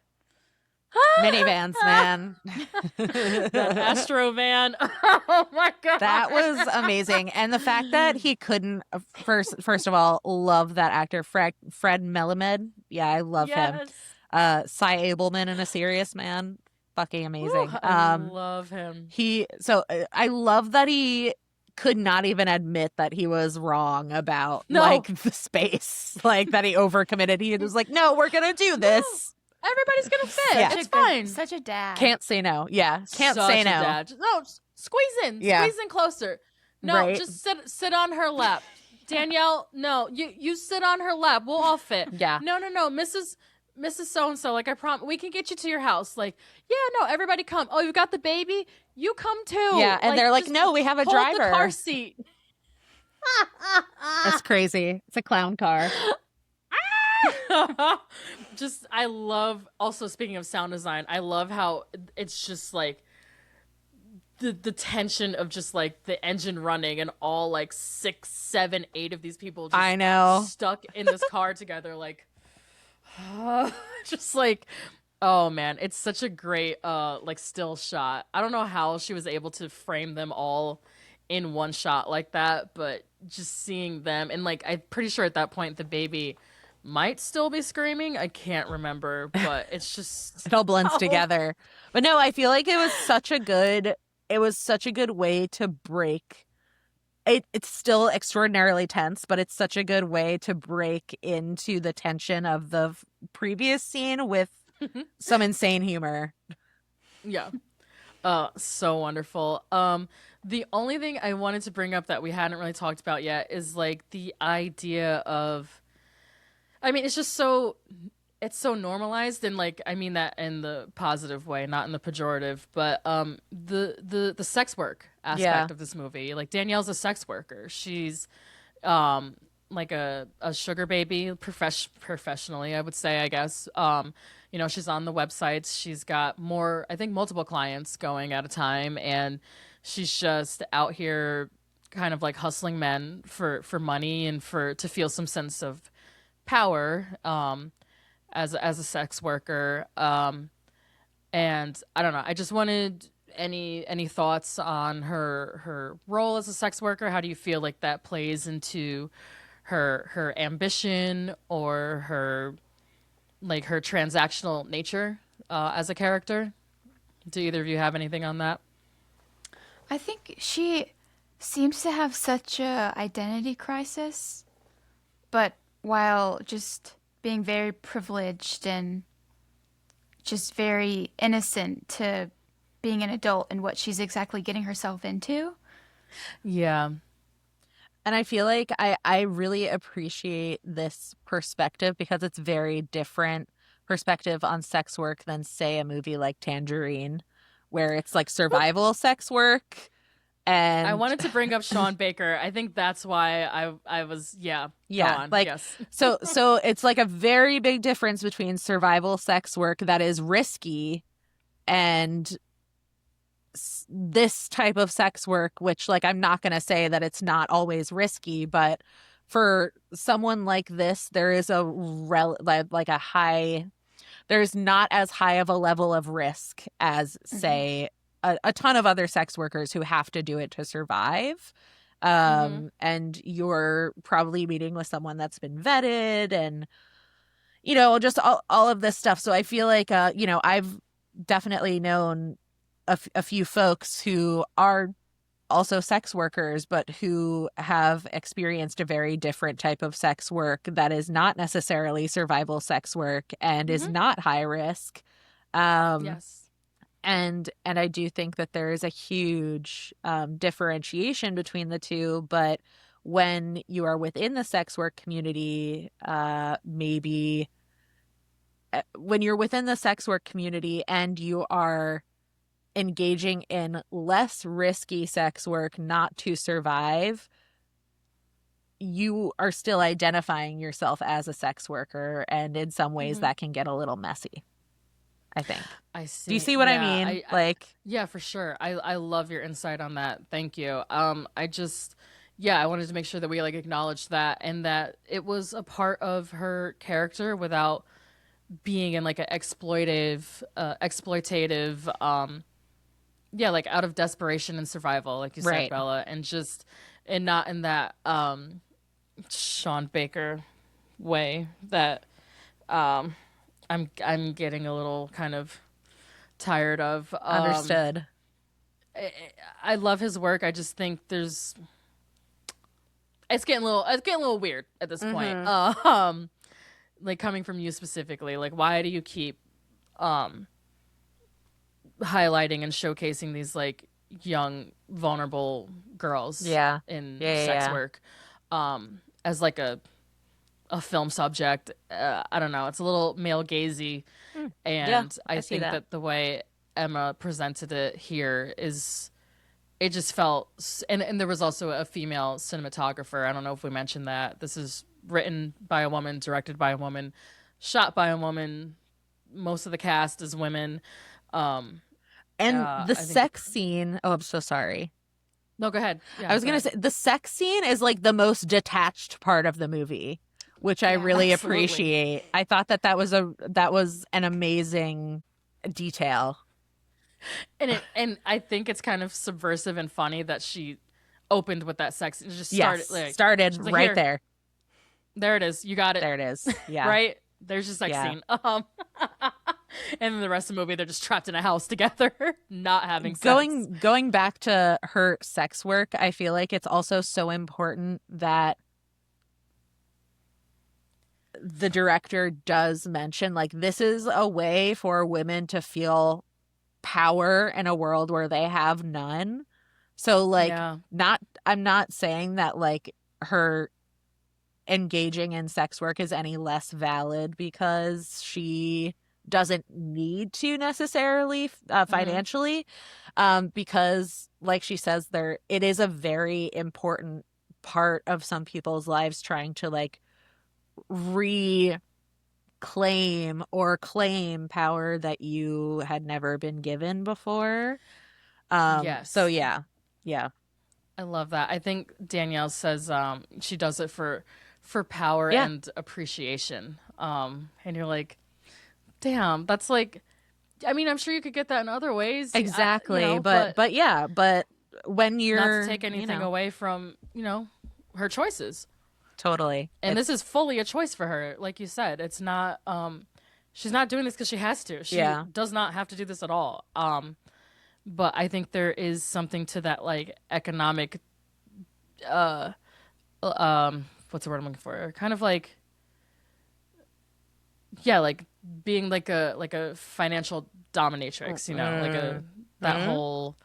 Minivans, man. That Astro van. Oh my god. That was amazing. And the fact that he couldn't first of all, love that actor, Fred Melamed. Yeah, I love him. Cy Abelman in A Serious Man. Fucking amazing. Ooh, I love him. I love that he could not even admit that he was wrong about like the space, like that he overcommitted. He was like, no, we're gonna do this. Everybody's gonna fit. Yeah. It's fine. Such a dad. Can't say no. Yeah. Can't Such say a no. dad. No, squeeze in. Yeah. Squeeze in closer. No, Right. just sit on her lap. Danielle, no, you sit on her lap. We'll all fit. Yeah. No, Mrs. So-and-so, like I promise, we can get you to your house. Like, yeah, no, everybody come. Oh, you got the baby? You come too. Yeah. And they're like, just no, we have a hold driver. the car seat. That's crazy. It's a clown car. Just, I love, also speaking of sound design, I love how it's just like the tension of just like the engine running and all like 6, 7, 8 of these people just I know. stuck in this car together, like just like, oh man, it's such a great like still shot. I don't know how she was able to frame them all in one shot like that, but just seeing them, and like I'm pretty sure at that point the baby might still be screaming. I can't remember, but it's just It all blends together. But no, I feel like it was such a good way to break it's still extraordinarily tense, but it's such a good way to break into the tension of the previous scene with some insane humor. Yeah. So wonderful. The only thing I wanted to bring up that we hadn't really talked about yet is like the idea of, I mean, it's just so, it's so normalized, and like I mean that in the positive way, not in the pejorative, but the sex work aspect of this movie. Like Danielle's a sex worker. She's like a sugar baby professionally, I would say, I guess. You know, she's on the websites. She's got multiple clients going at a time, and she's just out here kind of like hustling men for money and to feel some sense of power as a sex worker. And I don't know, I just wanted any thoughts on her role as a sex worker. How do you feel like that plays into her ambition or her transactional nature as a character? Do either of you have anything on that? I think she seems to have such a identity crisis, but while just being very privileged and just very innocent to being an adult and what she's exactly getting herself into. Yeah. And I feel like I really appreciate this perspective because it's very different perspective on sex work than, say, a movie like Tangerine, where it's like survival sex work. And I wanted to bring up Sean Baker. I think that's why I was like yes. so it's like a very big difference between survival sex work that is risky and this type of sex work, which, like, I'm not going to say that it's not always risky, but for someone like this, there is there's not as high of a level of risk as, say, a ton of other sex workers who have to do it to survive. And you're probably meeting with someone that's been vetted and, you know, just all of this stuff. So I feel like, you know, I've definitely known a few folks who are also sex workers, but who have experienced a very different type of sex work that is not necessarily survival sex work and is not high risk. Yes. And I do think that there is a huge differentiation between the two. But when you are within the sex work community, when you're within the sex work community and you are engaging in less risky sex work not to survive, you are still identifying yourself as a sex worker. And in some ways that can get a little messy. I think. I see. Do you see what I Yeah, mean? Like, yeah, for sure. I love your insight on that. Thank you. I just, yeah, I wanted to make sure that we like acknowledge that and that it was a part of her character without being in like an exploitative, yeah, like out of desperation and survival, like you said, right. Bella, and just, and not in that Sean Baker way that I'm getting a little kind of tired of. Understood. I love his work. I just think it's getting a little weird at this point. Like coming from you specifically, like why do you keep highlighting and showcasing these like young vulnerable girls Yeah. in Yeah, sex yeah. work as like a film subject? I don't know. It's a little male gazy, and I I see think that. that the way Emma presented it here is it just felt and there was also a female cinematographer. I don't know if we mentioned that. This is written by a woman, directed by a woman, shot by a woman. Most of the cast is women. And the I think sex scene, oh, I'm so sorry. no, go ahead. Yeah, I was go going to ahead. say the sex scene is like the most detached part of the movie, which I Yeah. really Absolutely. appreciate. I thought that was an amazing detail. And I think it's kind of subversive and funny that she opened with that sex and just Yes, started like started she's like, right "Here, there. there it is. You got it." There it is. Yeah. Right? There's your sex Yeah. scene. And then the rest of the movie they're just trapped in a house together, not having sex. Going back to her sex work, I feel like it's also so important that the director does mention like this is a way for women to feel power in a world where they have none. So like Yeah. I'm not saying that like her engaging in sex work is any less valid because she doesn't need to necessarily financially, because like she says there, it is a very important part of some people's lives trying to like reclaim or claim power that you had never been given before. So Yes. yeah. I love that. I think Danielle says she does it for power Yeah. and appreciation. And you're like, damn, that's like I mean, I'm sure you could get that in other ways. Exactly. You know, But yeah, but when you're not to take anything you know, away from, her choices. totally. And this is fully a choice for her. Like you said, it's not she's not doing this because she has to. She Yeah. does not have to do this at all. But I think there is something to that like economic what's the word I'm looking for? Kind of like yeah, like being like a financial dominatrix, like that whole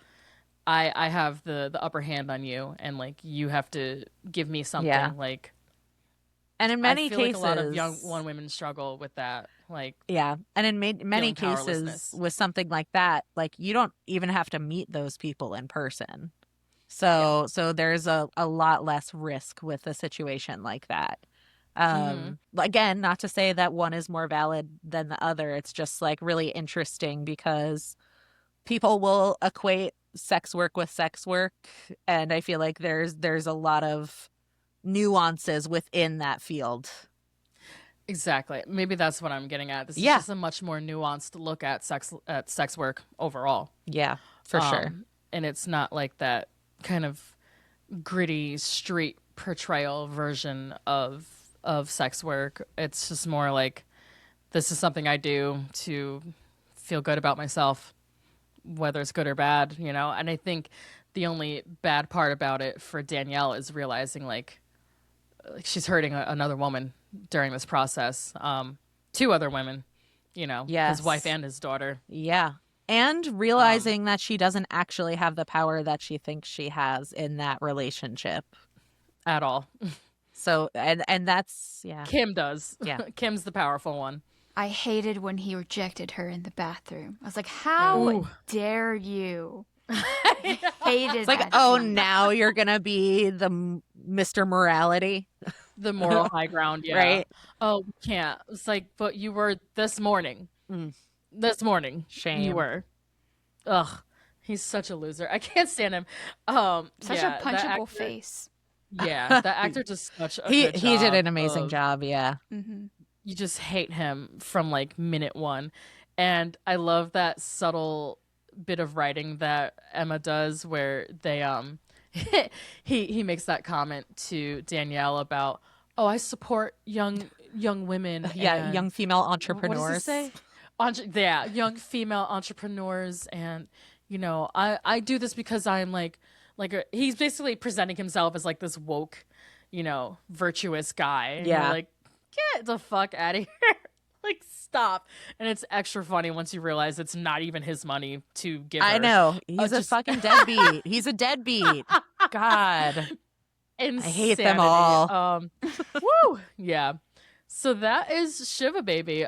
I have the upper hand on you and like you have to give me something. Yeah. Like And in I many feel cases, like a lot of young women struggle with that. Like yeah, and in many feeling cases powerlessness. with something like that, like you don't even have to meet those people in person. So there's a lot less risk with a situation like that. Again, not to say that one is more valid than the other. It's just like really interesting because people will equate sex work with sex work, and I feel like there's a lot of nuances within that field. Exactly. Maybe that's what I'm getting at. This is Yeah. just a much more nuanced look at sex work overall. Yeah, for sure. And it's not like that kind of gritty street portrayal version of sex work. It's just more like this is something I do to feel good about myself, whether it's good or bad, And I think the only bad part about it for Danielle is realizing like she's hurting another woman during this process. Two other women, Yes. his wife and his daughter. Yeah. And realizing that she doesn't actually have the power that she thinks she has in that relationship. At all. So, and that's, yeah. Kim does. Yeah. Kim's the powerful one. I hated when he rejected her in the bathroom. I was like, how dare you? I hated It's like, that oh, scene. now you're going to be the Mr. Morality. The moral high ground, yeah. Right? Oh, we can't. It's like, but you were this morning. This morning. Shame. You were. Ugh. He's such a loser. I can't stand him. Such yeah, a punchable face. Yeah, the actor does such a He good job. he did an amazing job, yeah. Mm-hmm. You just hate him from like minute one. And I love that subtle bit of writing that Emma does where they he makes that comment to Danielle about, "Oh, I support young women." Yeah, and young female what does entrepreneurs. he say? Yeah, young female entrepreneurs, and I do this because I'm he's basically presenting himself as like this woke, virtuous guy. And you're Yeah. like, get the fuck out of here. Like, stop. And it's extra funny once you realize it's not even his money to give her. I know. He's a just- fucking deadbeat. He's a deadbeat. God. Insanity. I hate them all. Woo! Yeah. So that is Shiva Baby.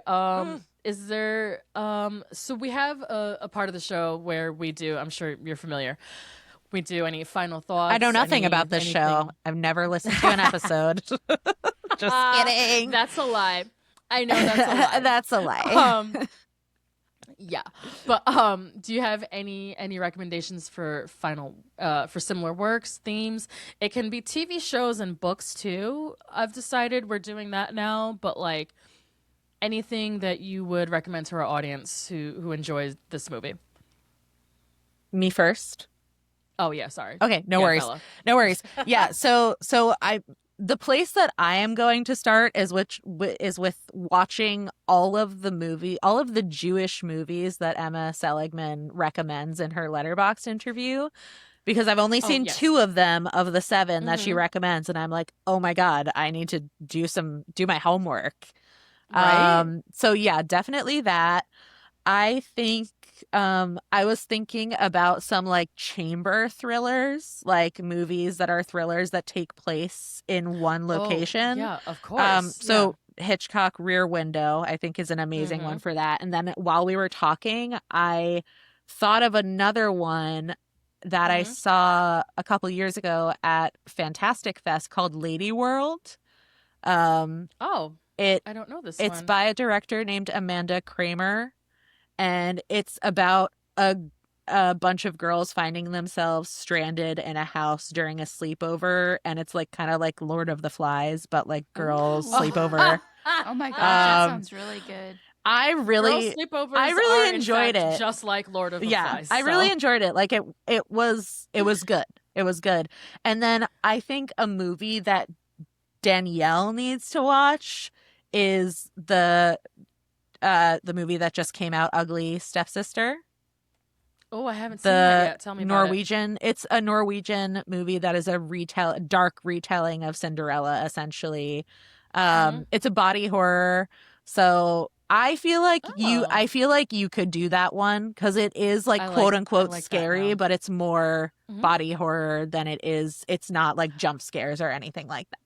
Is there so we have a part of the show where we do, I'm sure you're familiar, we do any final thoughts? I know nothing about this show. I've never listened to an episode. Just kidding. That's a lie. I know that's a lie. That's a lie. Yeah. But do you have any recommendations for for similar works, themes? It can be TV shows and books too. I've decided we're doing that now, but like anything that you would recommend to our audience who enjoys this movie. Me first. Oh yeah, sorry. Okay, no Yeah, worries. Bella. No worries. Yeah, so the place that I am going to start is with watching all of the Jewish movies that Emma Seligman recommends in her Letterboxd interview, because I've only seen yes. 2 of them of the 7 that she Mhm. recommends, and I'm like, oh my God, I need to do my homework. Right? So yeah, definitely that. I think I was thinking about some like chamber thrillers, like movies that are thrillers that take place in one location. Oh, yeah, of course. So Hitchcock Rear Window, I think, is an amazing Mhm. one for that. And then while we were talking, I thought of another one that I Mhm. saw a couple years ago at Fantastic Fest called Lady World. Oh, It I don't know this It's one. by a director named Amanda Kramer, and it's about a bunch of girls finding themselves stranded in a house during a sleepover, and it's like kind of like Lord of the Flies, but like girls Ooh. sleepover. Oh my gosh, that Um, sounds really good. I Girl really sleepovers I really are, in enjoyed fact, it. just like Lord of the Yeah, Flies. I really so. enjoyed it. Like it was good. It was good. And then I think a movie that Danielle needs to watch is the movie that just came out, Ugly Stepsister. Oh, I haven't seen that yet. Tell me about Norwegian. It's a Norwegian movie that is a dark retelling of Cinderella, essentially. Mhm. It's a body horror. So I feel like Oh. you could do that one, because it is like I quote unquote like that scary, now. but it's more Mhm. body horror than it's not like jump scares or anything like that.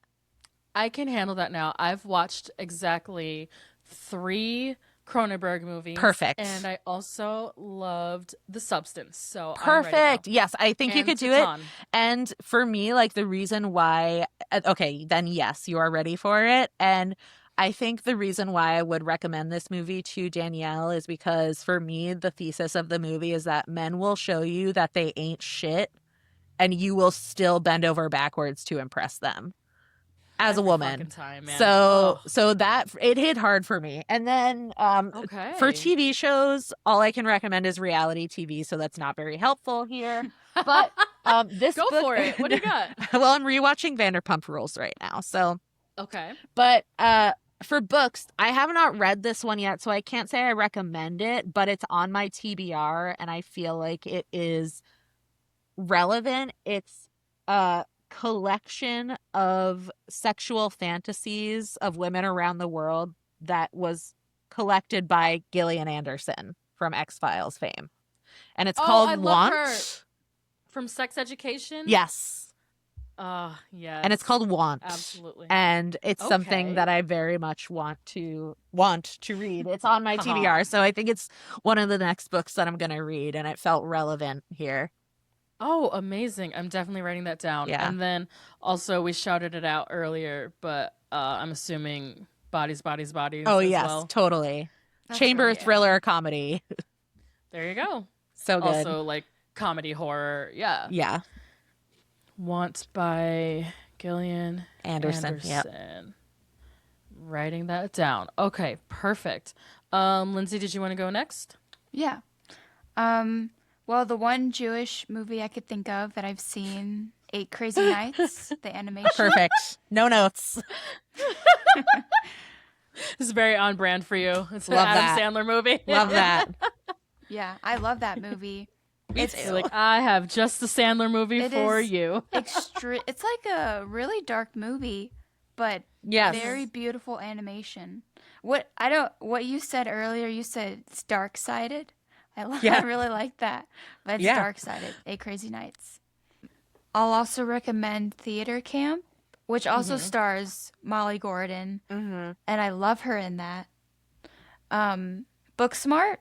I can handle that now. I've watched exactly 3 Cronenberg movies. Perfect. And I also loved The Substance. So I'm Perfect. ready now. Yes, I think you And could do it. Titan. And for me, like the reason why, okay, then yes, you are ready for it. And I think the reason why I would recommend this movie to Danielle is because for me, the thesis of the movie is that men will show you that they ain't shit, and you will still bend over backwards to impress them as a Every woman. fucking time, man. So that it hit hard for me. And then Okay. for TV shows, all I can recommend is reality TV, so that's not very helpful here. But this Go book, for it. What do you got? Well, I'm rewatching Vanderpump Rules right now. So, Okay. but for books, I have not read this one yet, so I can't say I recommend it, but it's on my TBR and I feel like it is relevant. It's a collection of sexual fantasies of women around the world that was collected by Gillian Anderson from X-Files fame. And it's called I love Want. her. From Sex Education? Yes. Yeah. And it's called Want. Absolutely. And it's something Okay. that I very much want to read. It's on my TBR, so I think it's one of the next books that I'm going to read, and it felt relevant here. Oh, amazing. I'm definitely writing that down. Yeah. And then also we shouted it out earlier, but I'm assuming Bodies, Bodies, Bodies Oh, as yes, well. totally. chamber right. thriller comedy. There you go. So good. Also, like, comedy horror. Yeah. Yeah. Want by Gillian Anderson. Yep. Writing that down. Okay, perfect. Lindsay, did you want to go next? Yeah. Well, the one Jewish movie I could think of that I've seen, Eight Crazy Nights, the animation. Perfect. No notes. This is very on brand for you. It's an Love Adam that. Sandler movie. Love that. Yeah, I love that movie. It's like, I have just the Sandler movie It for is you. It's like a really dark movie, but Yes. very beautiful animation. What you said earlier, you said it's dark-sided. Yeah. I really like that. But it's Yeah. dark-sided. Eight Crazy Nights. I'll also recommend Theater Camp, which also stars Molly Gordon, and I love her in that. Booksmart,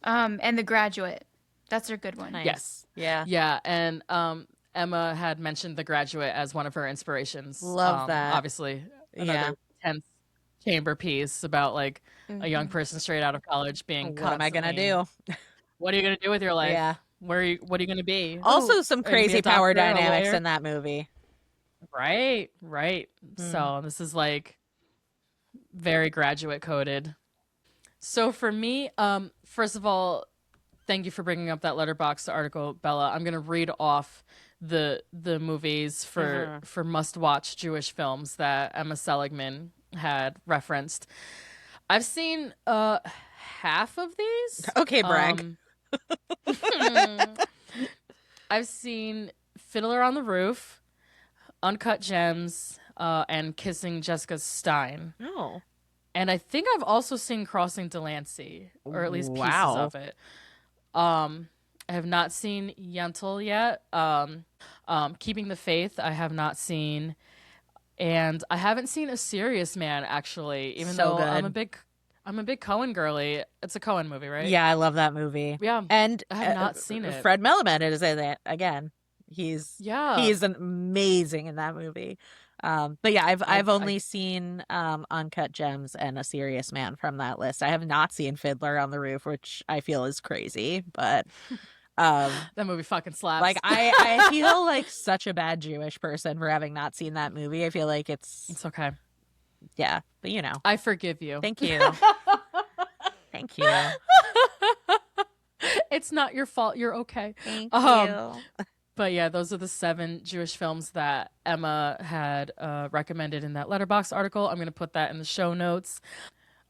and The Graduate. That's a good one. Nice. Yes. Yeah. Yeah, and Emma had mentioned The Graduate as one of her inspirations. Love that. Obviously, another Yeah. tense chamber piece about like a young person straight out of college being What am I gonna constantly- do? What are you gonna do with your life? Yeah. What are you gonna be? Also, some are you gonna be crazy a power doctor, a dynamics lawyer? in that movie. Right. So this is like very Graduate coded. So for me, first of all, thank you for bringing up that Letterboxd article, Bella. I'm gonna read off the movies for must watch Jewish films that Emma Seligman had referenced. I've seen half of these. Okay, brag. I've seen Fiddler on the Roof, Uncut Gems, and Kissing Jessica Stein. Oh. And I think I've also seen Crossing Delancey, or at least pieces Wow. of it. I have not seen Yentl yet. Keeping the Faith, I have not seen. And I haven't seen A Serious Man, actually, even So though good. I'm a big Coen girly. It's a Coen movie, right? Yeah, I love that movie. Yeah. And I have not seen it. Fred Melamed is in it again. He's Yeah. amazing in that movie. But yeah, I've only seen Uncut Gems and A Serious Man from that list. I have not seen Fiddler on the Roof, which I feel is crazy, but That movie fucking slaps. like I feel like such a bad Jewish person for having not seen that movie. I feel like It's okay. yeah, but you know. I forgive you. Thank you. Thank you. It's not your fault. You're okay. Thank you. But yeah, those are the 7 Jewish films that Emma had recommended in that Letterboxd article. I'm going to put that in the show notes.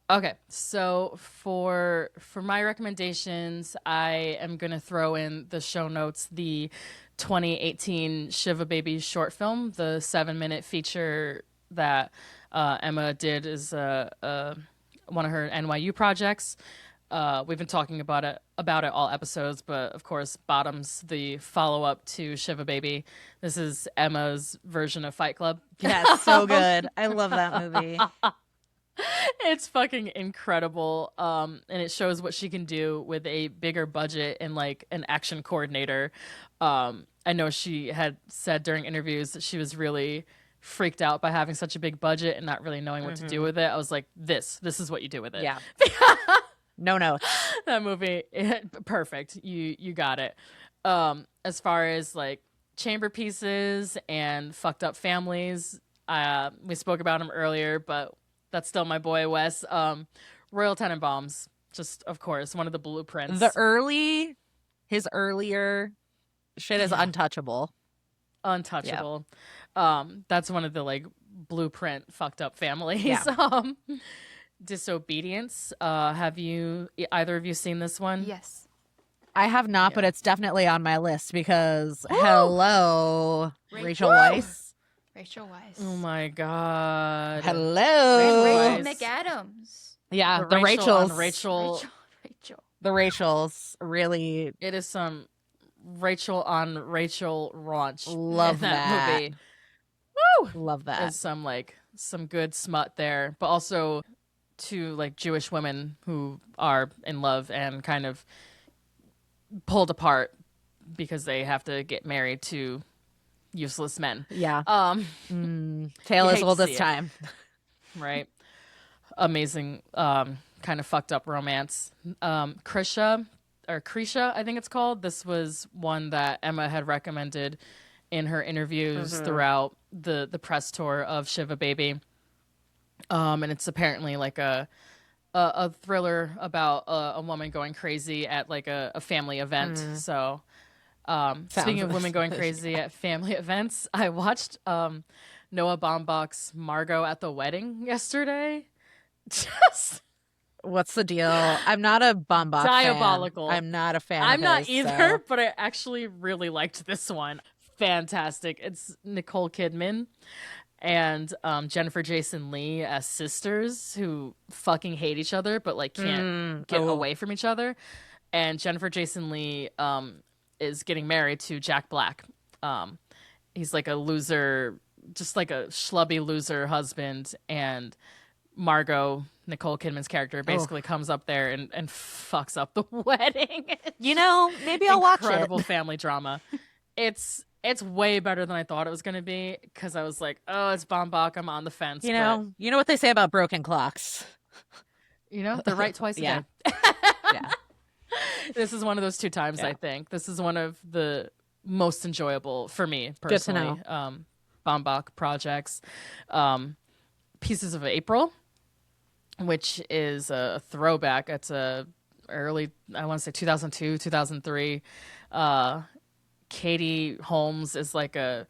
Okay, so for my recommendations, I am going to throw in the show notes the 2018 Shiva Baby short film, the 7-minute feature that Emma did as one of her NYU projects. We've been talking about it all episodes, but of course, Bottoms, the follow-up to Shiva Baby. This is Emma's version of Fight Club. Yes, so good. I love that movie. It's fucking incredible. And it shows what she can do with a bigger budget and like an action coordinator. I know she had said during interviews that she was really freaked out by having such a big budget and not really knowing what to do with it. I was like, this is what you do with it. Yeah. No notes. That movie, perfect. You got it. As far as like chamber pieces and fucked up families, we spoke about him earlier, but that's still my boy Wes. Royal Tenenbaums, just of course one of the blueprints. His earlier shit is untouchable. Untouchable. That's one of the like blueprint fucked up families. Yeah. Disobedience. Have you either of you seen this one? Yes. I have not, but it's definitely on my list because hello, Rachel Weisz. Rachel Weisz. Oh my god. Hello. Rachel Weisz. McAdams. Yeah, the Rachel on Rachels. Rachel. The Rachels really It is some Rachel on Rachel raunch. Love in that. movie. love that. Is some good smut there, but also to like Jewish women who are in love and kind of pulled apart because they have to get married to useless men. Yeah. You Tale as hate old to as see it. time. Right. amazing kind of fucked up romance. Krisha, I think it's called. This was one that Emma had recommended in her interviews throughout the press tour of Shiva Baby. And it's apparently like a thriller about a woman going crazy at like a family event. So speaking of women going crazy at family events, I watched Noah Baumbach's Margot at the Wedding yesterday. Just What's the deal? I'm not a Baumbach diabolical. fan. I'm not a fan. I'm of not his, either, so. but I actually really liked this one. Fantastic. It's Nicole Kidman and Jennifer Jason Leigh as sisters who fucking hate each other but like can't get away from each other. And Jennifer Jason Leigh is getting married to Jack Black. He's like a loser, just like a schlubby loser husband, and Margot, Nicole Kidman's character, basically comes up there and fucks up the wedding. You know, maybe I'll watch it. Incredible family drama. It's way better than I thought it was going to be because I was like, oh, it's Baumbach. I'm on the fence. You know what they say about broken clocks. You know, they're right twice a day. Yeah. This is one of those 2 times, I think. This is one of the most enjoyable for me personally. Good to know. Baumbach projects. Pieces of April, which is a throwback. It's a early, I want to say 2002, 2003. Katie Holmes is like a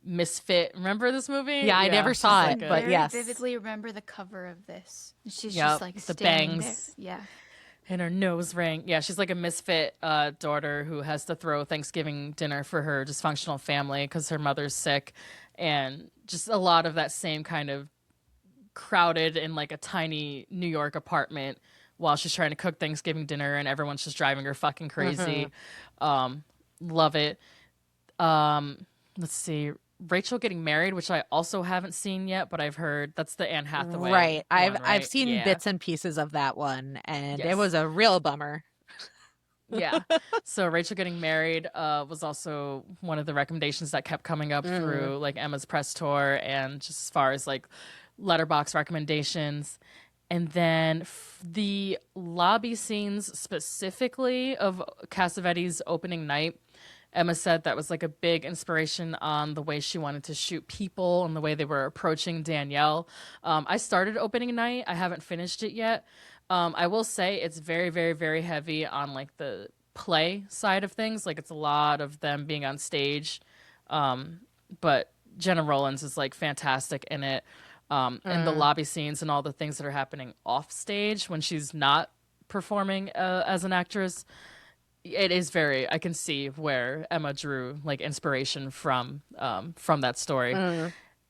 misfit. Remember this movie? Yeah, I never saw it, but yes. I vividly remember the cover of this. She's Yep, just like the standing bangs. there. Yeah. And her nose ring. Yeah, she's like a misfit daughter who has to throw Thanksgiving dinner for her dysfunctional family because her mother's sick. And just a lot of that same kind of crowded in like a tiny New York apartment while she's trying to cook Thanksgiving dinner and everyone's just driving her fucking crazy. Love it. Let's see. Rachel Getting Married, which I also haven't seen yet, but I've heard that's the Anne Hathaway. Right. One, I've seen Yeah. bits and pieces of that one, and Yes. it was a real bummer. Yeah. So Rachel Getting Married was also one of the recommendations that kept coming up through like Emma's press tour and just as far as like letterbox recommendations. And then the lobby scenes specifically of Cassavetes' opening night, Emma said that was like a big inspiration on the way she wanted to shoot people and the way they were approaching Danielle. I started opening night. I haven't finished it yet. I will say it's very, very, very heavy on like the play side of things. Like it's a lot of them being on stage. But Jenna Rollins is like fantastic in it. And the lobby scenes and all the things that are happening off stage when she's not performing as an actress. It is very, I can see where Emma drew like inspiration from that story.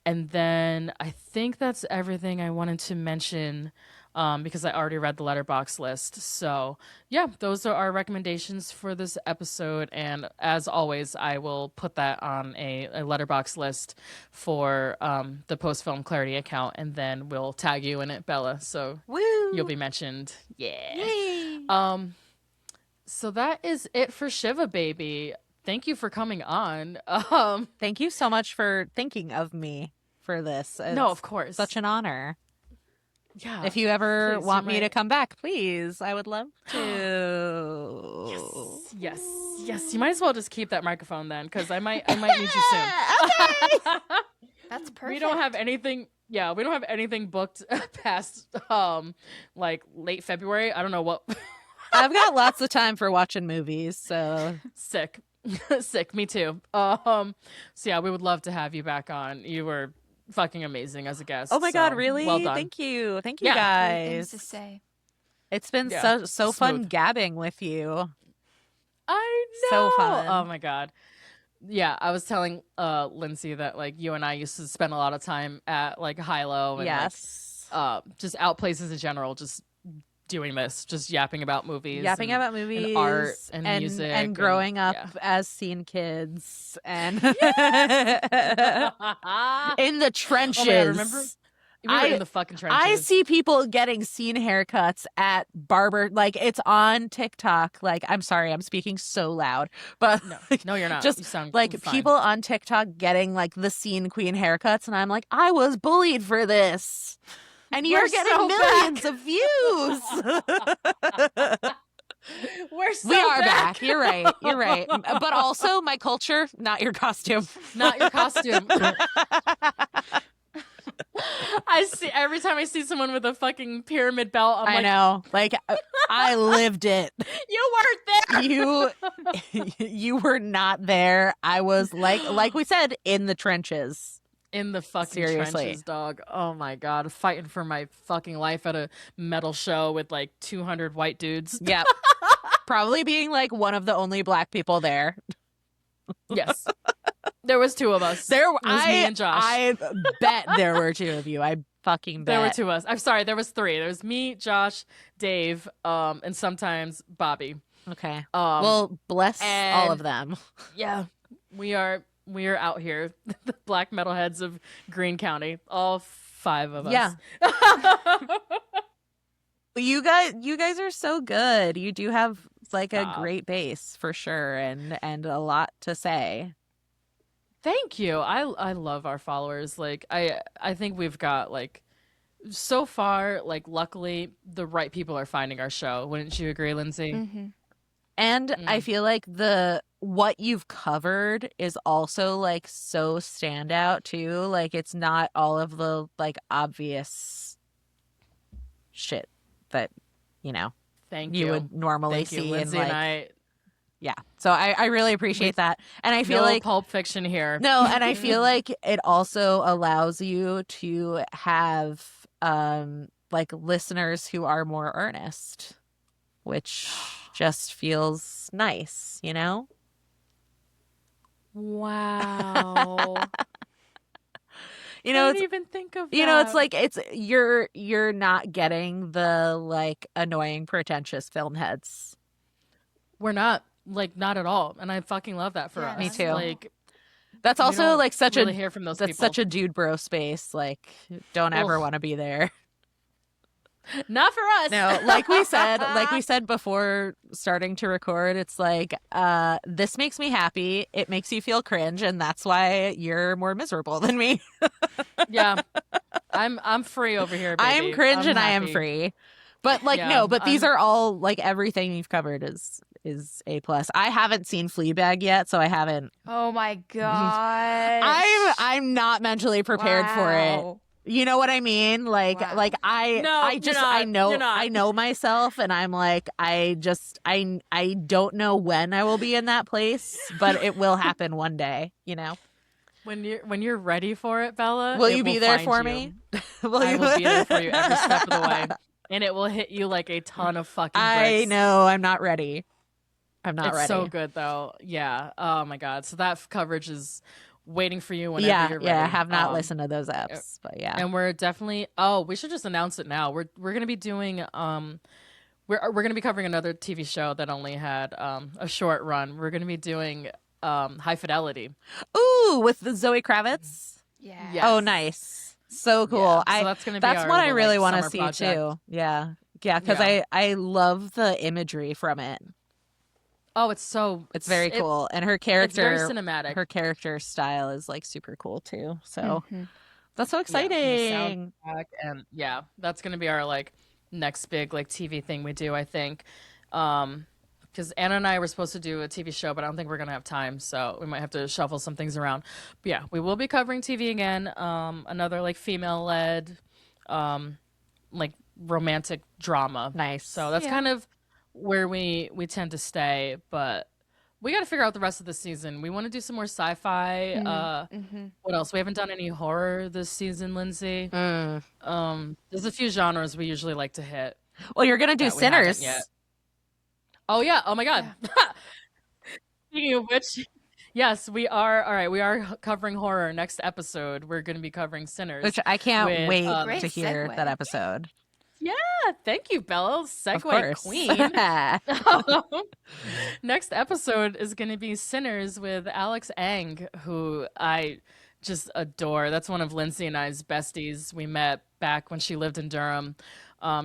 And then I think that's everything I wanted to mention because I already read the letterbox list. So yeah, those are our recommendations for this episode. And as always, I will put that on a letterbox list for the Post Film Clarity account, and then we'll tag you in it, Bella. So Woo! You'll be mentioned. Yeah. Yay! So that is it for Shiva Baby. Thank you for coming on. Thank you so much for thinking of me for this. No, It's of course. such an honor. Yeah. If you ever Please, want you me to might- come back, please, I would love to. Yes. You might as well just keep that microphone then, because I might need you soon. That's perfect. We don't have anything. Yeah, we don't have anything booked past like late February. I don't know what. I've got lots of time for watching movies, so Sick. Me too. So yeah, we would love to have you back on. You were fucking amazing as a guest. oh my so god, really? Well done. Thank you Great guys. things to say. It's been Yeah, so fun smooth. gabbing with you. I know. So fun. Oh my god. Yeah, I was telling Lindsay that like you and I used to spend a lot of time at like Hilo and Yes. just out places in general, just doing this, just yapping about movies. Yapping and- about movies art and music and and- growing up yeah. as scene kids and in Oh the trenches. my God, remember? We were in the fucking trenches. I see people getting scene haircuts at barber, like it's on TikTok. Like, I'm sorry, I'm speaking so loud, but No, you're not. just you sound like fine. people on TikTok getting like the scene queen haircuts, and I'm like, I was bullied for this. And you're getting so millions of views. We're so We are back. You're right. You're right. But also my culture, not your costume. Not your costume. I see every time I see someone with a fucking pyramid belt, I'm I like, know. Like I lived it. you weren't there. You were not there. I was like we said, in the trenches. In the fucking Seriously. trenches, dog. Oh my god, fighting for my fucking life at a metal show with like 200 white dudes. Yep. Probably being like one of the only Black people there. Yes. There was two of us. There It was me and Josh. I bet there were two of you. I fucking bet. There were two of us. I'm sorry, there was three. There was me, Josh, Dave, and sometimes Bobby. Okay. Well, bless all of and- them. Yeah. We are out here, the black metalheads of Greene County. All five of us. Yeah. You guys are so good. You do have like Stop. a great base for sure, and a lot to say. Thank you. I love our followers. Like I think we've got like so far, like luckily the right people are finding our show. Wouldn't you agree, Lindsay? Mm-hmm. And I feel like what you've covered is also like so standout too. Like it's not all of the like obvious shit that, you know, Thank you you. would normally Thank you, see in Lindsay like and I. yeah. So I really appreciate that. And I feel No like Pulp Fiction here. no, and I feel like it also allows you to have like listeners who are more earnest, which just feels nice, you know? Wow. You know, I it's didn't even think of that. you know, it's like it's you're not getting the like annoying pretentious film heads. we're not not at all, and I fucking love that for Yeah, us. me too. Like That's we also don't like such really a hear from those that's people. such a dude bro space. Like don't ever Ugh. want to be there. Not for us. No, like we said before starting to record, it's like this makes me happy. It makes you feel cringe, and that's why you're more miserable than me. Yeah, I'm free over here. I am Baby. cringe I'm and I am happy. free. But like Yeah, no, but these I'm- are all like everything you've covered is A plus. I haven't seen Fleabag yet, so I haven't. Oh my god. I'm not mentally prepared for it. You know what I mean? Like Wow. like I No, I you're just not. I know You're not. I know myself, and I'm like I don't know when I will be in that place, but it will happen one day, you know. When you're ready for it, Bella, Will it you be will there find for you. me? Will I you? will be there for you every step of the way, and it will hit you like a ton of fucking bricks. I know I'm not ready. I'm not It's ready. so good though. Yeah. Oh my god. So that coverage is waiting for you whenever you're ready. Yeah, I have not listened to those apps, but yeah. And we're definitely. Oh, we should just announce it now. We're gonna be doing we're gonna be covering another TV show that only had a short run. We're gonna be doing High Fidelity. Ooh, with the Zoe Kravitz. Yeah. Yes. Oh, nice. So cool. Yeah, so that's gonna be that's our what I little, really like, want to summer see project. too. Yeah. Yeah, because Yeah. I love the imagery from it. Oh, it's so It's very it- cool. And her It's very character cinematic. her character style is like super cool too. So Mhm. that's so Yeah, the exciting. soundtrack, and yeah, that's gonna be our like next big like TV thing we do, I think. Because Anna and I were supposed to do a TV show, but I don't think we're gonna have time, so we might have to shuffle some things around. But yeah, we will be covering TV again. Another like female-led, like romantic drama. Nice. So that's Yeah. kind of where we tend to stay, but we got to figure out the rest of the season. We want to do some more sci-fi. Mhm. What else? We haven't done any horror this season, Lindsay. Mm. There's a few genres we usually like to hit. Well, you're gonna do that we haven't Sinners. yet. Oh yeah. Oh my God. Speaking of which, yes, we are. All right, we are covering horror next episode. We're going to be covering Sinners. Which I can't with, wait Great to hear segue. that episode. Yeah, thank you, Bella. Of Segue course. queen. Next episode is going to be Sinners with Alex Ang, who I just adore. That's one of Lindsay and I's besties. We met back when she lived in Durham.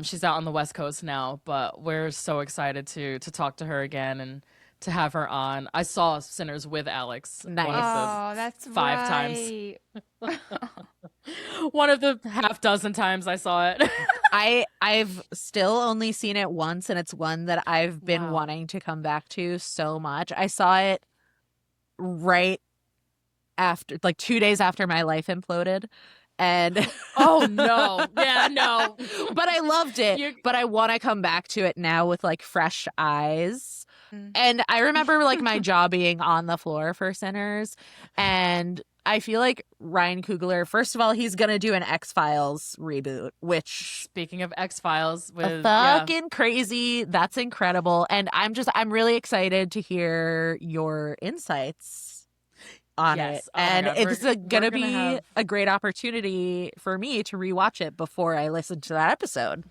She's out on the West Coast now, but we're so excited to talk to her again and to have her on. I saw Sinners with Alex. Nice. Oh, that's 5 right. One of the half dozen times I saw it. I've still only seen it once, and it's one that I've been Wow. wanting to come back to so much. I saw it right after, like 2 days after my life imploded. And Oh no. Yeah, no. but I loved it. You- But I want to come back to it now with like fresh eyes. Mm. And I remember like my jaw being on the floor for Sinners. And I feel like Ryan Coogler, first of all, he's going to do an X-Files reboot, which Speaking of X-Files with fucking crazy. That's incredible. And I'm really excited to hear your insights on Yes. it. Oh my and God. it's We're gonna be gonna have- a great opportunity for me to rewatch it before I listen to that episode.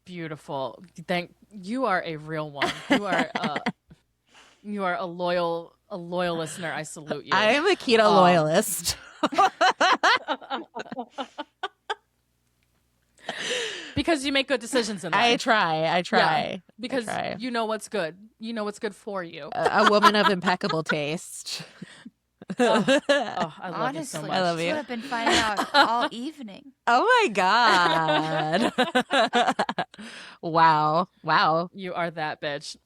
Beautiful. Thank you are a real one. You are a loyal listener. I salute you. I am a keto loyalist. Because you make good decisions in life. I try. Yeah, because I try. you know what's good. You know what's good for you. A woman of impeccable taste. Oh, I love Honestly, you so much. I love you. That's what I've been finding out all evening. Oh my god. Wow. You are that bitch.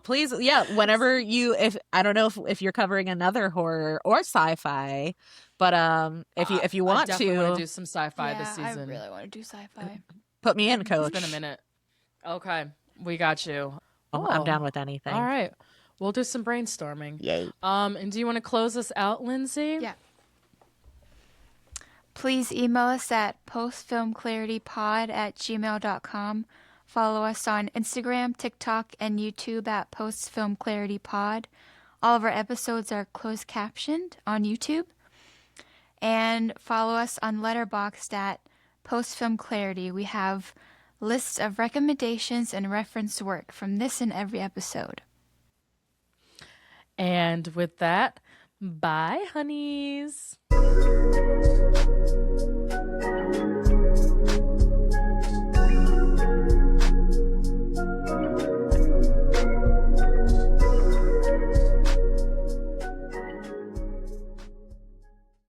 Please, yeah, whenever if I don't know if you're covering another horror or sci-fi, but if you want I definitely want to to do some sci-fi this season. I really want to do sci-fi. put me in, coach. It's been a minute. Okay, we got you. I'm down with anything. All right, we'll do some brainstorming. Yay. And do you want to close us out, Lindsay? Yeah. Please email us at postfilmclaritypod@gmail.com. Follow us on Instagram, TikTok, and YouTube at postfilmclaritypod. All of our episodes are closed captioned on YouTube. And follow us on Letterboxd at postfilmclarity. We have lists of recommendations and reference work from this and every episode. And with that, bye, honeys.